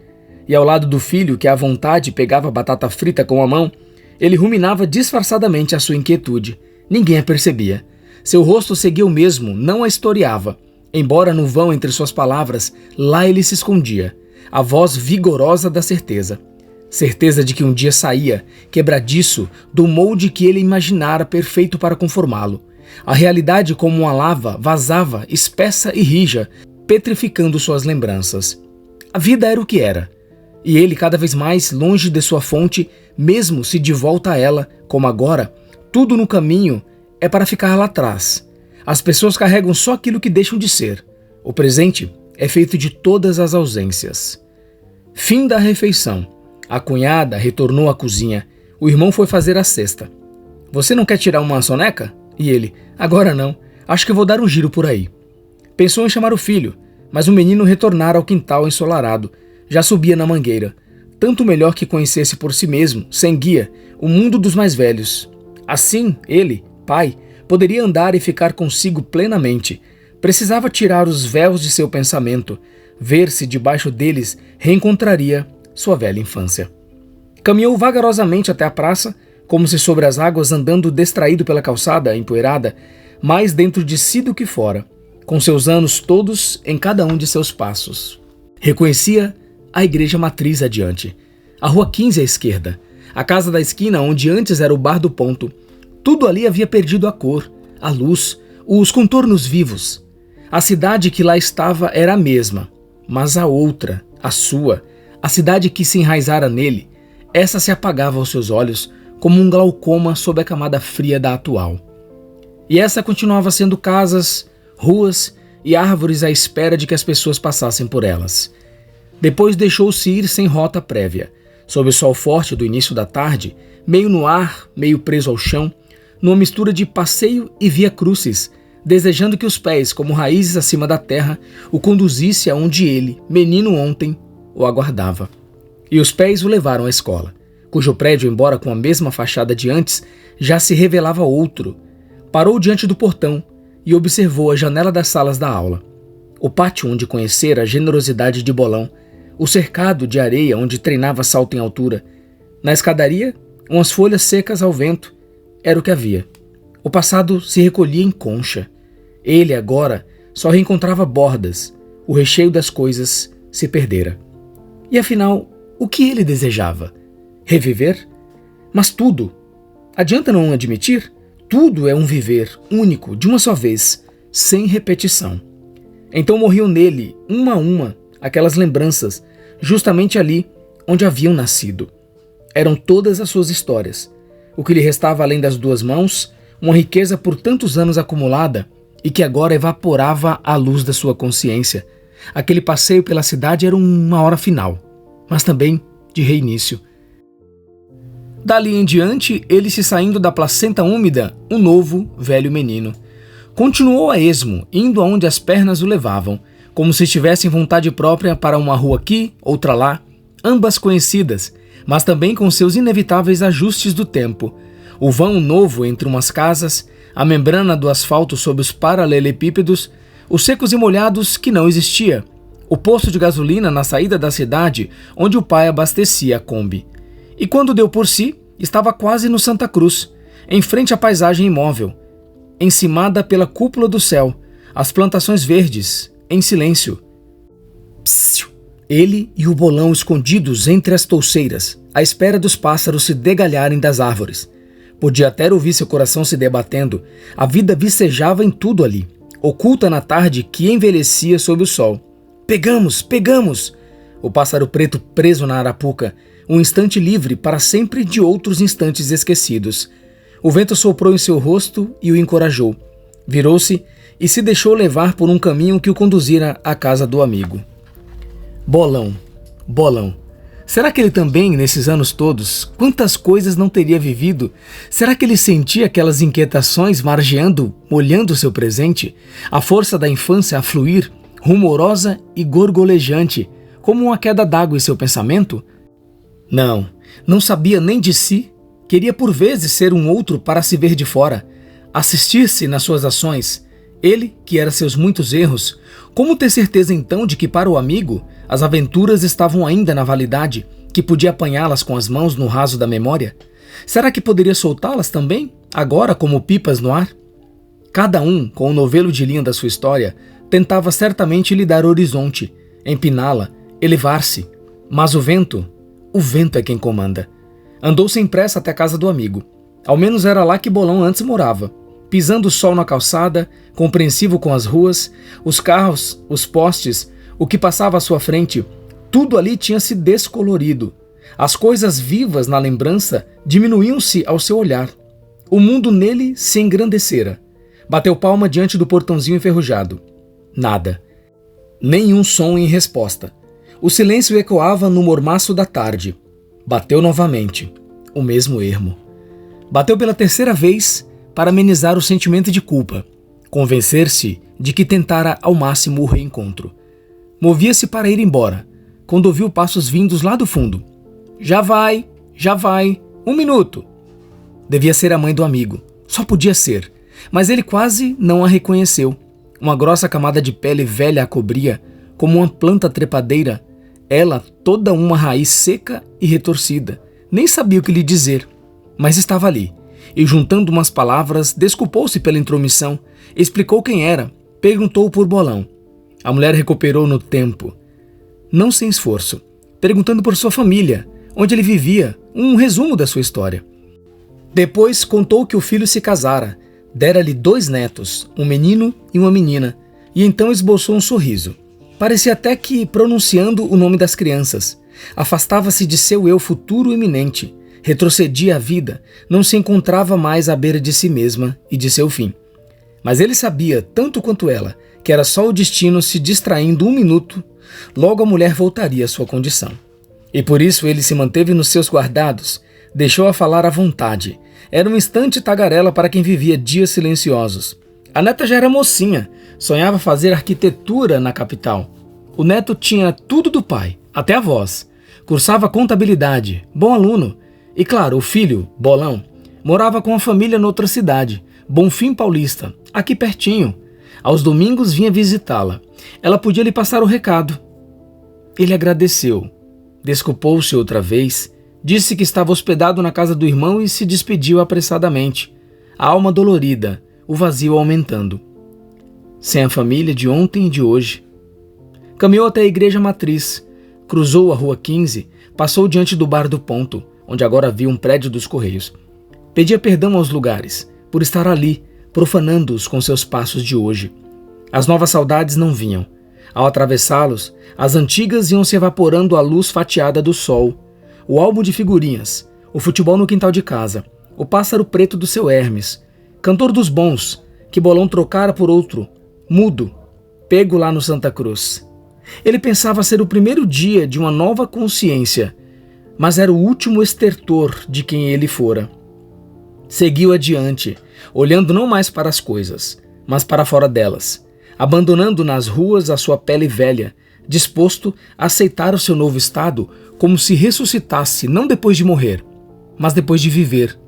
E ao lado do filho, que à vontade pegava batata frita com a mão, ele ruminava disfarçadamente a sua inquietude. Ninguém a percebia. Seu rosto seguia o mesmo, não a historiava. Embora no vão entre suas palavras, lá ele se escondia, a voz vigorosa da certeza. Certeza de que um dia saía, quebradiço, do molde que ele imaginara perfeito para conformá-lo. A realidade, como uma lava, vazava, espessa e rija, petrificando suas lembranças. A vida era o que era, e ele cada vez mais longe de sua fonte, mesmo se de volta a ela, como agora, tudo no caminho é para ficar lá atrás. As pessoas carregam só aquilo que deixam de ser. O presente é feito de todas as ausências. Fim da refeição. A cunhada retornou à cozinha. O irmão foi fazer a cesta. Você não quer tirar uma soneca? E ele, agora não. Acho que vou dar um giro por aí. Pensou em chamar o filho, mas o menino retornara ao quintal ensolarado. Já subia na mangueira. Tanto melhor que conhecesse por si mesmo, sem guia, o mundo dos mais velhos. Assim, ele, pai, poderia andar e ficar consigo plenamente. Precisava tirar os véus de seu pensamento, ver se debaixo deles reencontraria sua velha infância. Caminhou vagarosamente até a praça, como se sobre as águas andando distraído pela calçada empoeirada, mais dentro de si do que fora, com seus anos todos em cada um de seus passos. Reconhecia a igreja matriz adiante, a rua 15 à esquerda, a casa da esquina onde antes era o bar do ponto. Tudo ali havia perdido a cor, a luz, os contornos vivos. A cidade que lá estava era a mesma, mas a outra, a sua, a cidade que se enraizara nele, essa se apagava aos seus olhos como um glaucoma sob a camada fria da atual. E essa continuava sendo casas, ruas e árvores à espera de que as pessoas passassem por elas. Depois deixou-se ir sem rota prévia, sob o sol forte do início da tarde, meio no ar, meio preso ao chão, numa mistura de passeio e via crucis, desejando que os pés, como raízes acima da terra, o conduzisse aonde ele, menino ontem, o aguardava. E os pés o levaram à escola, cujo prédio, embora com a mesma fachada de antes, já se revelava outro. Parou diante do portão e observou a janela das salas da aula. O pátio onde conhecera a generosidade de Bolão, o cercado de areia onde treinava salto em altura. Na escadaria, umas folhas secas ao vento, era o que havia. O passado se recolhia em concha. Ele, agora, só reencontrava bordas. O recheio das coisas se perdera. E afinal, O que ele desejava? Reviver? Mas tudo. Adianta não admitir? Tudo é um viver único, de uma só vez, sem repetição. Então morriam nele, uma a uma, aquelas lembranças, justamente ali onde haviam nascido. Eram todas as suas histórias. O que lhe restava além das duas mãos, uma riqueza por tantos anos acumulada e que agora evaporava à luz da sua consciência. Aquele passeio pela cidade era uma hora final, mas também de reinício. Dali em diante, ele se saindo da placenta úmida, um novo, velho menino. Continuou a esmo, indo aonde as pernas o levavam, como se tivessem vontade própria para uma rua aqui, outra lá, ambas conhecidas, mas também com seus inevitáveis ajustes do tempo. O vão novo entre umas casas, a membrana do asfalto sob os paralelepípedos, os secos e molhados que não existia, o posto de gasolina na saída da cidade onde o pai abastecia a Kombi. E quando deu por si, estava quase no Santa Cruz, em frente à paisagem imóvel, encimada pela cúpula do céu, as plantações verdes, em silêncio. Psiu. Ele e o bolão escondidos entre as touceiras, à espera dos pássaros se degalharem das árvores. Podia até ouvir seu coração se debatendo. A vida vicejava em tudo ali, oculta na tarde que envelhecia sob o sol. Pegamos, pegamos! O pássaro preto preso na arapuca, um instante livre para sempre de outros instantes esquecidos. O vento soprou em seu rosto e o encorajou. Virou-se e se deixou levar por um caminho que o conduzira à casa do amigo. Bolão, bolão. Será que ele também, nesses anos todos, quantas coisas não teria vivido? Será que ele sentia aquelas inquietações margeando, molhando seu presente? A força da infância a fluir, rumorosa e gorgolejante, como uma queda d'água em seu pensamento? Não sabia nem de si. Queria por vezes ser um outro para se ver de fora, assistir-se nas suas ações. Ele, que era seus muitos erros, como ter certeza então de que para o amigo as aventuras estavam ainda na validade, que podia apanhá-las com as mãos no raso da memória? Será que poderia soltá-las também, agora como pipas no ar? Cada um, com o novelo de linha da sua história, tentava certamente lhe dar horizonte, empiná-la, elevar-se. Mas o vento é quem comanda. Andou sem pressa até a casa do amigo. Ao menos era lá que Bolão antes morava. Pisando o sol na calçada, compreensivo com as ruas, os carros, os postes, o que passava à sua frente, tudo ali tinha se descolorido. As coisas vivas na lembrança diminuíam-se ao seu olhar. O mundo nele se engrandecera. Bateu palma diante do portãozinho enferrujado. Nada. Nenhum som em resposta. O silêncio ecoava no mormaço da tarde. Bateu novamente. O mesmo ermo. Bateu pela terceira vez para amenizar o sentimento de culpa, convencer-se de que tentara ao máximo o reencontro. Movia-se para ir embora, quando ouviu passos vindos lá do fundo. Já vai, 1 minuto. Devia ser a mãe do amigo, só podia ser, mas ele quase não a reconheceu. Uma grossa camada de pele velha a cobria, como uma planta trepadeira, ela toda uma raiz seca e retorcida. Nem sabia o que lhe dizer, mas estava ali. E juntando umas palavras, desculpou-se pela intromissão, explicou quem era, perguntou por Bolão. A mulher recuperou no tempo, não sem esforço, perguntando por sua família, onde ele vivia, um resumo da sua história. Depois contou que o filho se casara, dera-lhe 2 netos, um menino e uma menina, e então esboçou um sorriso. Parecia até que pronunciando o nome das crianças. Afastava-se de seu eu futuro iminente. Retrocedia a vida, não se encontrava mais à beira de si mesma e de seu fim. Mas ele sabia, tanto quanto ela, que era só o destino se distraindo 1 minuto, logo a mulher voltaria à sua condição. E por isso ele se manteve nos seus guardados, deixou-a falar à vontade. Era um instante tagarela para quem vivia dias silenciosos. A neta já era mocinha, sonhava fazer arquitetura na capital. O neto tinha tudo do pai, até a voz. Cursava contabilidade, bom aluno. E claro, o filho, Bolão, morava com a família noutra cidade, Bonfim Paulista, aqui pertinho. Aos domingos vinha visitá-la. Ela podia lhe passar o recado. Ele agradeceu, desculpou-se outra vez, disse que estava hospedado na casa do irmão e se despediu apressadamente, a alma dolorida, o vazio aumentando. Sem a família de ontem e de hoje. Caminhou até a igreja matriz, cruzou a rua 15, Passou diante do bar do ponto, onde agora havia um prédio dos Correios. Pedia perdão aos lugares, por estar ali, profanando-os com seus passos de hoje. As novas saudades não vinham. Ao atravessá-los, as antigas iam se evaporando à luz fatiada do sol. O álbum de figurinhas, o futebol no quintal de casa, o pássaro preto do seu Hermes, cantor dos bons, que Bolão trocara por outro, mudo, pego lá no Santa Cruz. Ele pensava ser o primeiro dia de uma nova consciência, mas era o último estertor de quem ele fora. Seguiu adiante, olhando não mais para as coisas, mas para fora delas, abandonando nas ruas a sua pele velha, disposto a aceitar o seu novo estado como se ressuscitasse não depois de morrer, mas depois de viver.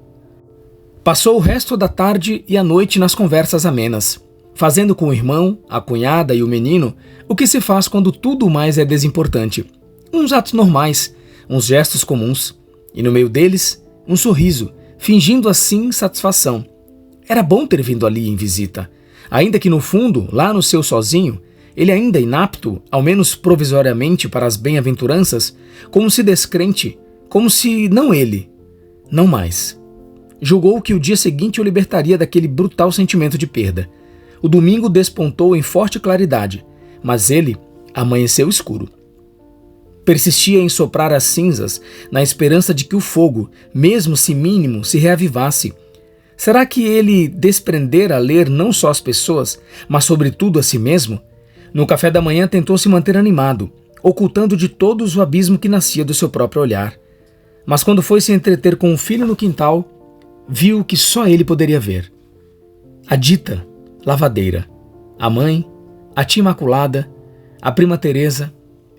Passou o resto da tarde e a noite nas conversas amenas, fazendo com o irmão, a cunhada e o menino o que se faz quando tudo mais é desimportante. Uns atos normais, uns gestos comuns, e no meio deles, um sorriso, fingindo assim satisfação. Era bom ter vindo ali em visita, ainda que no fundo, lá no seu sozinho, ele ainda inapto, ao menos provisoriamente para as bem-aventuranças, como se descrente, como se não ele, não mais. Julgou que o dia seguinte o libertaria daquele brutal sentimento de perda. O domingo despontou em forte claridade, mas ele amanheceu escuro. Persistia em soprar as cinzas, na esperança de que o fogo, mesmo se mínimo, se reavivasse. Será que ele desprendera a ler não só as pessoas, mas sobretudo a si mesmo? No café da manhã tentou se manter animado, ocultando de todos o abismo que nascia do seu próprio olhar. Mas quando foi se entreter com o filho no quintal, viu que só ele poderia ver. A dita lavadeira, a mãe, a tia Imaculada, a prima Teresa,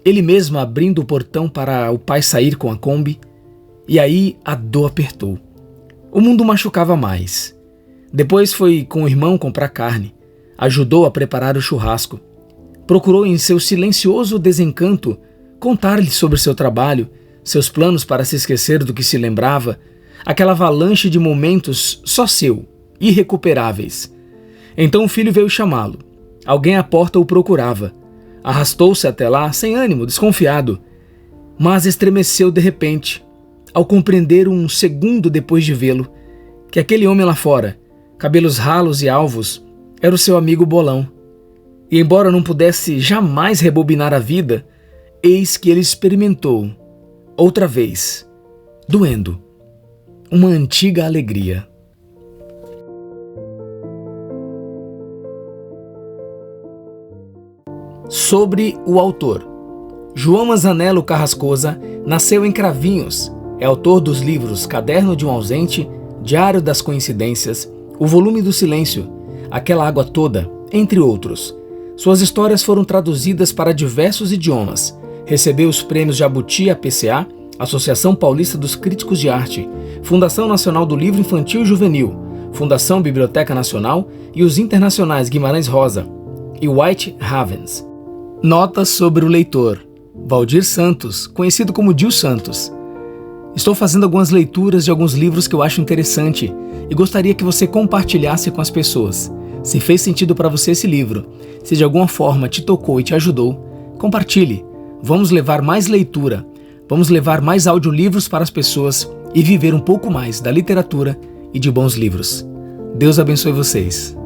ele mesmo abrindo o portão para o pai sair com a Kombi, e aí a dor apertou. O mundo machucava mais. Depois foi com o irmão comprar carne, ajudou a preparar o churrasco, procurou em seu silencioso desencanto contar-lhe sobre seu trabalho, seus planos para se esquecer do que se lembrava, aquela avalanche de momentos só seu, irrecuperáveis. Então o filho veio chamá-lo. Alguém à porta o procurava. Arrastou-se até lá, sem ânimo, desconfiado, mas estremeceu de repente, ao compreender um segundo depois de vê-lo, que aquele homem lá fora, cabelos ralos e alvos, era o seu amigo Bolão. E embora não pudesse jamais rebobinar a vida, eis que ele experimentou, outra vez, doendo, uma antiga alegria. Sobre o autor. João Manzanello Carrascosa nasceu em Cravinhos. É autor dos livros Caderno de um Ausente, Diário das Coincidências, O Volume do Silêncio, Aquela Água Toda, entre outros. Suas histórias foram traduzidas para diversos idiomas. Recebeu os prêmios Jabuti APCA, Associação Paulista dos Críticos de Arte, Fundação Nacional do Livro Infantil e Juvenil, Fundação Biblioteca Nacional e os internacionais Guimarães Rosa e White Ravens. Notas sobre o leitor. Valdir Santos, conhecido como Dil Santos. Estou fazendo algumas leituras de alguns livros que eu acho interessante e gostaria que você compartilhasse com as pessoas. Se fez sentido para você esse livro, se de alguma forma te tocou e te ajudou, compartilhe. Vamos levar mais leitura, vamos levar mais audiolivros para as pessoas e viver um pouco mais da literatura e de bons livros. Deus abençoe vocês.